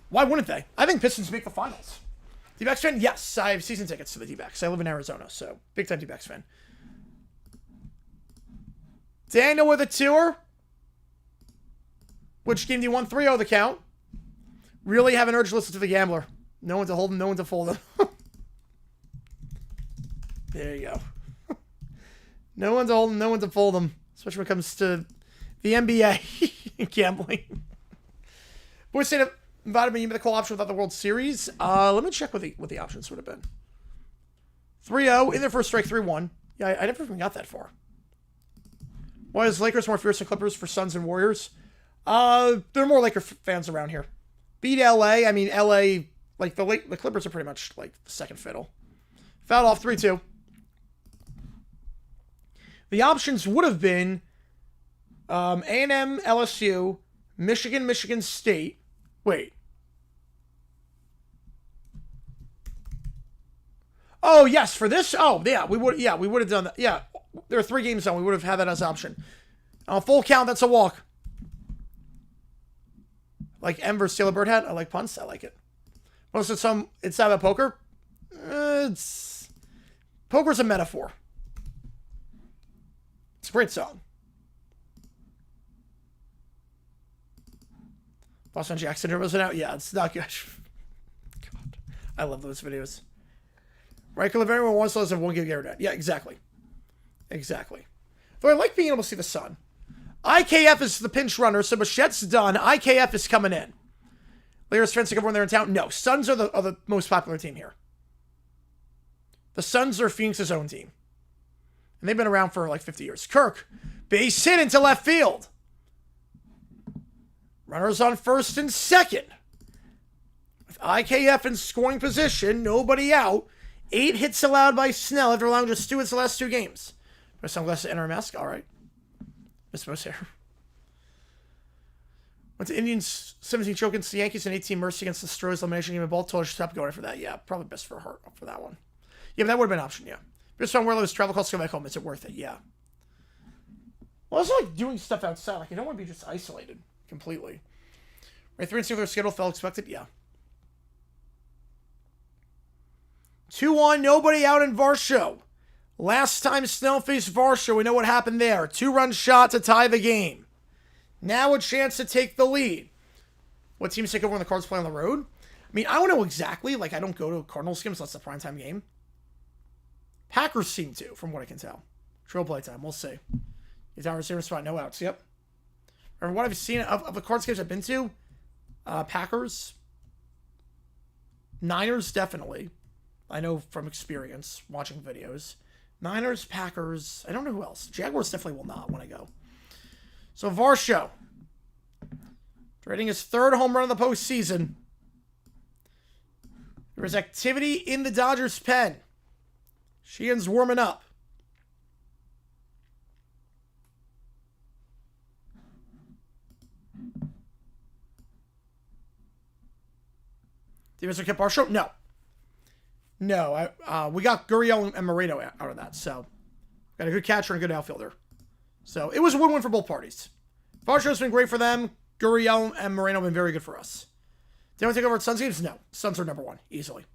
Why wouldn't they? I think Pistons make the finals. D-backs fan? Yes. I have season tickets to the D-backs. I live in Arizona, so big time D-backs fan. Daniel with a tour. Which game do you want? 3-0 the count. Really have an urge to listen to the gambler. No one to hold him, no one to fold him. There you go. No one to hold him, no one to fold him. Especially when it comes to the NBA gambling. Boys say that invited me to the call option without the World Series. Let me check what the options would have been. 3-0 in their first strike, 3-1. Yeah, I never even got that far. Why is Lakers more fierce than Clippers for Suns and Warriors? There are more Laker fans around here. Beat LA. I mean, LA, like the Clippers are pretty much like the second fiddle. Fouled off 3-2. The options would have been A&M, LSU, Michigan, Michigan State. Wait. Oh, yes, for this? Oh, yeah, we would have done that. Yeah, there are 3 games on. We would have had that as option. Full count, that's a walk. Like M versus Taylor Bird hat. I like punts. I like it. Most of it's not about poker. Poker's a metaphor. It's a great song. Boston Jackson wasn't out. Yeah, it's not good. God, I love those videos. Right, because everyone wants those have 1 gig internet. Yeah, exactly. Exactly. Though I like being able to see the sun. IKF is the pinch runner, so Bichette's done. IKF is coming in. Lakers fencing everyone there in town? No. Suns are the most popular team here. The Suns are Phoenix's own team. And they've been around for like 50 years. Kirk, base hit into left field. Runners on first and second. With IKF in scoring position, nobody out. 8 hits allowed by Snell after allowing just 2 hits the last 2 games. My sunglasses and our mask? All right. Miss most hair. Went to Indians 17 choke against the Yankees and 18 mercy against the Stros elimination game. Both told her to stop going for that. Yeah, probably best for her for that one. Yeah, but that would have been an option, yeah. Just on where those travel calls come back home. Is it worth it? Yeah. Well, it's like doing stuff outside. Like, you don't want to be just isolated completely. Right, 3 and 6 their schedule fell expected? Yeah. 2-1, nobody out in Varsho. Last time Snell faced Varsho, we know what happened there. 2-run shot to tie the game. Now a chance to take the lead. What teams take over when the Cards play on the road? I mean, I don't know exactly. Like, I don't go to Cardinals games unless it's a primetime game. Packers seem to, from what I can tell. Trill play time. We'll see. He's down receiver spot, no outs. Yep. Or what I've seen of the Cards games I've been to, Packers, Niners, definitely. I know from experience, watching videos. Niners, Packers, I don't know who else. Jaguars definitely will not when I go. So Varsho, trading his 3rd home run of the postseason. There is activity in the Dodgers' pen. Sheehan's warming up. Did Mr. Kip Varsho? No. No, we got Gurriel and Moreno out of that, so Got a good catcher and a good outfielder. So it was a win-win for both parties. Varsho's been great for them. Gurriel and Moreno have been very good for us. Did anyone take over at Suns games? No. Suns are number 1, easily.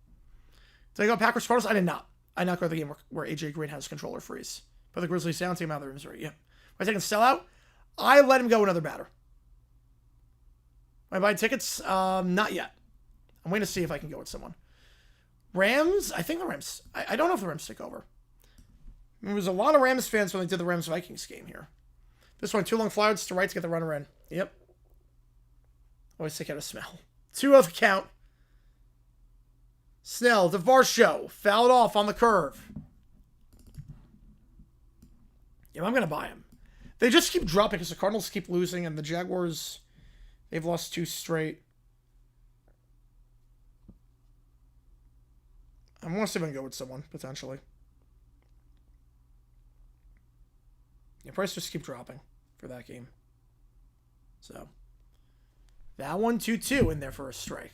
Did I go Packers Cardinals? I did not. I did not go to the game where AJ Green has controller freeze. But the Grizzlies sound team out of Missouri. Yeah. Am I taking sell out? I let him go another batter. Am I buying tickets? Not yet. I'm waiting to see if I can go with someone. Rams? I think the Rams. I don't know if the Rams take over. There was a lot of Rams fans when they did the Rams-Vikings game here. This one, 2 long flyouts to right to get the runner in. Yep. Always take out a smell. 2-0 count. Snell to Varsho. Fouled off on the curve. Yeah, I'm going to buy him. They just keep dropping because the Cardinals keep losing and the Jaguars, they've lost 2 straight. I'm going to go with someone, potentially. Yeah, price just keep dropping for that game. So, that one, 2-2 in there for a strike.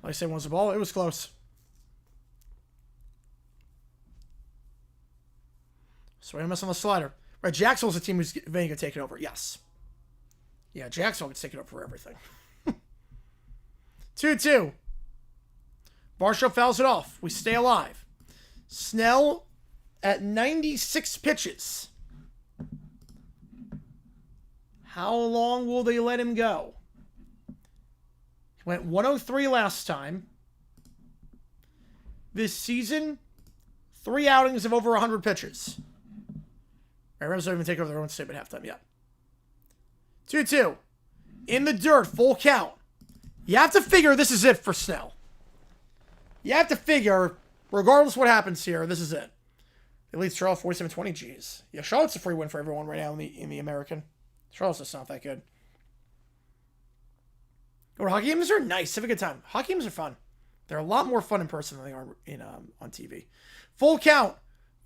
Like I said, once the ball, it was close. So, I mess on the slider. Right, Jacksonville's a team who's going to take it over. Yes. Yeah, Jacksonville can take it up for everything. 2-2. Varsho fouls it off. We stay alive. Snell at 96 pitches. How long will they let him go? He went 103 last time. This season, 3 outings of over 100 pitches. Rams don't even take over their own statement halftime yet. 2-2. In the dirt, full count. You have to figure this is it for Snell. You have to figure, regardless of what happens here, this is it. It leads Charlotte 47-20. Jeez. Yeah, Charlotte's a free win for everyone right now in the American. Charlotte's just not that good. Or hockey games are nice. Have a good time. Hockey games are fun. They're a lot more fun in person than they are on TV. Full count.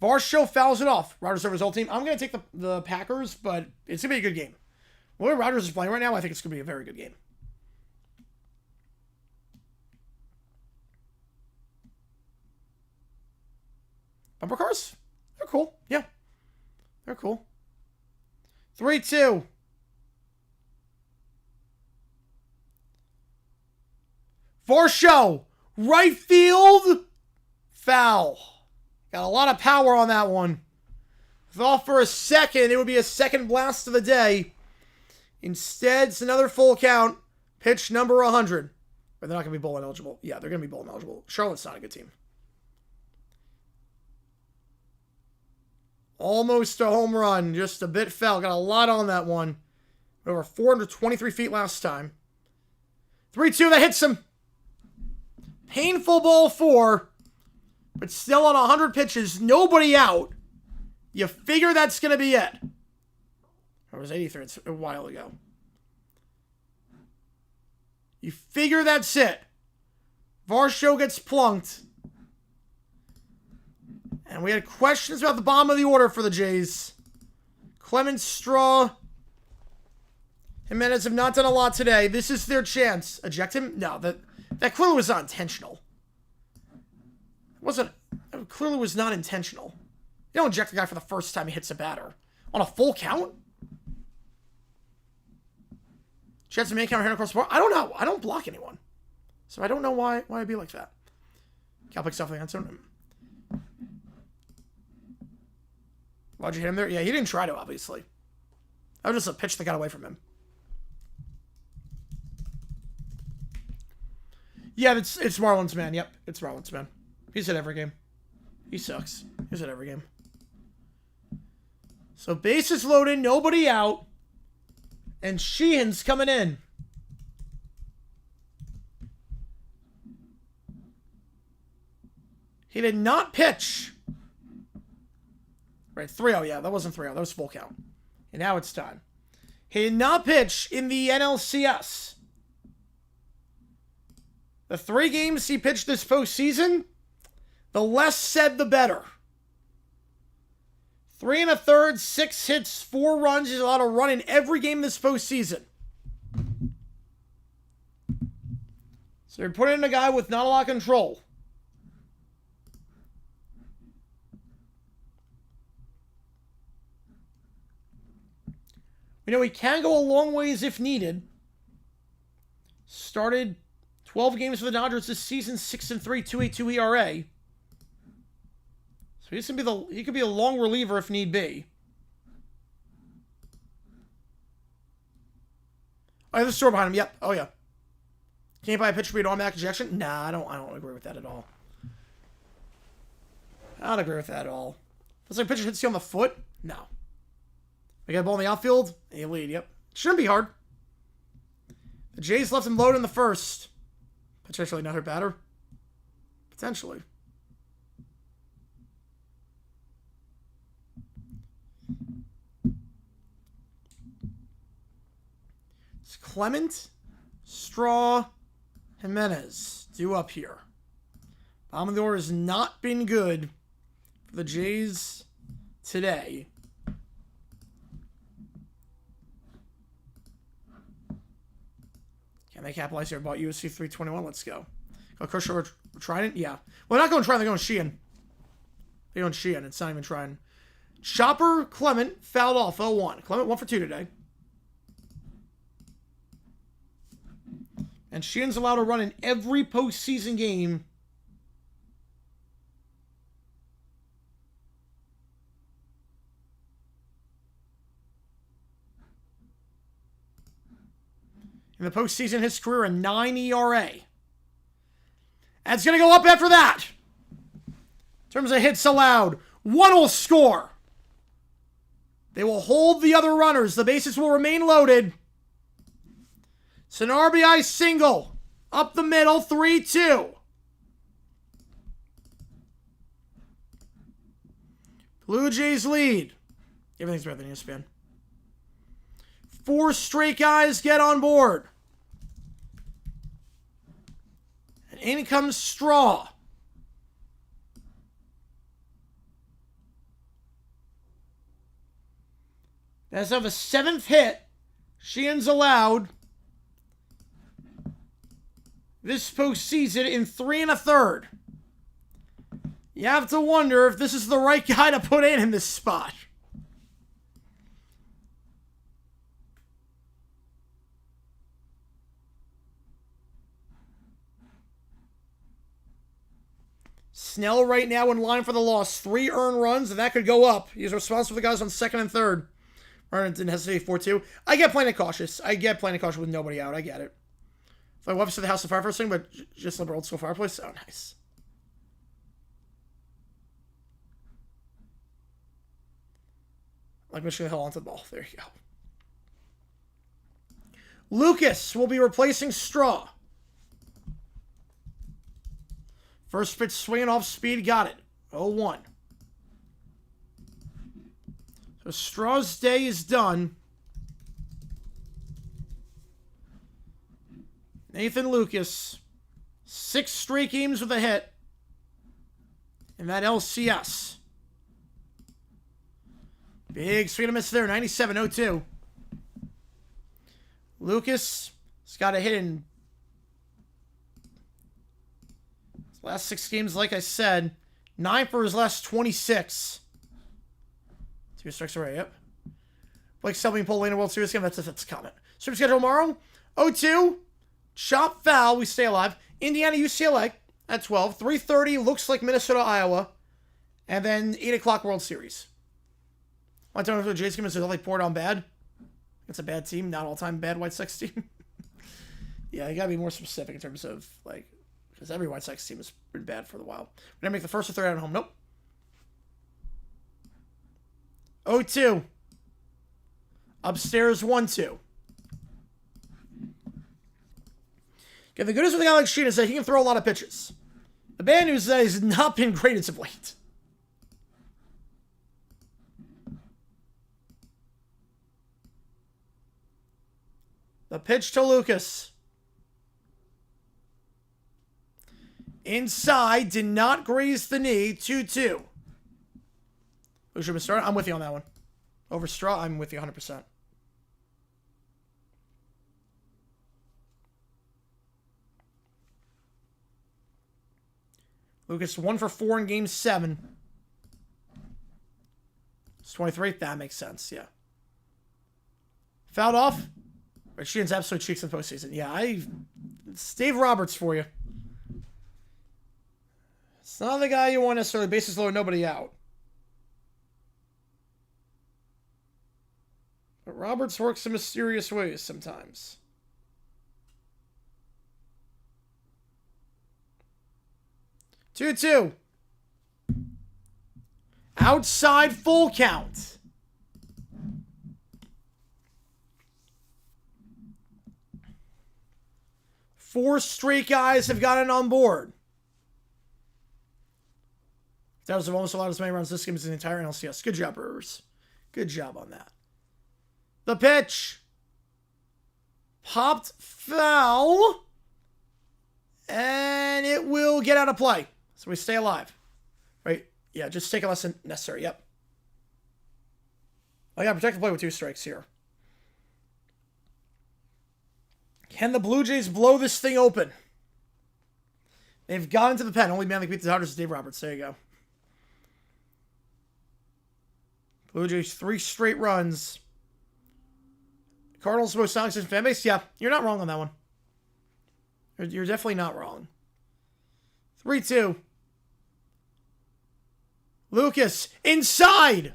Varsho fouls it off. Rodgers over his whole team. I'm going to take the Packers, but it's going to be a good game. The way Rodgers is playing right now, I think it's going to be a very good game. Bumper cars? They're cool. Yeah. They're cool. 3-2. Varsho. Right field. Foul. Got a lot of power on that one. Thought for a second it would be a second blast of the day. Instead, it's another full count. Pitch number 100. But they're not going to be bowl ineligible. Yeah, they're going to be bowl ineligible. Charlotte's not a good team. Almost a home run. Just a bit fell. Got a lot on that one. Over 423 feet last time. 3-2. That hits him. Painful ball 4. But still on 100 pitches. Nobody out. You figure that's going to be it. It was 83. It's a while ago. You figure that's it. Varsho gets plunked. And we had questions about the bottom of the order for the Jays. Clemens, Straw, Jimenez have not done a lot today. This is their chance. Eject him? No, that clearly was not intentional. It clearly was not intentional. You don't eject the guy for the first time he hits a batter. On a full count? Chance to make counter hand across the board? I don't know. I don't block anyone. So I don't know why I'd be like that. Cal picks off the answer. Why'd you hit him there? Yeah, he didn't try to, obviously. That was just a pitch that got away from him. Yeah, it's Marlins, man. Yep, it's Marlins, man. He's hit every game. He sucks. He's hit every game. So bases loaded, nobody out. And Sheehan's coming in. He did not pitch. Right, 3-0, yeah, that wasn't 3-0. That was full count. And now it's time. He did not pitch in the NLCS. The 3 games he pitched this postseason, the less said, the better. 3 1/3, 6 hits, 4 runs. He's allowed to run in every game this postseason. So you're putting in a guy with not a lot of control. We know he can go a long ways if needed. Started 12 games for the Dodgers this season, 6-3, 2.82 ERA. So he could be a long reliever if need be. Oh, there's a store behind him. Yep. Oh yeah. Can't buy a pitcher for an automatic ejection? Nah, I don't agree with that at all. I don't agree with that at all. Looks like a pitcher hits you on the foot? No. We got a ball in the outfield? And you lead, yep. Shouldn't be hard. The Jays left him loaded in the first. Potentially not her batter. Potentially. It's Clement, Straw, Jimenez due up here. Bottom of the order has not been good for the Jays today. Can they capitalize here? Bought UFC 321. Let's go. Go Kershaw or Trident? Yeah. Well, they're not going Trident. They're going Sheehan. They're going Sheehan. It's not even Trident. Chopper, Clement, fouled off. 0-1. Clement 1 for 2 today. And Sheehan's allowed to run in every postseason game. In the postseason, his career a 9 ERA. That's going to go up after that. In terms of hits allowed, one will score. They will hold the other runners. The bases will remain loaded. It's an RBI single. Up the middle, 3-2. Blue Jays lead. Everything's better than ESPN. 4 straight guys get on board. And in comes Straw. That's of a 7th hit. Sheehan's allowed this postseason in 3 1/3. You have to wonder if this is the right guy to put in this spot. Snell right now in line for the loss. 3 earned runs, and that could go up. He's responsible for the guys on 2nd and 3rd. Vernon didn't hesitate 4-2. I get plenty cautious. With nobody out. I get it. If I went to the House of Fire first thing, but just liberal old school fireplace. Oh, nice. Like Michigan Hill onto the ball. There you go. Lucas will be replacing Straw. First pitch swinging off speed, got it. 0-1. So Straw's day is done. Nathan Lucas, 6 straight games with a hit in that LCS. Big swing and a miss there, 97-0-2. Lucas has got a hit in his last 6 games, like I said. 9 for his last 26. 2 strikes away, yep. Blake Selby and Paul Lane World Series game, that's a comment. Super schedule tomorrow, 0-2. Chop foul, we stay alive. Indiana, UCLA at 12. 3:30, looks like Minnesota, Iowa. And then 8 o'clock World Series. I don't know if the Jays game is really poured on bad. It's a bad team, not all-time bad White Sox team. Yeah, you gotta be more specific in terms of, like, because every White Sox team has been bad for a while. We're gonna make the first or third out at home. Nope. 0-2. Upstairs, 1-2. Okay, the good news with a guy like Sheehan is that he can throw a lot of pitches. The bad news is that he's not been great as of late. The pitch to Lucas. Inside, did not graze the knee. 2-2. Who should we start? I'm with you on that one. Over Straw, I'm with you 100%. Lucas 1 for 4 in Game 7. It's 23. That makes sense, yeah. Fouled off. But Sheehan's absolute cheeks in the postseason. Yeah, it's Dave Roberts for you. It's not the guy you want necessarily. Bases loaded, nobody out. But Roberts works in mysterious ways sometimes. Two. Outside full count. Four straight guys have gotten on board. That was the most allowed as many runs this game as the entire NLCS. Good job, Brewers. Good job on that. The pitch. Popped foul. And it will get out of play. So we stay alive. Right? Yeah, just take it less than necessary. Yep. I got to protect the play with 2 strikes here. Can the Blue Jays blow this thing open? They've got into the pen. Only man that beat the Dodgers is Dave Roberts. There you go. Blue Jays 3 straight runs. Cardinals most non-existent fan base? Yeah, you're not wrong on that one. You're definitely not wrong. 3-2. Lucas, inside!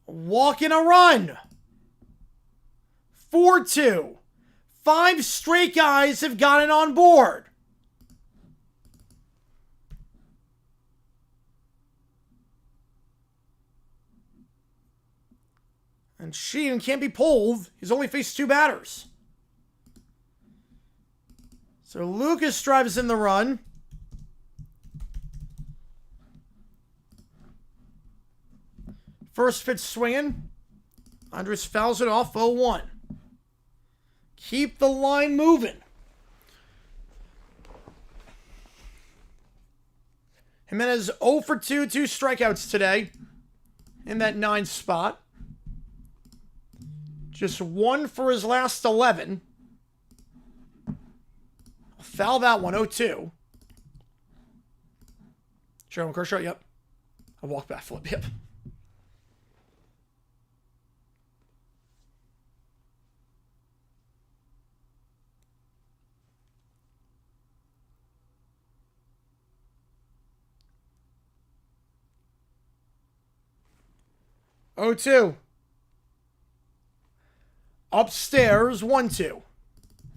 Walking a run. 4-2. 5 straight guys have gotten on board. And Sheehan can't be pulled. He's only faced 2 batters. So Lucas drives in the run. First pitch swinging. Andres fouls it off 0-1. Keep the line moving. Jimenez 0 for 2, 2 strikeouts today in that 9 spot. Just 1 for his last 11. Foul that one, 0-2. Sherman Kershaw, yep. A walk back flip, yep. Oh, 2. Upstairs, 1-2.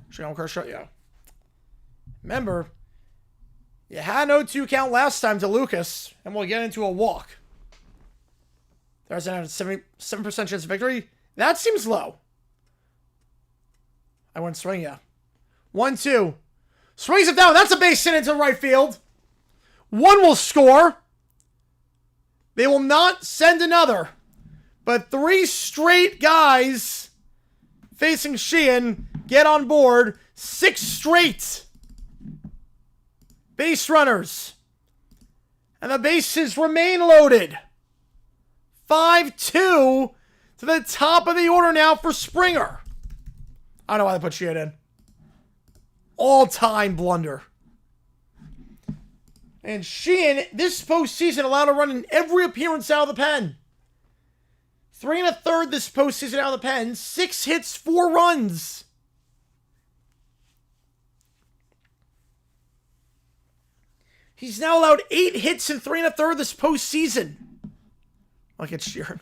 Sherman Kershaw, yeah. Remember, you had an 0-2 count last time to Lucas, and we'll get into a walk. There's a 77% chance of victory. That seems low. I wouldn't swing, yeah. 1-2. Swings it down. That's a base hit into right field. 1 will score. They will not send another. But 3 straight guys facing Sheehan get on board. 6 straight base runners. And the bases remain loaded. 5-2 to the top of the order now for Springer. I don't know why they put Sheehan in. All-time blunder. And Sheehan, this postseason, allowed a run in every appearance out of the pen. 3 1/3 this postseason out of the pen. 6 hits, 4 runs. He's now allowed 8 hits and 3 1/3 this postseason. Look at Sheehan.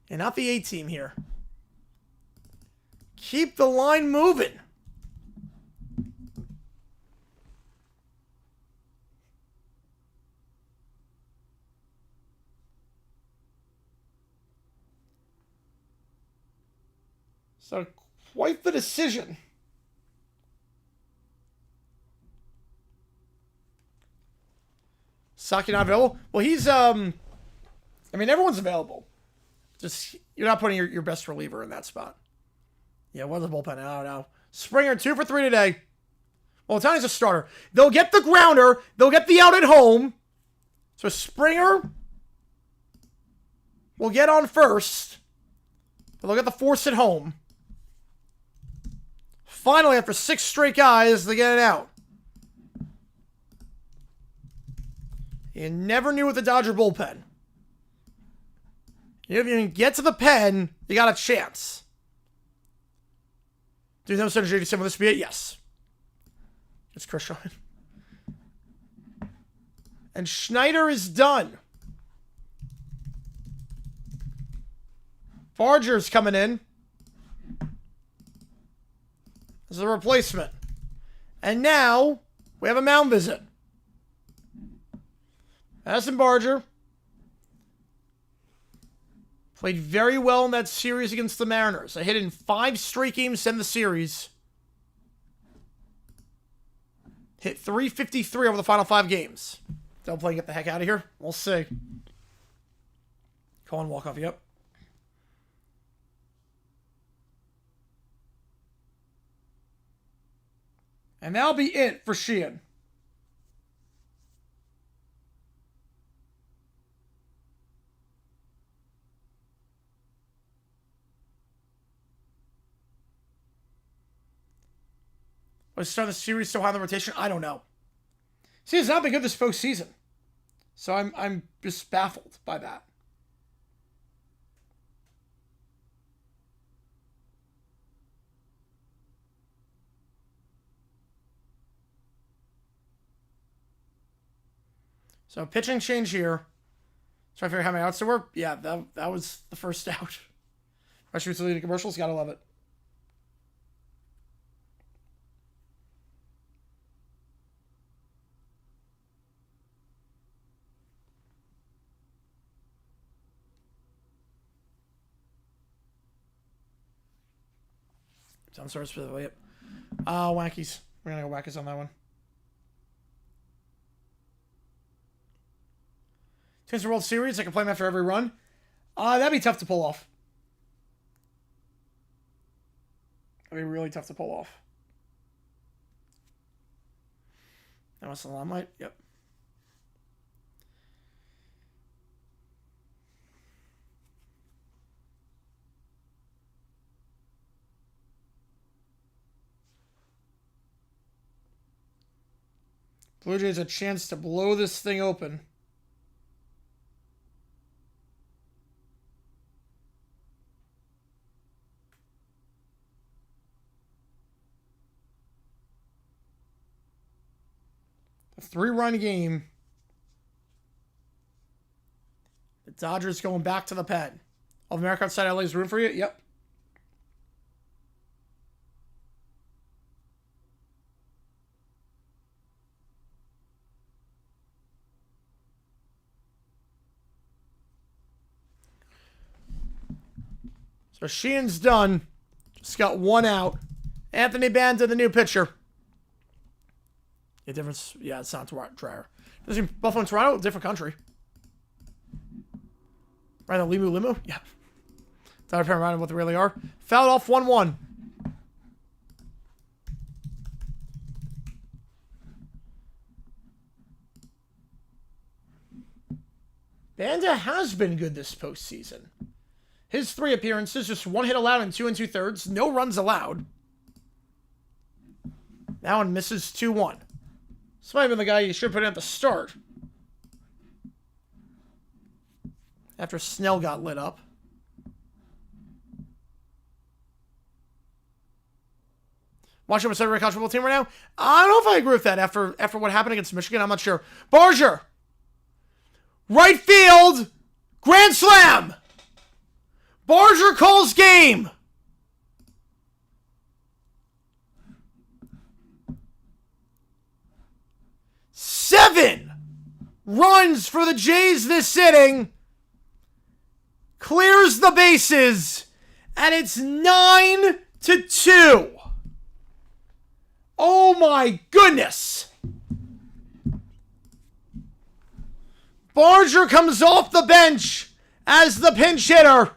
And not the A team here. Keep the line moving. So, quite the decision. Saki not available? Well, he's, I mean, everyone's available. Just, you're not putting your best reliever in that spot. Yeah, what's the bullpen? I don't know. Springer, 2 for 3 today. Well, Tony's a starter. They'll get the grounder. They'll get the out at home. So, Springer will get on first. They'll get the force at home. Finally, after 6 straight guys, they get it out. You never knew with the Dodger bullpen. If you can get to the pen, you got a chance. Do you know Senator JD will this be it? Yes. It's Chris. And Schneider is done. Barger's coming in as a replacement. And now we have a mound visit. Madison Barger played very well in that series against the Mariners. I hit in 5 straight games to end the series. Hit .353 over the final 5 games. Don't play and get the heck out of here. We'll see. Call and walk off, yep. And that'll be it for Sheehan. Was start the series so high in the rotation? I don't know. See, it's not been good this postseason. So I'm just baffled by that. So pitching change here. Try to figure out how many outs there were. Yeah, that was the first out. Especially with the leading commercials. Gotta love it. I'm sorry for the way up. Wackies. We're gonna go Wackies on that one. Twins World Series, I can play them after every run. That'd be tough to pull off. That'd be really tough to pull off. That was the limelight. Yep. Blue Jays a chance to blow this thing open. A 3-run game. The Dodgers going back to the pen. All of America outside LA's room for you? Yep. So Sheehan's done. Just got 1 out. Anthony Banda, the new pitcher. The difference, yeah, it's not drier. Buffalo and Toronto, different country. Right, the Limu? Yeah. Thought I'd around what they really are. Fouled off 1-1. Banda has been good this postseason. His 3 appearances, just 1 hit allowed in 2 2/3. No runs allowed. That one misses 2-1. This might have been the guy you should put in at the start. After Snell got lit up. Watching what's every college football team right now? I don't know if I agree with that after what happened against Michigan. I'm not sure. Barger! Right field! Grand slam! Barger calls game! Seven runs for the Jays this inning. Clears the bases. And it's 9-2. Oh my goodness. Barger comes off the bench as the pinch hitter.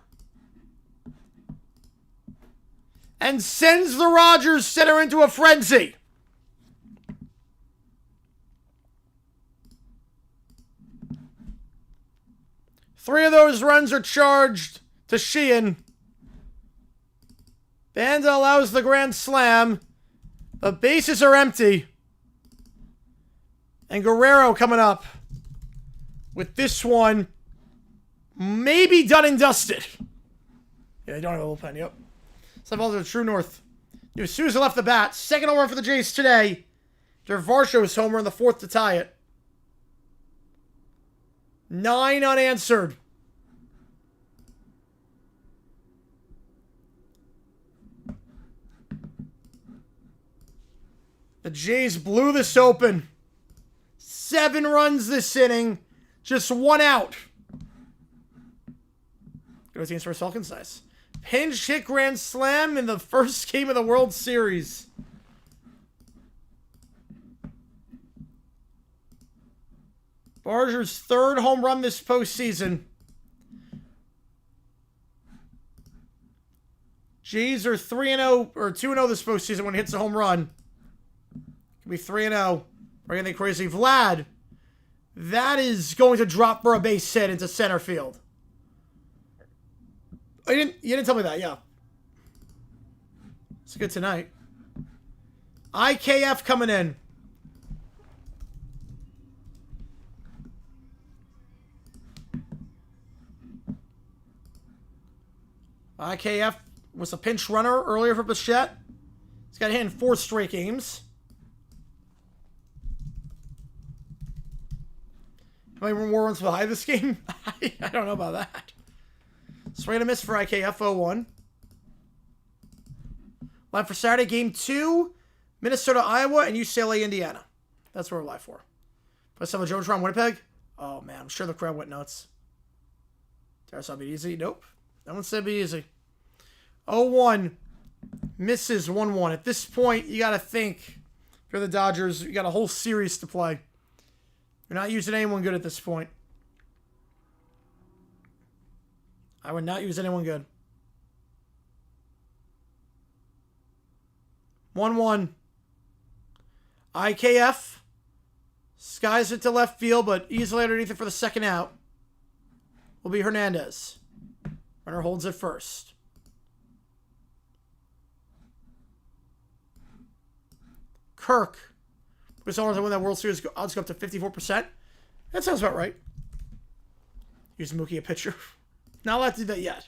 And sends the Rogers center into a frenzy. Three of those runs are charged to Sheehan. Banda allows the grand slam. The bases are empty. And Guerrero coming up with this one maybe done and dusted. Yeah, they don't have a bullpen, yep. So balls are true north. As soon as I left the bat, second home run for the Jays today. Varsho's homer in the fourth to tie it. 9 unanswered. The Jays blew this open. 7 runs this inning. Just 1 out. Go teams for Falcons, nice. Pinch hit grand slam in the first game of the World Series. Barger's 3rd home run this postseason. Jays are 3-0 or 2-0 this postseason when he hits a home run. Could be 3-0 or anything crazy. Vlad, that is going to drop for a base hit into center field. You didn't tell me that, yeah. It's good tonight. IKF coming in. IKF was a pinch runner earlier for Bichette. He's got hit in 4 straight games. How many more runs behind this game? I don't know about that. Swing and a miss for IKF 0-1. Live for Saturday, Game 2. Minnesota, Iowa, and UCLA, Indiana. That's what we're live for. Put some of Jones-Ron, Winnipeg. Oh, man. I'm sure the crowd went nuts. Dare I be easy? Nope. No one said be easy. 0-1. Misses 1-1. At this point, you got to think. If you're the Dodgers, you got a whole series to play. You're not using anyone good at this point. I would not use anyone good. 1-1. IKF. Skies it to left field, but easily underneath it for the second out. Will be Hernandez. Runner holds it first. Kirk. Because someone to win that World Series, odds go up to 54%. That sounds about right. Use Mookie a pitcher. Not allowed to do that yet.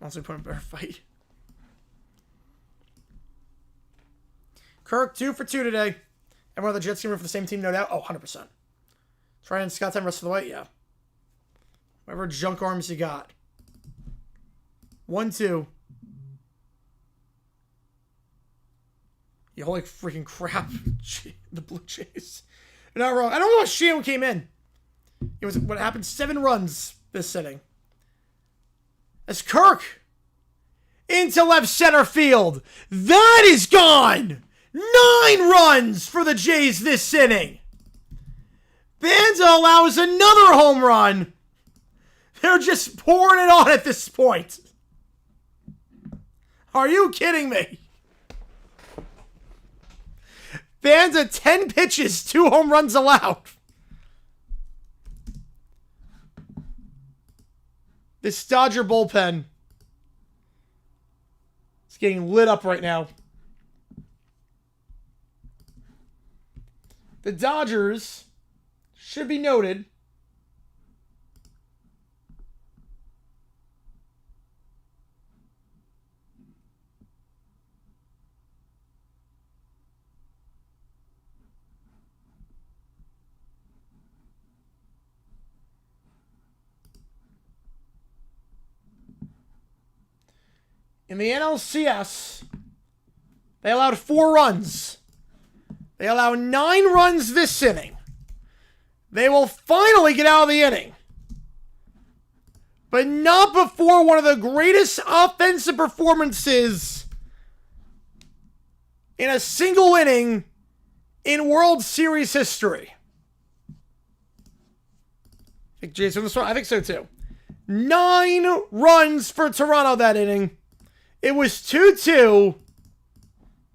Once we put in a better fight. Kirk, 2 for 2 today. Everyone on the Jets team root for the same team, no doubt. Oh, 100%. Try and Scott time rest of the way, yeah. Whatever junk arms you got. 1-2. Yeah, holy freaking crap. The Blue Jays. You're not wrong. I don't know how Sheehan came in. It was what happened. 7 runs this inning. As Kirk into left center field. That is gone. 9 runs for the Jays this inning. Banda allows another home run. They're just pouring it on at this point. Are you kidding me? Banda 10 pitches, 2 home runs allowed. This Dodger bullpen is getting lit up right now. The Dodgers, should be noted, in the NLCS, they allowed 4 runs. They allow 9 runs this inning. They will finally get out of the inning. But not before one of the greatest offensive performances in a single inning in World Series history. I think Jason this one. I think so too. 9 runs for Toronto that inning. It was 2-2,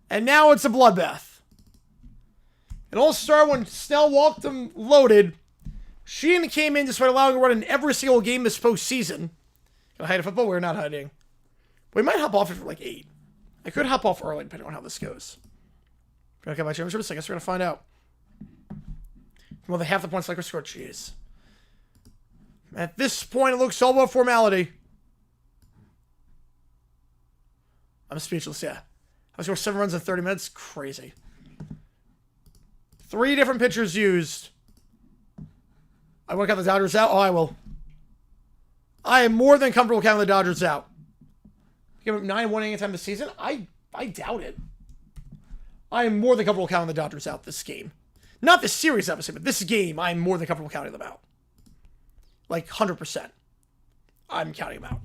and now it's a bloodbath. It all started when Snell walked him loaded. Sheehan came in despite allowing a run in every single game this postseason. Gonna hide a football? We're not hiding. We might hop off it for like 8. I could hop off early depending on how this goes. Gonna come back to I guess we're gonna find out. Well, they have the points like we scored. Jeez. At this point, it looks all about formality. I'm speechless, yeah. I scored 7 runs in 30 minutes. Crazy. 3 different pitchers used. I want to count the Dodgers out. Oh, I will. I am more than comfortable counting the Dodgers out. Give up 9-1 anytime this season? I doubt it. I am more than comfortable counting the Dodgers out this game. Not this series, obviously, but this game, I'm more than comfortable counting them out. Like, 100%. I'm counting them out.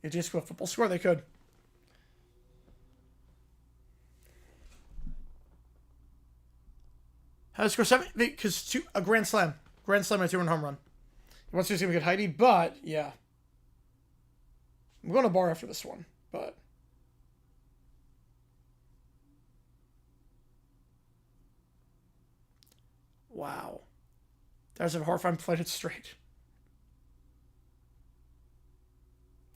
If they just go a football score, they could. How to score 7? Because a grand slam. Grand slam and a 2-run home run. He wants to see if we get Heidi, but, yeah. I'm going to bar after this one, but... Wow. That was a hard time playing it straight.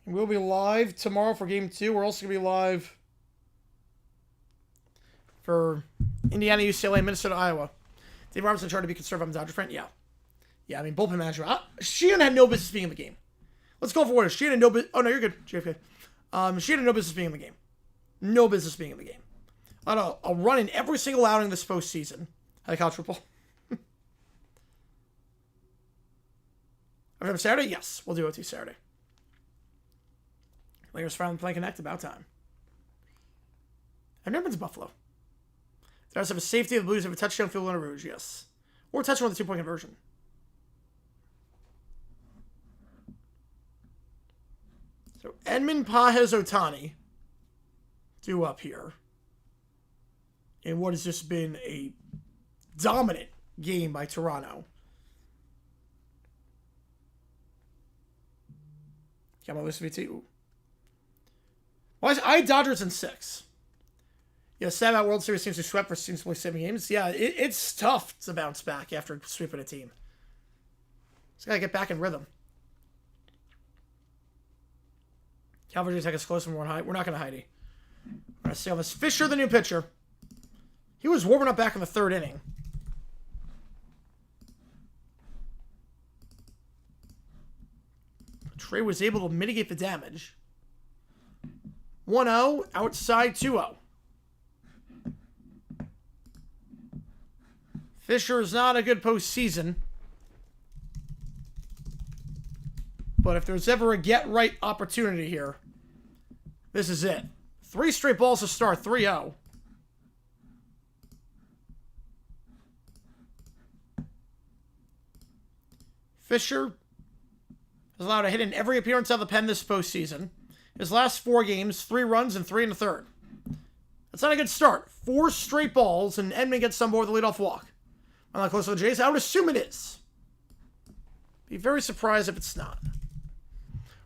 And we'll be live tomorrow for Game 2. We're also going to be live for Indiana, UCLA, Minnesota, Iowa. Dave Robertson tried to be conservative. I'm a Dodger fan. Yeah. Yeah, I mean, bullpen manager. Sheehan had no business being in the game. Let's go forward. Sheehan had no business. Oh, no, you're good. JFK. Sheehan had no business being in the game. No business being in the game. I'll run in every single outing this postseason. Had a college football. Every Saturday? Yes. We'll do OT Saturday. Lakers finally playing Connect. About time. I've never been to Buffalo. They also have a safety. The Blues have a touchdown field goal and a Rouge. Yes. Or a touchdown with a 2-point conversion. So Edmund, Pages, Otani due up here in what has just been a dominant game by Toronto. Got my list of VT. Well, I had Dodgers in 6. Yeah, sad about World Series teams who swept for teams to play 7 games. Yeah, it's tough to bounce back after sweeping a team. Just got to get back in rhythm. Calvary take us close and we're not going to Heidi. We're going to stay on this. Fisher, the new pitcher. He was warming up back in the 3rd inning. Trey was able to mitigate the damage. 1-0, outside 2-0. Fisher is not a good postseason. But if there's ever a get-right opportunity here, this is it. 3 straight balls to start, 3-0. Fisher has allowed a hit in every appearance out of the pen this postseason. His last 4 games, 3 runs and 3 1/3. That's not a good start. 4 straight balls, and Edmund gets some more with a leadoff walk. I'm not close to the Jays. I would assume it is. Be very surprised if it's not.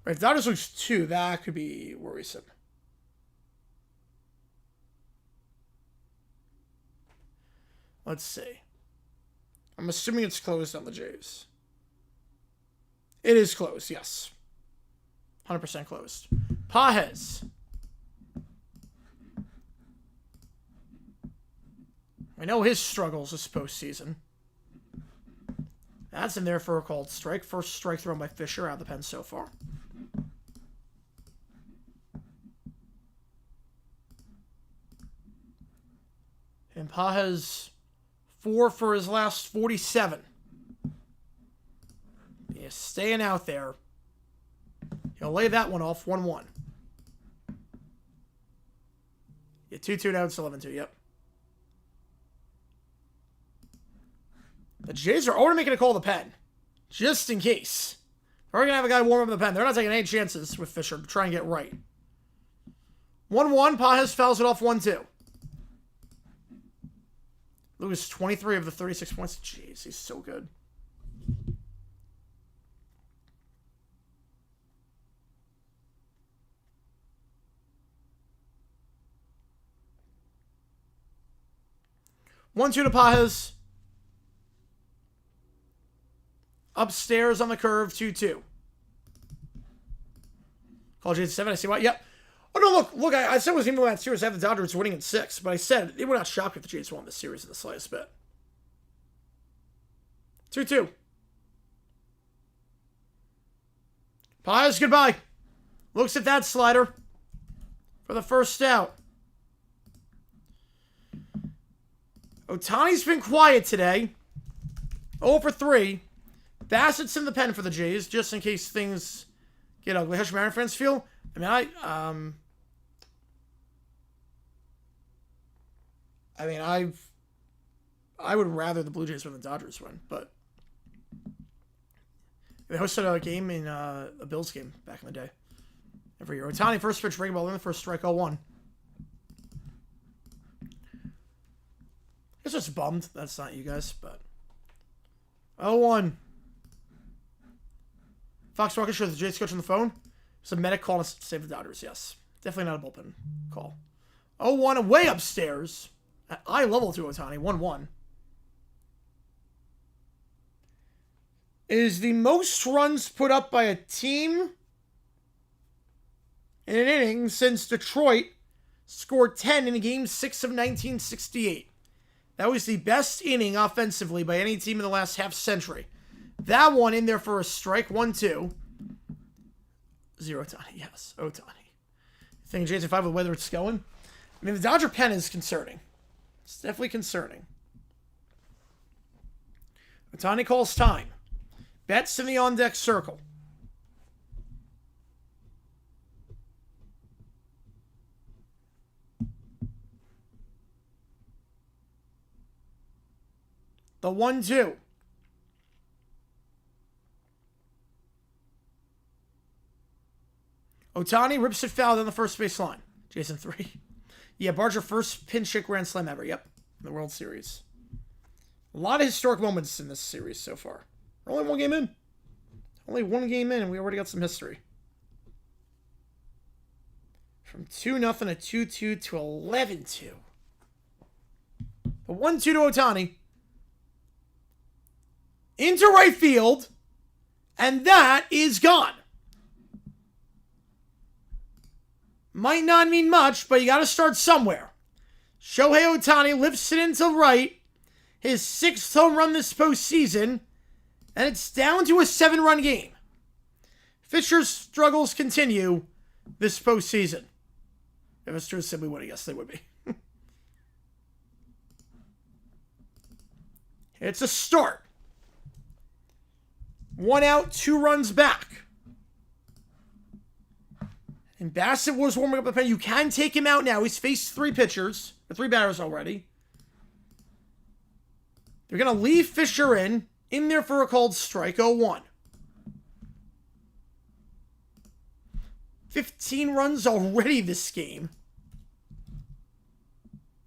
Right, if Dodgers lose 2, that could be worrisome. Let's see. I'm assuming it's closed on the Jays. It is closed, yes. 100% closed. Pages. I know his struggles this postseason. That's in there for a called strike. First strike thrown by Fisher out of the pen so far. And Pages 4 for his last 47. Yeah, staying out there. He'll lay that one off 1-1. Yeah, 2-2 down, it's 11-2, yep. The Jays are already making a call to the pen. Just in case. They're already going to have a guy warm up in the pen. They're not taking any chances with Fisher to try and get right. 1-1, Pages fouls it off 1-2. Lewis 23 of the 36 points. Jeez, he's so good. One-two to Pages. Upstairs on the curve, 2-2. Call Jason 7. I see what. Yep. Oh, no, look, I said it was even that series. I have the Dodgers winning in 6, but I said it would not shock if the Jays won this series in the slightest bit. 2-2. Pies, goodbye. Looks at that slider for the first out. Ohtani's been quiet today. 0 for 3. Bassett's in the pen for the Jays, just in case things get ugly. How should Mariners fans feel? I would rather the Blue Jays win than the Dodgers win, but they hosted a game in a Bills game back in the day. Every year. Ohtani, first pitch, breaking ball in the first strike, 0-1. It's just bummed. That's not you guys, but 0-1. Fox Walker shows the Jays coach on the phone. It's a medic call to save the Dodgers, yes. Definitely not a bullpen call. 0-1 away upstairs. At eye level to Ohtani, 1-1. Is the most runs put up by a team in an inning since Detroit scored 10 in Game 6 of 1968. That was the best inning offensively by any team in the last half century. That one in there for a strike, 1-2. 0 Ohtani, yes, Ohtani. Think Jason 5 with whether it's going? I mean, the Dodger pen is concerning. It's definitely concerning. Ohtani calls time. Betts in the on-deck circle. The 1-2. Ohtani rips it foul down the first base line. Jason 3. Yeah, Barger first pinch hit grand slam ever. Yep, in the World Series. A lot of historic moments in this series so far. We're only one game in. Only one game in, and we already got some history. From 2-0 to 2-2 to 11-2. The 1-2 to Ohtani. Into right field. And that is gone. Might not mean much, but you got to start somewhere. Shohei Ohtani lifts it into right. His 6th home run this postseason. And it's down to a 7-run game. Fisher's struggles continue this postseason. If it's true, simply would, I guess they would be. It's a start. 1 out, 2 runs back. And Bassett was warming up the pen. You can take him out now. He's faced 3 pitchers, or 3 batters already. They're going to leave Fisher in there for a called strike, 0-1. 15 runs already this game.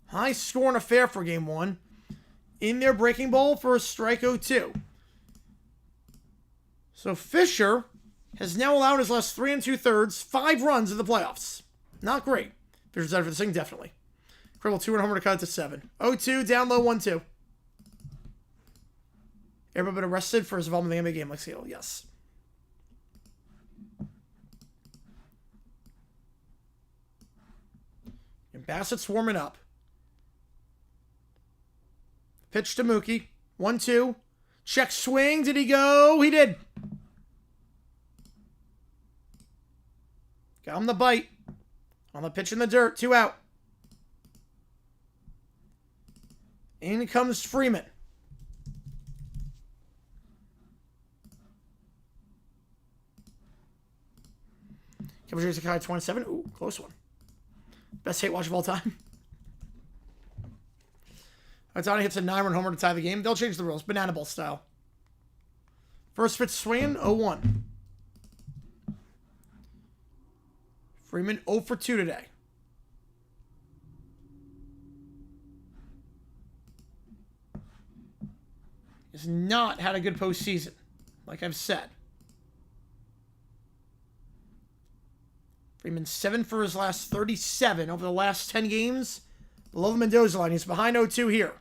High scoring affair for game 1. In there, breaking ball for a strike, 0-2. So Fisher has now allowed his last 3 2/3, 5 runs in the playoffs. Not great. Fisher's out for the thing, definitely. Cribble 2-run homer to cut it to 7. 0-2, down low, 1-2. Everybody been arrested for his involvement in the NBA game, like Seattle. Yes. And Bassett's warming up. Pitch to Mookie. 1-2. Check swing. Did he go? He did. Got him the bite. On the pitch in the dirt. 2 out. In comes Freeman. Kevin Sakai 27. Ooh, close one. Best hate watch of all time. Ohtani hits a 9-run homer to tie the game. They'll change the rules. Banana ball style. First pitch swinging, 0-1. Freeman 0 for 2 today. Has not had a good postseason, like I've said. Freeman 7 for his last 37 over the last 10 games. Below the Mendoza line. He's behind 0-2 here.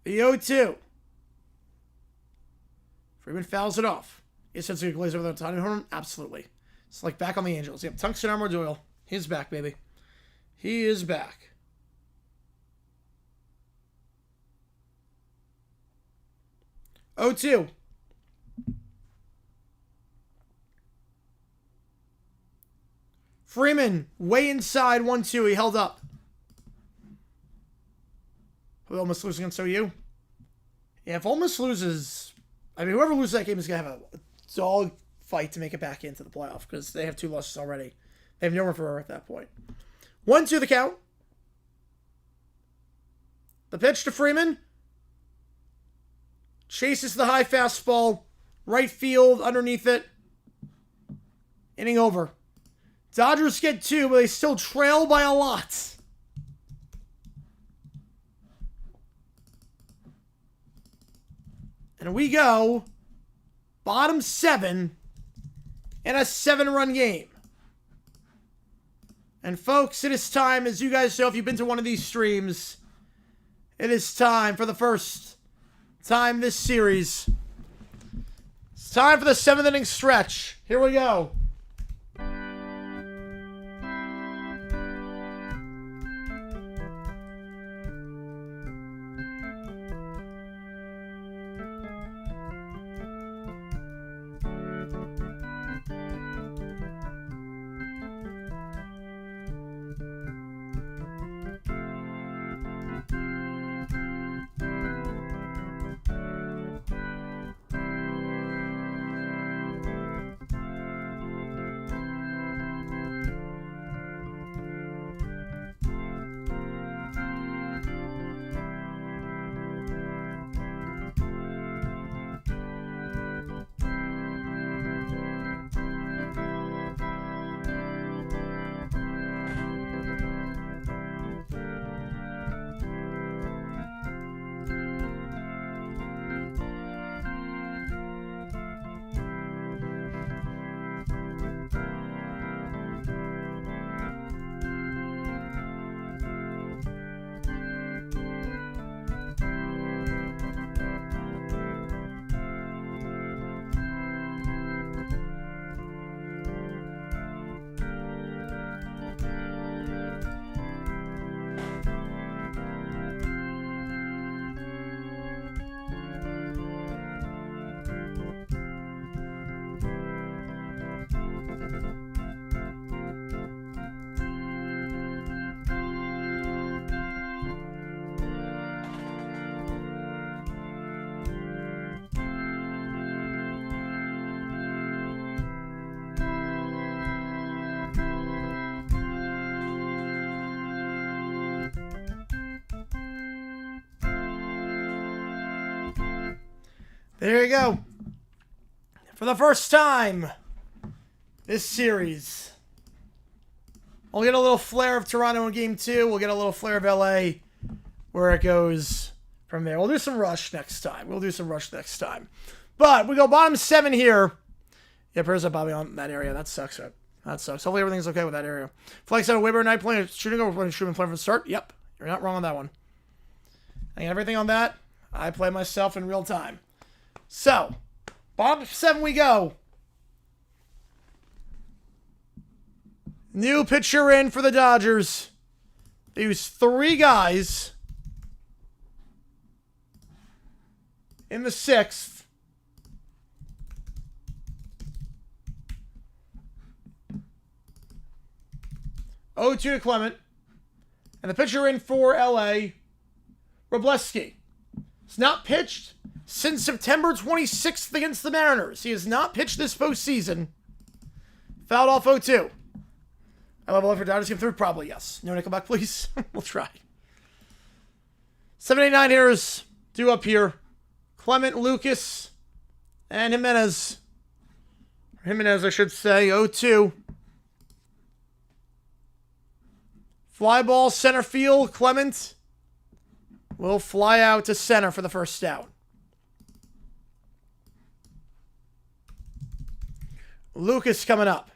The 0-2. Freeman fouls it off. Is it glaze over the tiny horn? Absolutely. It's like back on the Angels. Yep, Tungsten Armor Doyle. He's back, baby. He is back. O2. Freeman, way inside 1-2. He held up. Who almost losing against OU? Yeah, if almost loses, I mean, whoever loses that game is going to have a dog fight to make it back into the playoff because they have 2 losses already. They have nowhere for her at that point. 1-2 the count. The pitch to Freeman. Chases the high fastball. Right field, underneath it. Inning over. Dodgers get 2, but they still trail by a lot. And we go bottom 7 in a 7-run game. And folks, it is time, as you guys know, if you've been to one of these streams, it is time for the first time this series. It's time for the 7th inning stretch. Here we go. There you go. For the first time this series, we'll get a little flair of Toronto in Game 2. We'll get a little flair of LA where it goes from there. We'll do some rush next time. But we go bottom 7 here. Yeah, prayers up, Bobby, on that area. That sucks. That sucks. Hopefully everything's okay with that area. Flex out a Weber night playing shooting over when shooting playing from the start. Yep. You're not wrong on that one. And everything on that, I play myself in real time. So, bottom 7 we go. New pitcher in for the Dodgers. They use 3 guys in the 6th. O2 to Clement. And the pitcher in for LA, Robleski. It's not pitched since September 26th against the Mariners. He has not pitched this postseason. Fouled off 0-2. I level up for Dodgers game 3? Probably yes. No nickelback, please. We'll try. 7, 8, 9 hitters due up here. Clement, Lucas, and Jimenez. Jimenez, I should say. 0-2. Fly ball, center field. Clement will fly out to center for the first out. Lucas coming up.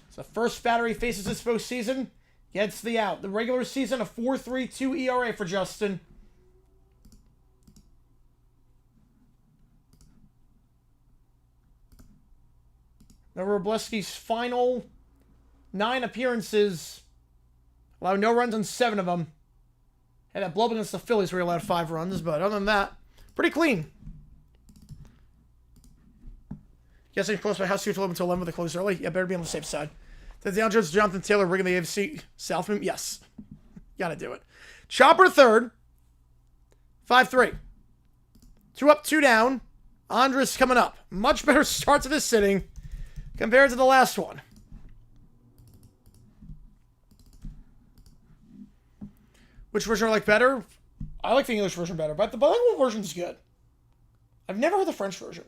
It's the first batter he faces this postseason. Gets the out. The regular season, a 4.32 ERA for Justin. Wrobleski's final 9 appearances. Allowed no runs on 7 of them. Had that blow up against the Phillies where he allowed 5 runs, but other than that, pretty clean. Guessing close by house 2 to 11 to 11 with the close early. Yeah, better be on the safe side. The Down Jones, Jonathan Taylor, rigging the AFC Southman. Yes. Gotta do it. Chopper third. 5-3. 2 up, 2 down. Andres coming up. Much better start to this sitting compared to the last one. Which version I like better? I like the English version better, but the bilingual version is good. I've never heard the French version.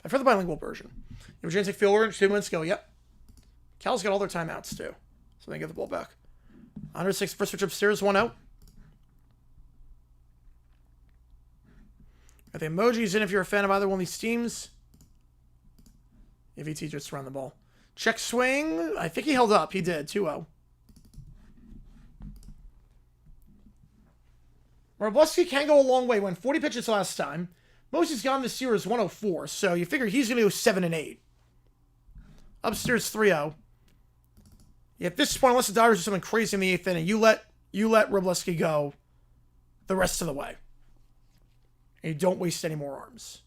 I've heard the bilingual version. Emergency fielder, 2 minutes go. Yep. Cal's got all their timeouts, too. So they get the ball back. Andres takes the first pitch upstairs, 1 out. Got the emojis in if you're a fan of either one of these teams. EVT just around the ball. Check swing. I think he held up. He did. 2-0. Wrobleski can go a long way. Went 40 pitches last time. Most he's gotten this year is 104. So you figure he's going to go 7-8. Upstairs 3-0. At this point, unless the Dodgers do something crazy in the 8th inning, you let Wrobleski go the rest of the way. And you don't waste any more arms.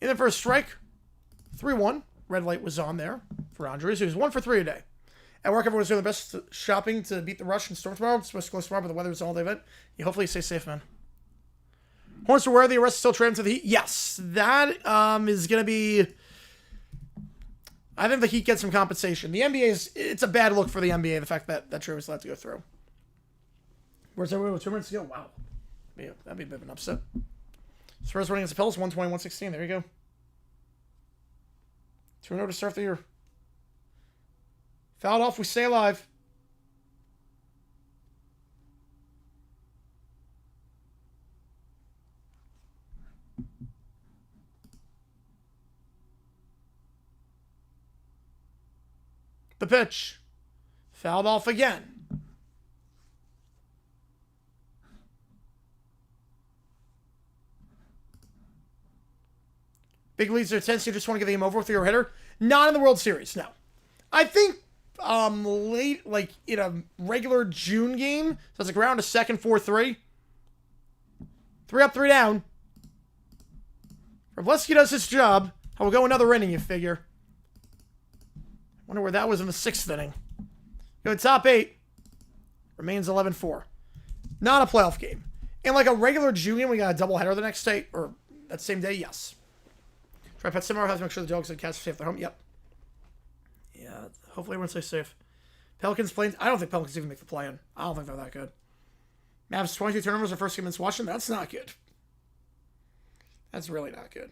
In the first strike, 3-1. Red light was on there for Andres. He was 1 for 3 today. At work, everyone's doing their best shopping to beat the rush and storm tomorrow. It's supposed to close tomorrow, but the weather is all day event. You hopefully stay safe, man. Horns are where the arrest is still trending to the Heat. Yes, that is going to be... I think the Heat get some compensation. The NBA it's a bad look for the NBA, the fact that trade was allowed to go through. Where's everyone with 2 minutes to go? Wow. Yeah, that'd be a bit of an upset. Spurs running against the Pels, 120-116. There you go. 2-0 to start the year. Fouled off, we stay alive. The pitch. Fouled off again. Big leads are tense. You just want to get the game over with your hitter? Not in the World Series, no. I think late, like in a regular June game, so it's like around a second, 4-3. 3 up, 3 down. Wrobleski does his job. I will go another inning, you figure. Wonder where that was in the 6th inning. Go top 8. Remains 11-4. Not a playoff game. In like a regular June game, we got a doubleheader the next day, or that same day, yes. Try Pet Simmer has to make sure the dogs and cats are safe at their home. Yep. Yeah, hopefully everyone stays safe. Pelicans Plains. I don't think Pelicans even make the play-in. I don't think they're that good. Mavs 22 turnovers their first game against Washington. That's not good. That's really not good.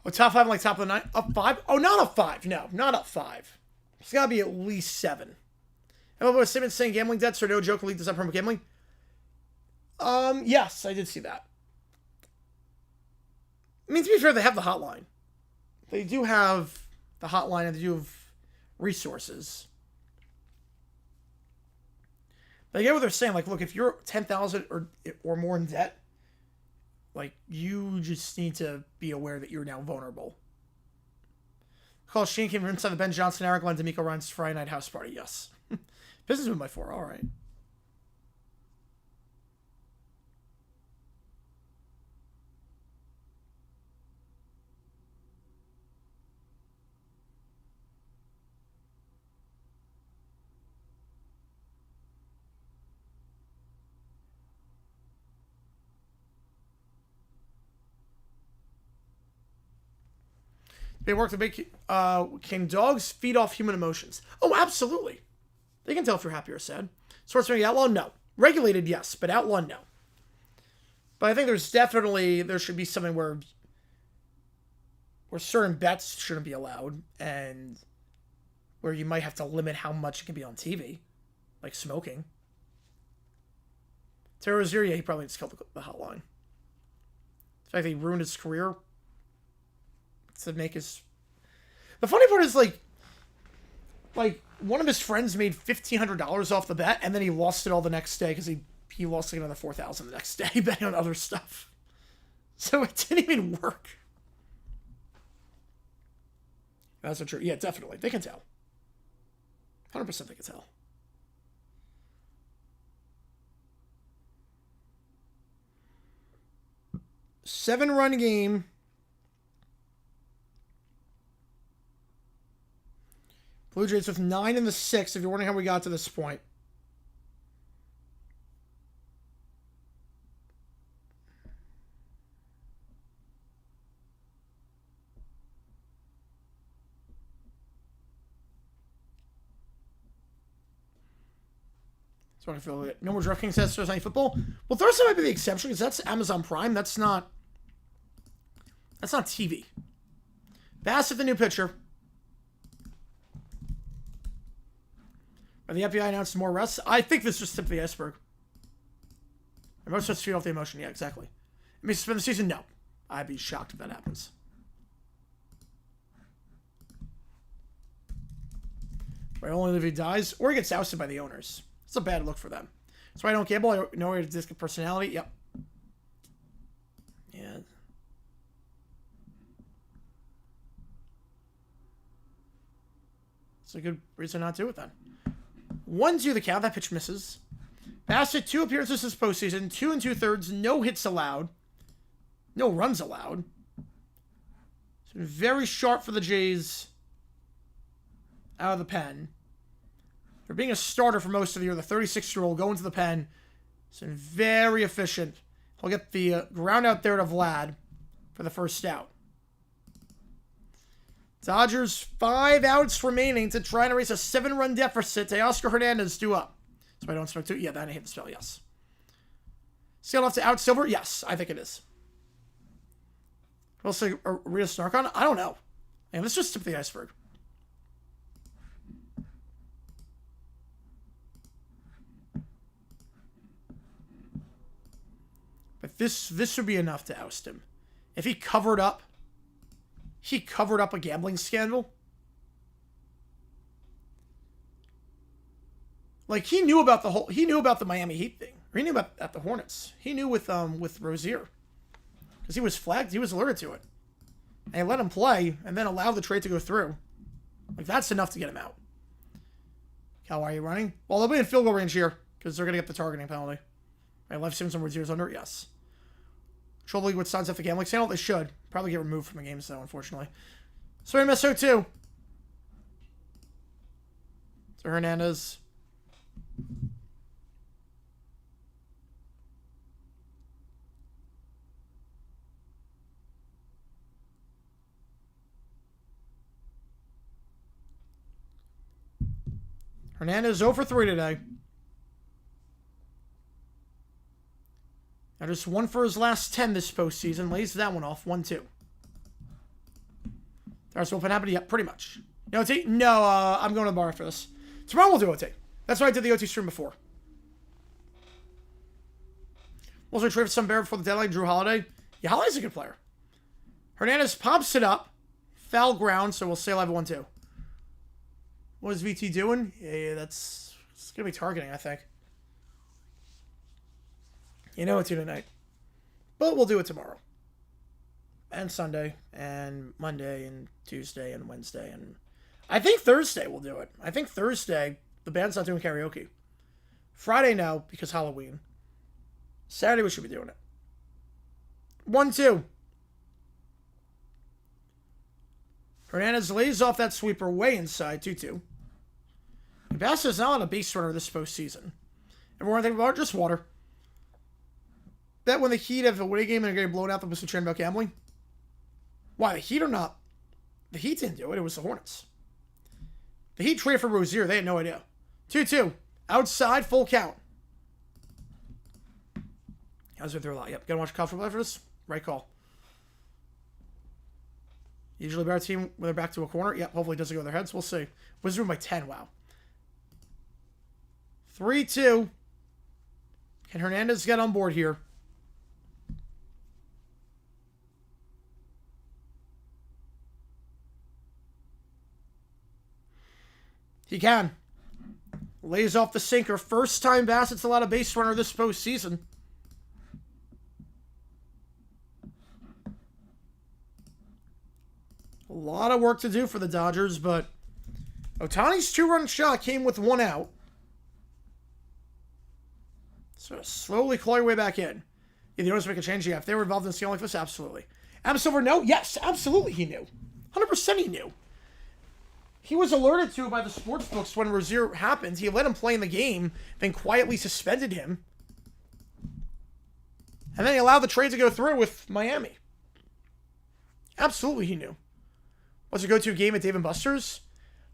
Oh, top 5, like top of the 9? Up 5? Oh, not up 5. No, not up 5. It's got to be at least 7. How about Simmons saying gambling debts are no joke league does not promote gambling? Yes, I did see that. I mean, to be fair, they have the hotline. They do have the hotline and they do have resources. But I get what they're saying. Like, look, if you're 10,000 or more in debt, like, you just need to be aware that you're now vulnerable. Call Shane came from inside the Ben Johnson, Eric Glenn, D'Amico Ryan's Friday night house party. Yes. Business move by 4. All right. They work to make, can dogs feed off human emotions? Oh, absolutely. They can tell if you're happy or sad. Sports betting outlawed? No. Regulated, yes, but outlawed, no. But I think there should be something where certain bets shouldn't be allowed, and where you might have to limit how much it can be on TV, like smoking. Terry Rozier, yeah, he probably just killed the hotline. The fact that he ruined his career to make his... The funny part is, like, Like, one of his friends made $1,500 off the bet, and then he lost it all the next day because he lost like another $4,000 the next day betting on other stuff. So it didn't even work. That's not true. Yeah, definitely. They can tell. 100% they can tell. Seven-run game. Blue Jays with 9 in the 6th, if you're wondering how we got to this point. So I feel it. No more DraftKings says Thursday Night Football. Well, Thursday might be the exception because that's Amazon Prime. That's not TV. Bassett, the new pitcher. But the FBI announced more arrests. I think this just tipped the iceberg. Most of us feed off the emotion. Yeah, exactly. It may suspend the season? No. I'd be shocked if that happens. Right, only if he dies or he gets ousted by the owners. It's a bad look for them. That's why I don't gamble. I know where to disc of personality. Yep. Yeah. It's a good reason not to do it then. 1-2 the count. That pitch misses. Bassett, 2 appearances this postseason. 2 2/3. No hits allowed. No runs allowed. It's been very sharp for the Jays out of the pen. For being a starter for most of the year, the 36-year-old going to the pen has been very efficient. He'll get the ground out there to Vlad for the first out. Dodgers 5 outs remaining to try and erase a 7-run deficit. Teoscar Hernandez due up. So I don't expect to. Yeah, that hit the spell, yes. Scaled off to out Silver? Yes, I think it is. We'll say Rita Snarkon? I don't know. And let's just tip the iceberg. But this would be enough to oust him. If he covered up a gambling scandal. Like he knew about the Miami Heat thing. Or he knew about the Hornets. He knew with Rozier. Because he was flagged, he was alerted to it. And he let him play and then allowed the trade to go through. Like that's enough to get him out. Cal, why are you running? Well, they'll be in field goal range here because they're gonna get the targeting penalty. Right, left Simmons and Rozier's under, yes. Trouble League with signs off the gambling scandal. They should. Probably get removed from the games, though, unfortunately. Sorry, Meso, too. So Hernandez. Hernandez 0 for 3 today. Now just 1 for his last 10 this postseason. Lays that one off. 1-2. That's what happened. Yeah, pretty much. No OT? No, I'm going to the bar after this. Tomorrow we'll do OT. That's why I did the OT stream before. Also trade for some bear before the deadline. Drew Holiday. Yeah, Holiday's a good player. Hernandez pops it up. Foul ground, so we'll say live 1-2. What is VT doing? Yeah, it's going to be targeting, I think. You know it's here tonight. But we'll do it tomorrow. And Sunday. And Monday. And Tuesday. And Wednesday. And I think Thursday we'll do it. I think Thursday, the band's not doing karaoke. Friday, no, because Halloween. Saturday, we should be doing it. 1-2. Hernandez lays off that sweeper way inside. 2-2. Bassett is not on a base runner this postseason. Everyone think about just water. Bet when the Heat have a away game and are getting blown out, they'll be concerned about gambling. Why, the Heat or not? The Heat didn't do it. It was the Hornets. The Heat traded for Rozier. They had no idea. 2-2. Outside, full count. I was through a lot. Yep. Gotta watch college football for this. Right call. Usually better team when they're back to a corner. Yep. Hopefully it doesn't go to their heads. We'll see. Wizards by 10. Wow. 3-2. Can Hernandez get on board here? He can. Lays off the sinker. First time Bassett's allowed a base runner this postseason. A lot of work to do for the Dodgers, but Ohtani's 2-run shot came with 1 out. So slowly claw your way back in. Yeah, the owners make a change. Yeah, if they were involved in a scale like this, absolutely. Adam Silver, no? Yes, absolutely he knew. 100% he knew. He was alerted to it by the sports books when Rozier happened. He let him play in the game, then quietly suspended him. And then he allowed the trade to go through with Miami. Absolutely he knew. What's your go-to game at Dave & Buster's?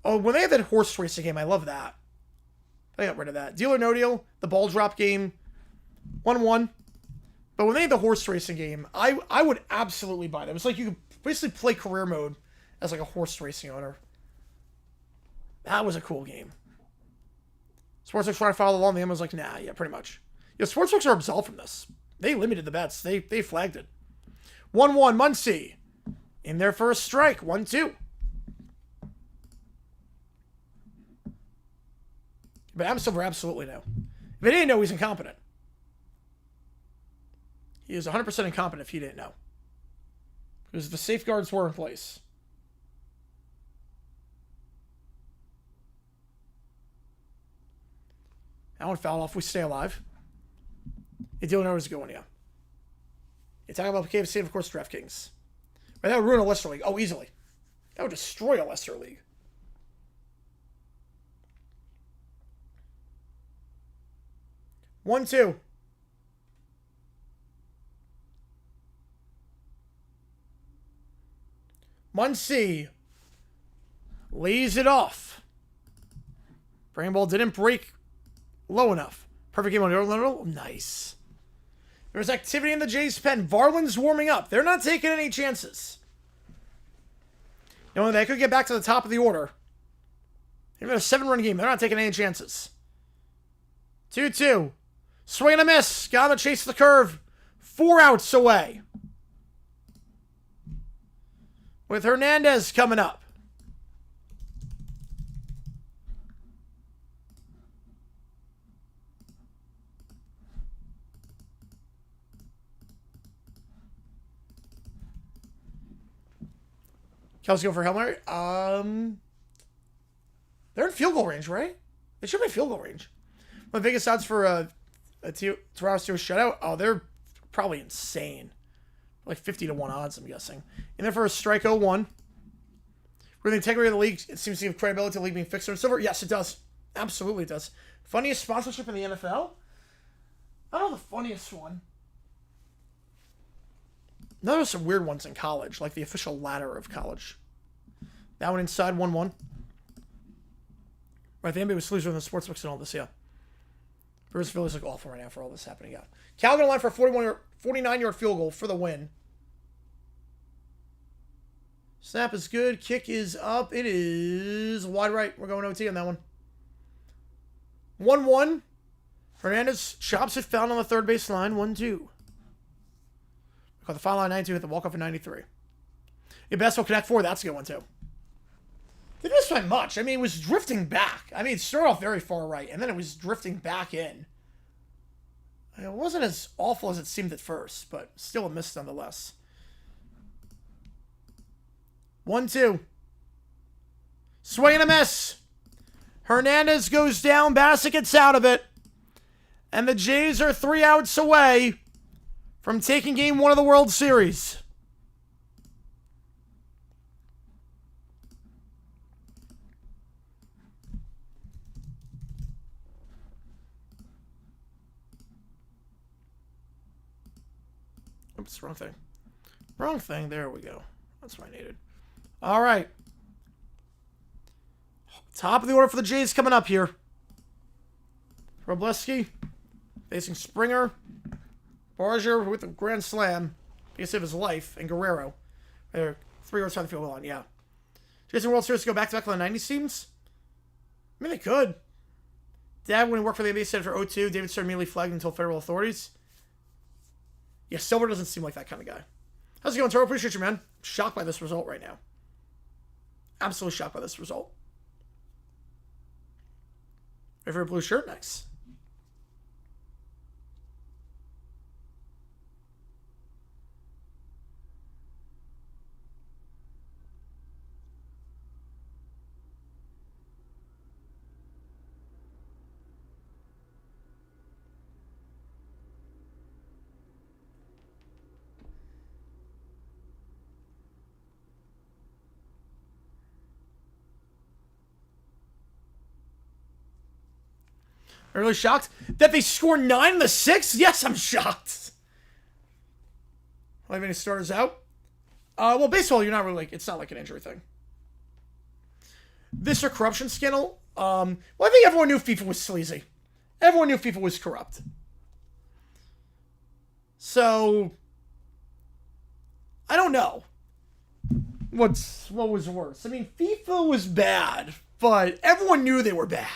Oh, when they have that horse racing game, I love that. They got rid of that. Deal or no deal, the ball drop game, 1-1. But when they had the horse racing game, I would absolutely buy them. It's like you could basically play career mode as like a horse racing owner. That was a cool game. Sportsbooks trying to follow along. The was like, nah, yeah, pretty much. Yeah, Sportsbooks are absolved from this. They limited the bets. They flagged it. 1-1, Muncy. In their first strike, 1-2. But Adam Silver absolutely no. If he didn't know, he's incompetent. He is 100% incompetent if he didn't know. Because the safeguards were in place. That one fouled off. We stay alive. You don't know where's going, yeah. You're talking about the KFC and, of course, DraftKings. But that would ruin a Leicester League. Oh, easily. That would destroy a Leicester League. One, two. Muncy lays it off. Breaking ball didn't break low enough. Perfect game on the nice. There's activity in the Jays pen. Varland's warming up. They're not taking any chances. You know, they could get back to the top of the order. Even a 7-run game, they're not taking any chances. 2-2. Swing and a miss. Got to chase the curve. 4 outs away. With Hernandez coming up. Kelsey go for Hail Mary. They're in field goal range, right? They should be in field goal range. One of the biggest odds for a Toronto Steelers shutout. Oh, they're probably insane. Like 50-1 odds, I'm guessing. In there for a strike 0-1. For the integrity of the league, it seems to give credibility to the league being fixed or silver. Yes, it does. Absolutely it does. Funniest sponsorship in the NFL? I don't know the funniest one. No, there's some weird ones in college, like the official ladder of college. That one inside 1-1. Right, the NBA was losing the sportsbooks and all this, yeah. Brewers Phillies look awful right now for all this happening out. Cal going to line for a 49-yard field goal for the win. Snap is good. Kick is up. It is wide right. We're going OT on that one. 1-1. Hernandez chops it, found on the third base line. 1-2. Caught the foul line 92, hit the walk-off in 93. Your best will connect 4. That's a good one, too. Didn't miss by much. I mean, it was drifting back. I mean, it started off very far right, and then it was drifting back in. It wasn't as awful as it seemed at first, but still a miss nonetheless. 1-2. Swing and a miss. Hernandez goes down. Bassett gets out of it. And the Jays are 3 outs away from taking Game 1 of the World Series. Oops, wrong thing. Wrong thing. There we go. That's what I needed. All right. Top of the order for the Jays coming up here. Robleski facing Springer. Barger with a grand slam. Biggest of his life. And Guerrero. They're 3 yards on the field goal line. Yeah. Jays in World Series to go back-to-back in the 90s teams? I mean, they could. Dad, when he worked for the NBA Center for 02, David Stern immediately flagged until federal authorities. Yeah, Silver doesn't seem like that kind of guy. How's it going, Toro? Appreciate you, man. I'm shocked by this result right now. Absolutely shocked by this result. Ready for a blue shirt next. I'm really shocked that they score 9 in the 6th. Yes, I'm shocked. Do I have any starters out? Well, baseball, you're not really like, it's not like an injury thing. This or corruption scandal. Well, I think everyone knew FIFA was sleazy. Everyone knew FIFA was corrupt. So, I don't know what was worse. I mean, FIFA was bad, but everyone knew they were bad.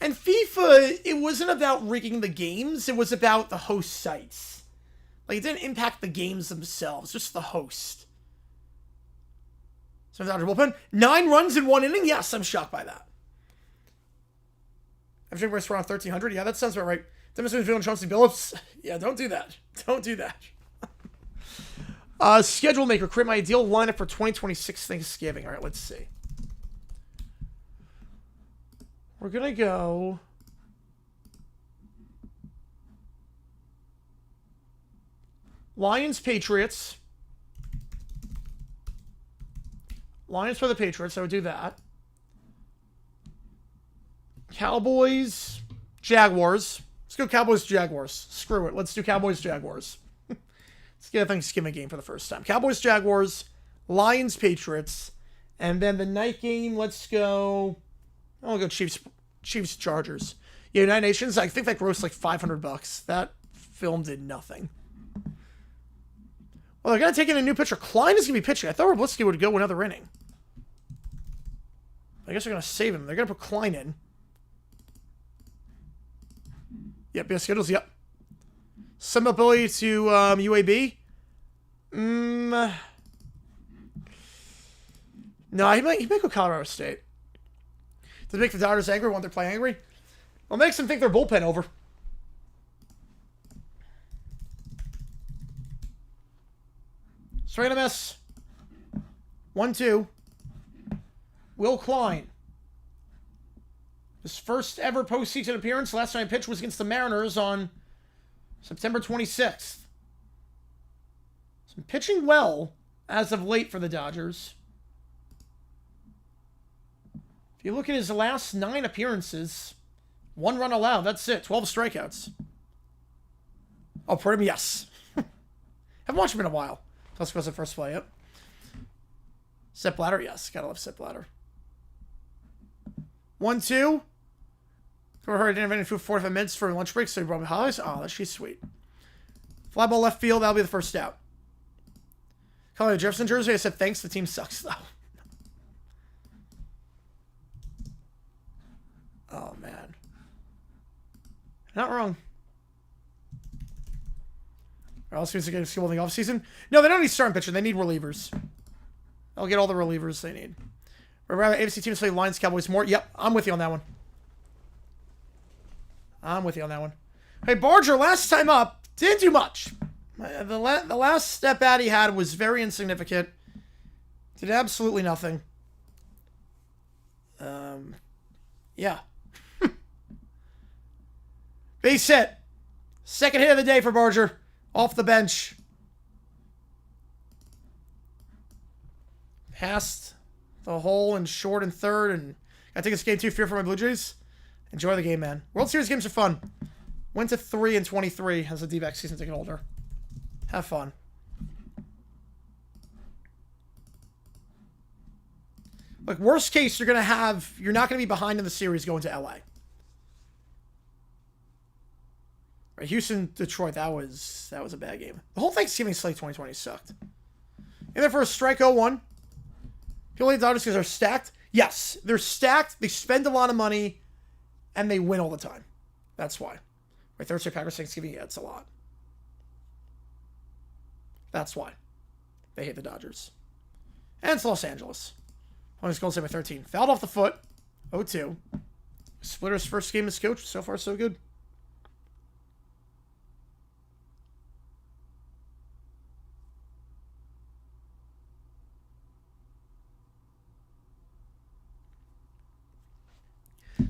And FIFA, it wasn't about rigging the games, it was about the host sites. Like, it didn't impact the games themselves, just the host. So, Dodger bullpen, 9 runs in 1 inning? Yes, I'm shocked by that. Everything we're around 1,300? Yeah, that sounds about right. Demonstrating feeling Chauncey Billups? Yeah, don't do that. Don't do that. Schedule maker, create my ideal lineup for 2026 Thanksgiving. All right, let's see. We're going to go Lions, Patriots. Lions for the Patriots, I would do that. Cowboys, Jaguars. Let's go Cowboys, Jaguars. Screw it. Let's do Cowboys, Jaguars. Let's get a Thanksgiving game for the first time. Cowboys, Jaguars, Lions, Patriots. And then the night game, let's go... I'll go Chiefs, Chargers. Yeah, United Nations, I think that grossed like $500. That film did nothing. Well, they're going to take in a new pitcher. Klein is going to be pitching. I thought Robleski would go another inning. I guess they're going to save him. They're going to put Klein in. Yep, yeah, schedules, yep. Some ability to UAB. No, he might go Colorado State. Does it make the Dodgers angry? Want their play angry? Well, it makes them think their bullpen over. Straight miss. 1-2. Will Klein. His first ever postseason appearance. Last time he pitched was against the Mariners on September 26th. So pitching well as of late for the Dodgers. If you look at his last 9 appearances, 1 run allowed. That's it. 12 strikeouts. Oh, Prim, yes. Haven't watched him in a while. Plus goes at first play, yep. Sepp Blatter, yes. Gotta love Sepp Blatter. 1-2. I didn't have any food 45 minutes for lunch break, so he brought me Hollies. Oh, she's sweet. Fly ball left field. That'll be the first out. Calling the Jefferson jersey. I said thanks. The team sucks, though. Oh, man. Not wrong. Or else he's going to skill in the offseason. No, they don't need starting pitcher. They need relievers. They'll get all the relievers they need. Or rather, AFC teams play Lions, Cowboys more. Yep, I'm with you on that one. I'm with you on that one. Hey, Barger, last time up, didn't do much. The last step out he had was very insignificant. Did absolutely nothing. Yeah. Base hit. Second hit of the day for Barger. Off the bench. Past the hole and short and third. And I think it's game 2 fear for my Blue Jays. Enjoy the game, man. World Series games are fun. Went to 3-23 as the D-back season getting older. Have fun. Like, worst case, you're not going to be behind in the series going to LA. Right, Houston, Detroit, that was a bad game. The whole Thanksgiving slate 2020 sucked. In there for a strike 0-1. People hate the Dodgers because they're stacked. Yes, they're stacked. They spend a lot of money, and they win all the time. That's why. Right, third straight Packers Thanksgiving, yeah, it's a lot. That's why. They hate the Dodgers. And it's Los Angeles. Only goal save by 13. Fouled off the foot. 0-2. Splitter's first game as coach. So far, so good.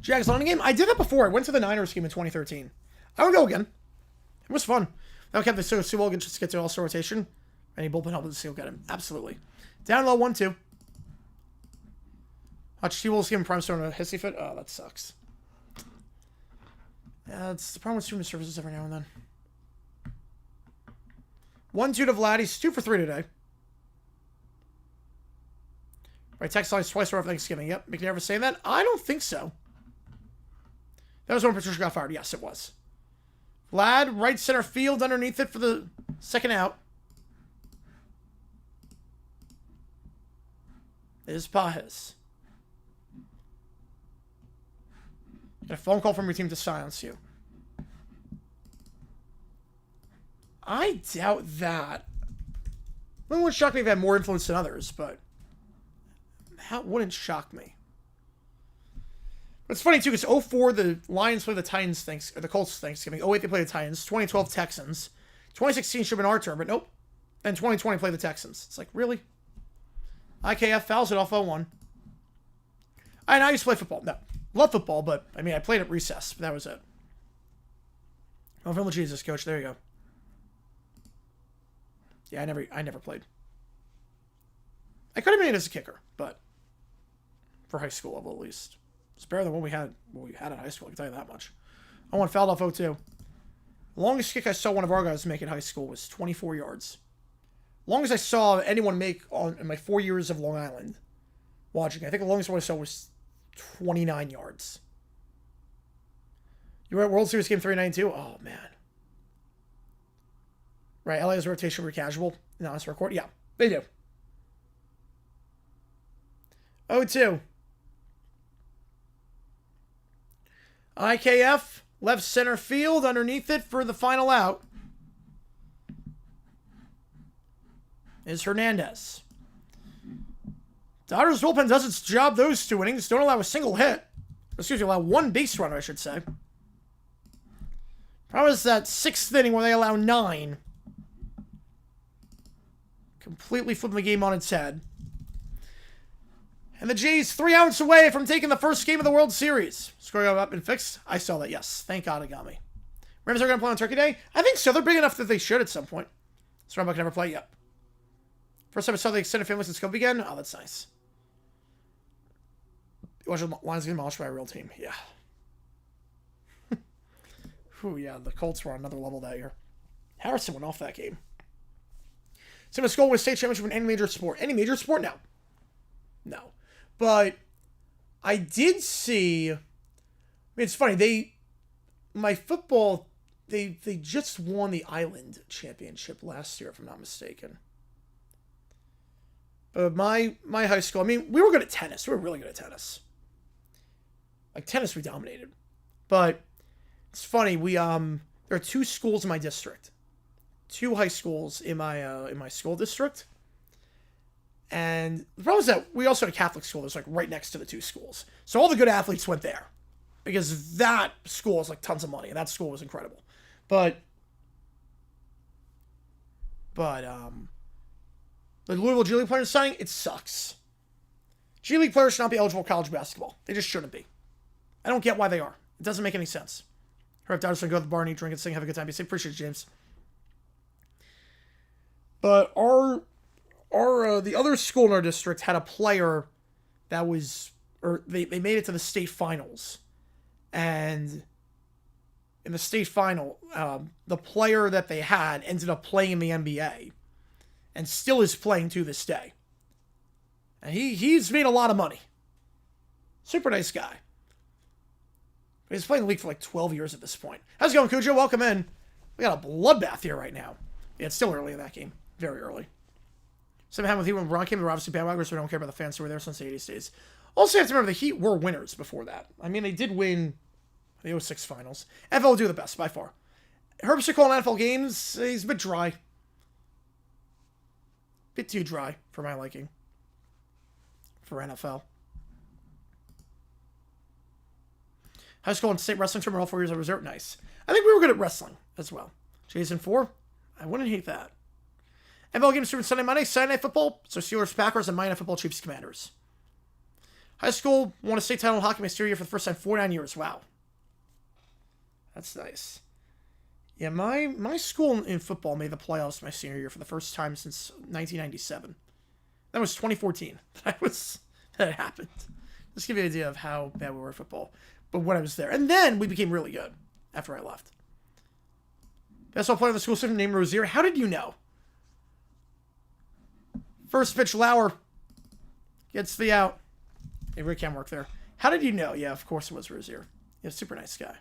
Jags London game? I did that before. I went to the Niners game in 2013. I would go again. It was fun. That kept the Sewell just to get to all-star rotation. Any bullpen help with the seal get him. Absolutely. Down low 1-2. Watch T-Wolves give him prime stone a hissy fit. Oh, that sucks. Yeah, it's the problem with streaming services every now and then. 1-2 to Vlad. He's 2 for 3 today. Right, text lines twice over Thanksgiving. Yep. McNair saying that? I don't think so. That was when Patricia got fired. Yes, it was. Vlad, right center field underneath it for the second out. Is Pajes. Get a phone call from your team to silence you. I doubt that. It wouldn't shock me if I had more influence than others, but that wouldn't shock me. But it's funny, too, because 2004, the Lions play the Titans, or the Colts Thanksgiving. 2008, they play the Titans. 2012, Texans. 2016 should have been our turn, but nope. And 2020, play the Texans. It's like, really? IKF fouls it off 0-1. I used to play football. No. Love football, but, I mean, I played at recess, but that was it. Oh, film of Jesus, coach. There you go. Yeah, I never played. I could have made it as a kicker, but for high school level, at least. It's better than what we had in high school, I can tell you that much. I won fouled off 0-2. The longest kick I saw one of our guys make in high school was 24 yards. Longest I saw anyone make in my 4 years of Long Island watching. I think the longest one I saw was 29 yards. You were at World Series Game 392? Oh, man. Right, LA has a rotation for casual. No, it's record. Yeah, they do. 0-2. IKF, left center field, underneath it for the final out. Is Hernandez. Dodgers bullpen does its job those 2 innings. Don't allow a single hit. Excuse me, allow 1 base runner, I should say. Problem is that 6th inning where they allow 9. Completely flipping the game on its head. And the Jays 3 outs away from taking the first game of the World Series. Score got up and fixed. I saw that, yes. Thank God it got me. Rams are going to play on Turkey Day? I think so. They're big enough that they should at some point. Stromberg can never play? Yep. First time I saw the extended family since COVID began? Oh, that's nice. Watch the Lions get demolished by a real team. Yeah. Whew, yeah, the Colts were on another level that year. Harrison went off that game. Similar goal with state championship in any major sport. Any major sport? No. No. But I did see. I mean, it's funny. My football. They just won the Island Championship last year, if I'm not mistaken. But my high school. I mean, we were good at tennis. We were really good at tennis. Like tennis, we dominated. But it's funny. There are 2 schools in my district. 2 high schools in my school district. And the problem is that we also had a Catholic school that's like right next to the 2 schools. So all the good athletes went there. Because that school has like tons of money. And that school was incredible. But the Louisville G League players signing, it sucks. G League players should not be eligible for college basketball. They just shouldn't be. I don't get why they are. It doesn't make any sense. Heard Dodgers go to the bar and eat, drink, and sing, have a good time. Be safe. Appreciate it, James. But the other school in our district had a player that was, or they made it to the state finals. And in the state final, the player that they had ended up playing in the NBA and still is playing to this day. And he's made a lot of money. Super nice guy. He's playing the league for like 12 years at this point. How's it going, Cujo? Welcome in. We got a bloodbath here right now. Yeah, it's still early in that game. Very early. Same happened with Heat when LeBron came. We're obviously bandwagoners, so we don't care about the fans who were there since the 80s days. Also, you have to remember the Heat were winners before that. I mean, they did win the 06 finals. NFL will do the best, by far. Herbster calling NFL games, he's a bit dry. Bit too dry for my liking. For NFL. High school and state wrestling tournament all 4 years I reserved. Nice. I think we were good at wrestling as well. Jason 4. I wouldn't hate that. NFL games through Sunday, Monday, Saturday Night Football. So Steelers, Packers, and Monday Night Football, Chiefs, Commanders. High school, won a state title in hockey my senior year for the first time, 49 years. Wow. That's nice. Yeah, my school in football made the playoffs my senior year for the first time since 1997. That was 2014 that it happened. Just give you an idea of how bad we were at football. But when I was there. And then we became really good after I left. Basketball player of the school system named Rozier. How did you know? First pitch, Lauer gets the out. Hey, Rick can work there. How did you know? Yeah, of course it was Rozier. Yeah, super nice guy.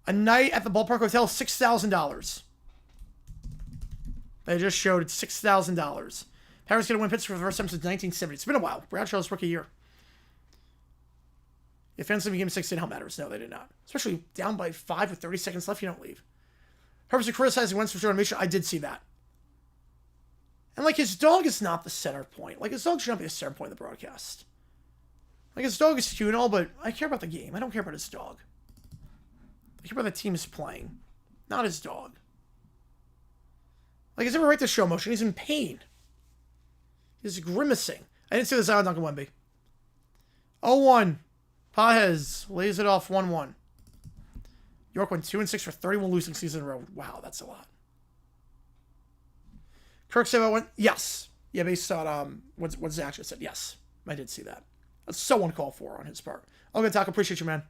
A night at the Ballpark Hotel, $6,000. They just showed $6,000. Packers going to win Pittsburgh for the first time since 1970. It's been a while. Bradshaw's rookie year. If fans leave game 6 didn't help matters. No, they did not. Especially down by 5 with 30 seconds left, you don't leave. Herb's criticizing Wentz for short animation. I did see that. And, like, his dog is not the center point. Like, his dog should not be the center point of the broadcast. Like, his dog is cute and all, but I care about the game. I don't care about his dog. I care about the team is playing, not his dog. Like, he's never right to show motion. He's in pain. He's grimacing. I didn't see the Zion Duncan Wemby. 0-1. Pajes lays it off 1-1. York went 2-6 for 31 losing season in a row. Wow, that's a lot. Kirk said about yes. Yeah, based on what Zach just said. Yes, I did see that. That's so uncalled for on his part. I'll get talk. Appreciate you, man.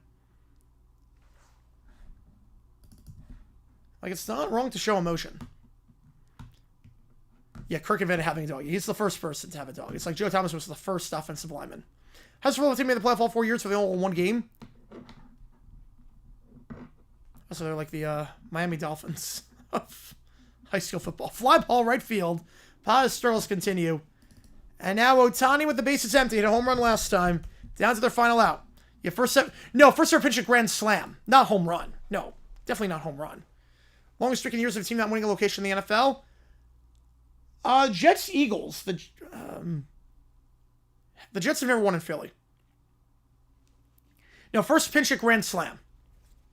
Like, it's not wrong to show emotion. Yeah, Kirk invented having a dog. He's the first person to have a dog. It's like Joe Thomas was the first offensive lineman. Has the team made the playoff all 4 years for the only one game? So they're like the Miami Dolphins of high school football. Fly ball right field. Paz struggles continue. And now Ohtani with the bases empty. Hit a home run last time. Down to their final out. Yeah, first ever pitch at grand slam. Not home run. No, definitely not home run. Longest streak in years of a team not winning a location in the NFL. Jets, Eagles. The Jets have never won in Philly. No, first pinch at grand slam.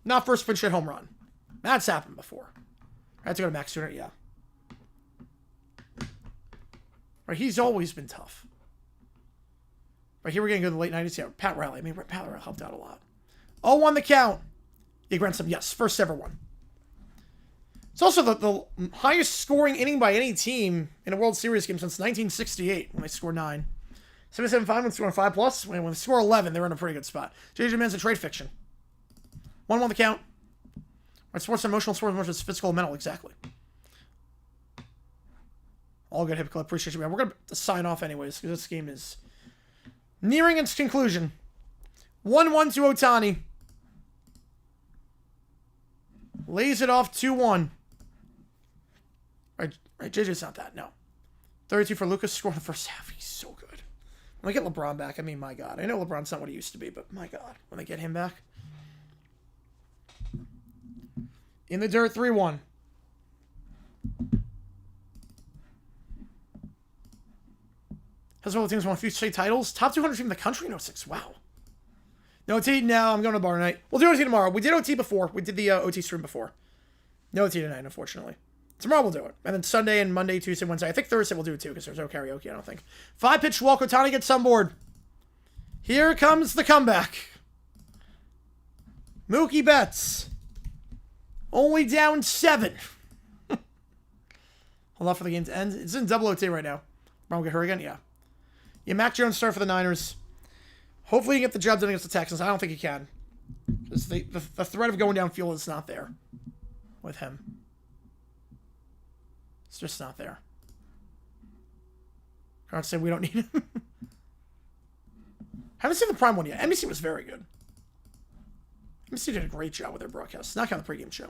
Not first pinch at home run. That's happened before. I had to go to Max Sooner, yeah. Right, he's always been tough. Right, here we're getting to the late 90s. Yeah, Pat Riley. I mean, Pat Riley helped out a lot. 0-1 the count. Yeah, grand slam, yes. First ever one. It's also the highest scoring inning by any team in a World Series game since 1968 when they scored 9. 77-5 when scoring 5+. When they score 11, they're in a pretty good spot. JJ Man's a trade fiction. 1-1 the count. Right, sports are emotional, sports emotional, physical and mental, exactly. All good, Hip Club. Appreciate you, man. We're going to sign off anyways, because this game is nearing its conclusion. 1-1 to Ohtani. Lays it off 2-1. Right, JJ's not that, no. 32 for Lucas, scored in the first half. He's so good. When they get LeBron back, I mean, my God. I know LeBron's not what he used to be, but my God. When they get him back. In the dirt, 3-1. Has all the teams won a few state titles. Top 200 team in the country in 06. Wow. No OT? No, I'm going to bar night. We'll do OT tomorrow. We did OT before. We did the OT stream before. No OT tonight, unfortunately. Tomorrow we'll do it. And then Sunday and Monday, Tuesday, Wednesday. I think Thursday we'll do it too because there's no karaoke, I don't think. 5-pitch walk. Ohtani gets on board. Here comes the comeback. Mookie Betts. Only down 7. Hold on for the game to end. It's in double OT right now. Brown get her again? Yeah. Yeah, Mac Jones start for the Niners. Hopefully he can get the job done against the Texans. I don't think he can. Because the threat of going downfield is not there with him. It's just not there. Can't say we don't need him. Haven't seen the Prime one yet. NBC was very good. NBC did a great job with their broadcast. Not kind of the pregame show.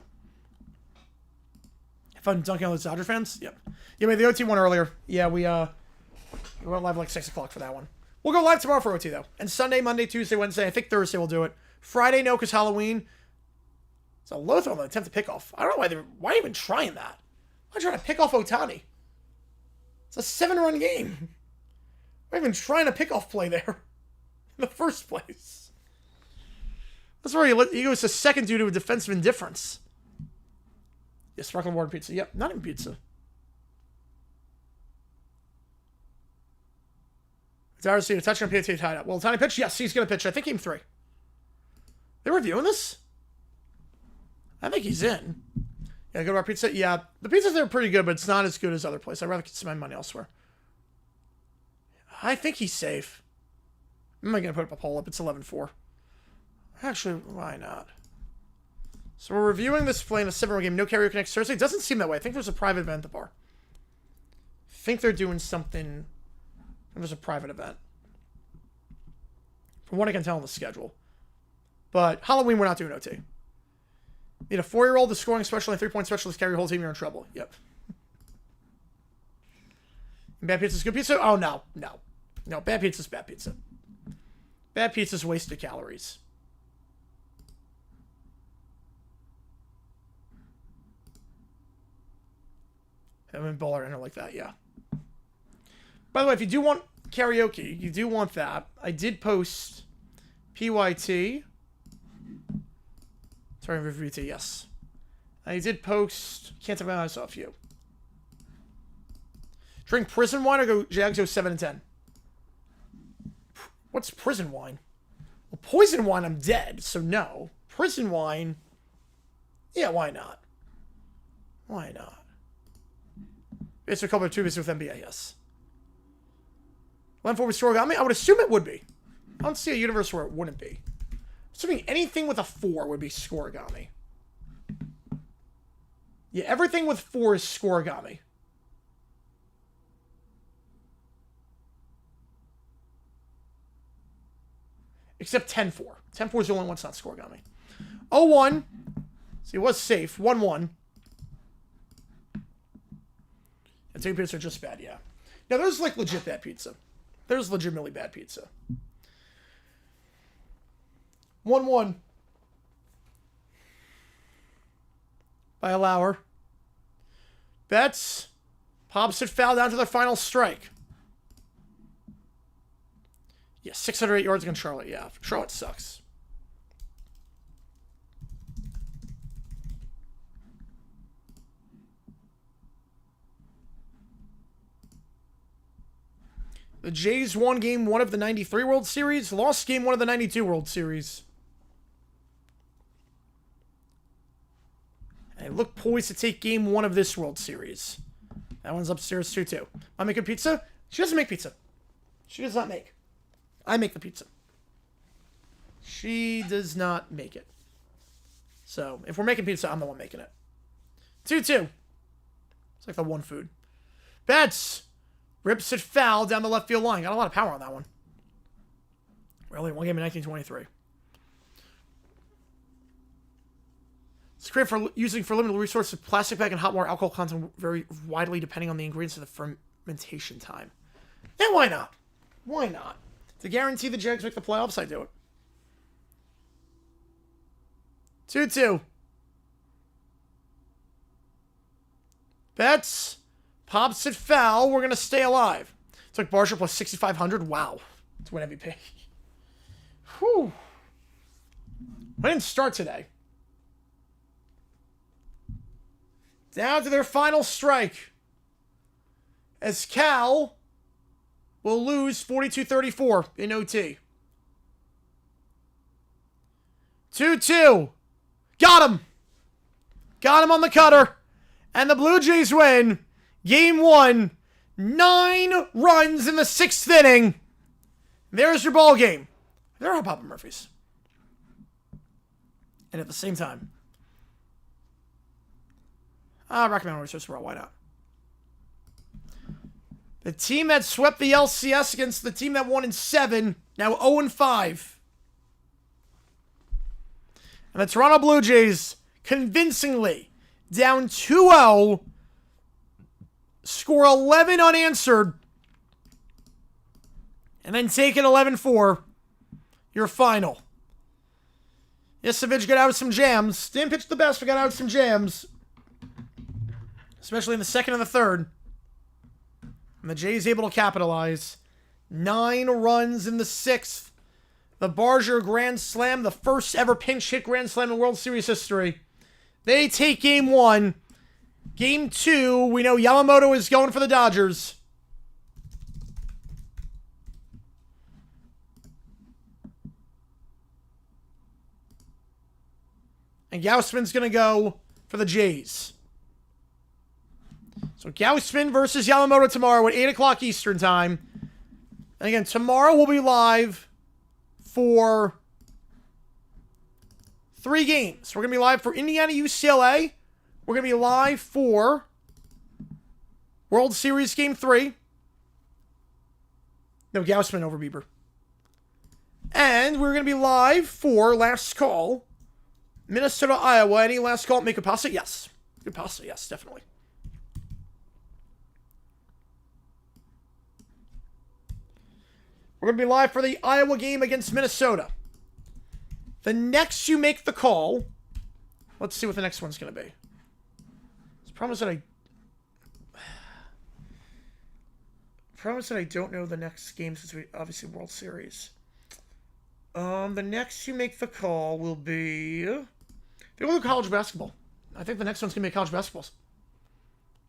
Fun dunking on the Dodger fans? Yep. Yeah, we had the OT one earlier. Yeah, we went live like 6 o'clock for that one. We'll go live tomorrow for OT, though. And Sunday, Monday, Tuesday, Wednesday. I think Thursday we'll do it. Friday, no, because Halloween. It's a low throw on the attempt to pick off. I don't know why even trying that. Why trying to pick off Ohtani? It's a 7-run game. Why even trying to pick off play there in the first place? That's where he goes to second due to a defensive indifference. Yeah, sparkling water pizza. Yep, not even pizza. Dyer seeing a touchdown PAT tied up. Well, tiny pitch. Yes, he's going to pitch. I think game 3. They're reviewing this? I think he's in. Yeah, go to our pizza. Yeah, the pizzas there are pretty good, but it's not as good as other places. I'd rather spend money elsewhere. I think he's safe. I'm not going to put up a poll up. It's 11-4. Actually, why not? So we're reviewing this play in a 7-round game. No karaoke next Thursday. It doesn't seem that way. I think there's a private event at the bar. I think they're doing something. There's a private event. From what I can tell on the schedule. But Halloween, we're not doing OT. Need a 4-year-old, the scoring specialist, and 3-point specialist, carry your whole team, you're in trouble. Yep. And bad pizza's good pizza? Oh, no. No. No, bad pizza's bad pizza. Bad pizza's wasted calories. I mean, bowler enter like that, yeah. By the way, if you do want karaoke, you do want that. I did post PYT. Sorry, VT, yes. I did post. Can't take my eyes off you. Drink prison wine or go Jags go 7-10? What's prison wine? Well, poison wine, I'm dead, so no. Prison wine, yeah, why not? Why not? It's a couple of 2 with NBA, yes. 11-4 with Scorigami? I would assume it would be. I don't see a universe where it wouldn't be. Assuming anything with a 4 would be Scorigami. Yeah, everything with 4 is Scorigami. Except 10-4. 10-4 is the only one that's not Scorigami. 0-1. See, it was safe. 1-1. And 2 pizza are just bad, yeah. Now, there's, like, legit bad pizza. There's legitimately bad pizza. 1-1. By a Lauer. Betts. Pops it foul down to their final strike. Yeah, 608 yards against Charlotte. Yeah, Charlotte sucks. The Jays won game 1 of the 93 World Series, lost game 1 of the 92 World Series. And they look poised to take game 1 of this World Series. That one's upstairs too. I'm making pizza? She doesn't make pizza. She does not make. I make the pizza. She does not make it. So, if we're making pizza, I'm the one making it. 2-2. It's like the one food. Betts rips it foul down the left field line. Got a lot of power on that one. Really, one game in 1923. It's great for using for limited resources. Plastic bag and hot water alcohol content vary widely depending on the ingredients of the fermentation time. And why not? Why not? To guarantee the Jags make the playoffs, I do it. 2-2. Betts pops it foul. We're going to stay alive. Took Barsha plus 6,500. Wow. To win MVP. Whew. I didn't start today. Down to their final strike. As Cal will lose 42-34 in OT. 2-2. Got him. Got him on the cutter. And the Blue Jays win. Game 1. 9 runs in the 6th inning. There's your ball game. There are Papa Murphys. And at the same time, recommend research world. Why not? The team that swept the LCS against the team that won in 7, now 0-5. And the Toronto Blue Jays, convincingly, down 2-0, score 11 unanswered, and then take it 11-4, your final. Yesevich got out with some jams. Didn't pitch the best, but got out with some jams. Especially in the 2nd and the 3rd. And the Jays able to capitalize. 9 runs in the 6th. The Barger Grand Slam, the first ever pinch hit Grand Slam in World Series history. They take game 1. Game 2, we know Yamamoto is going for the Dodgers. And Gausman's going to go for the Jays. So Gausman versus Yamamoto tomorrow at 8 o'clock Eastern Time. And again, tomorrow we'll be live for 3 games. We're going to be live for Indiana UCLA. We're going to be live for World Series Game 3. No, Gausman over Bieber. And we're going to be live for Last Call, Minnesota, Iowa. Any last call? Make a pasta? Yes. Good pasta, yes, definitely. We're going to be live for the Iowa game against Minnesota. The next you make the call, let's see what the next one's going to be. The problem is that I don't know the next game since we obviously World Series. The next you make the call will be... We'll do college basketball. I think the next one's going to be college basketball.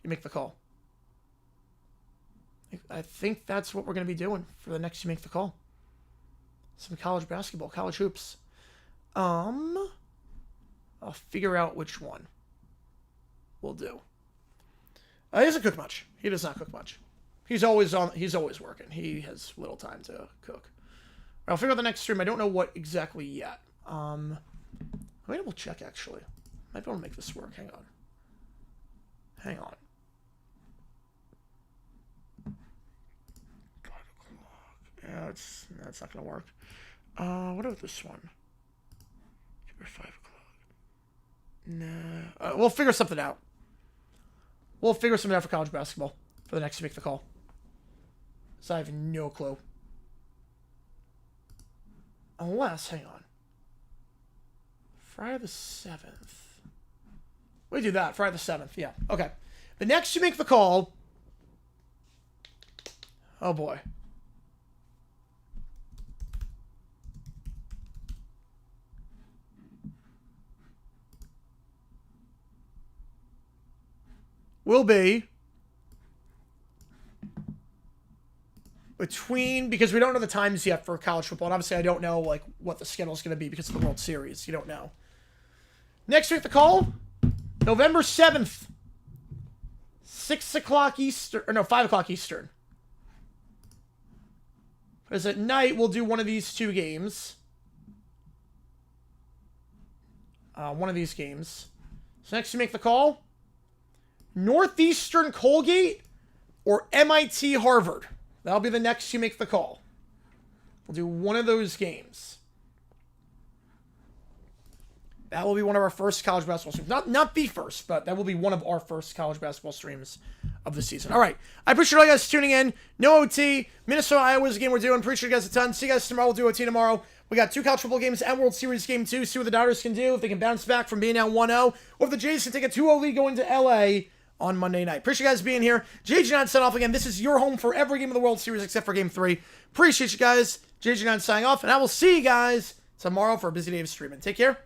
You make the call. I think that's what we're going to be doing for the next you make the call. Some college basketball, college hoops. I'll figure out which one we'll do. He doesn't cook much. He does not cook much. He's always working. He has little time to cook. I'll figure out the next stream. I don't know what exactly yet. Maybe we'll check, actually. Might be able to make this work. Hang on. 5 o'clock. Yeah, that's not going to work. What about this one? 5 o'clock. Nah. We'll figure something out. We'll figure something out for college basketball for the next to make the call. So I have no clue. Unless, hang on. Friday the 7th. We do that. Friday the 7th. Yeah. Okay. The next you make the call. Oh boy. Will be between, because we don't know the times yet for college football, and obviously I don't know like what the schedule is going to be because of the World Series. You don't know. Next week the call, November 7th, 6 o'clock Eastern, or no, 5 o'clock Eastern. Because at night we'll do one of these 2 games. One of these games. So next you make the call, Northeastern Colgate or MIT Harvard. That'll be the next you make the call. We'll do one of those games. That will be one of our first college basketball streams. Not the first, but that will be one of our first college basketball streams of the season. All right. I appreciate all you guys tuning in. No OT. Minnesota, Iowa is the game we're doing. Appreciate you guys a ton. See you guys tomorrow. We'll do OT tomorrow. We got 2 college football games and World Series game 2. See what the Dodgers can do. If they can bounce back from being down 1-0. Or if the Jays can take a 2-0 lead going to LA on Monday night. Appreciate you guys being here. JG9 signing off again. This is your home for every game of the World Series except for game 3. Appreciate you guys. JG9 signing off. And I will see you guys tomorrow for a busy day of streaming. Take care.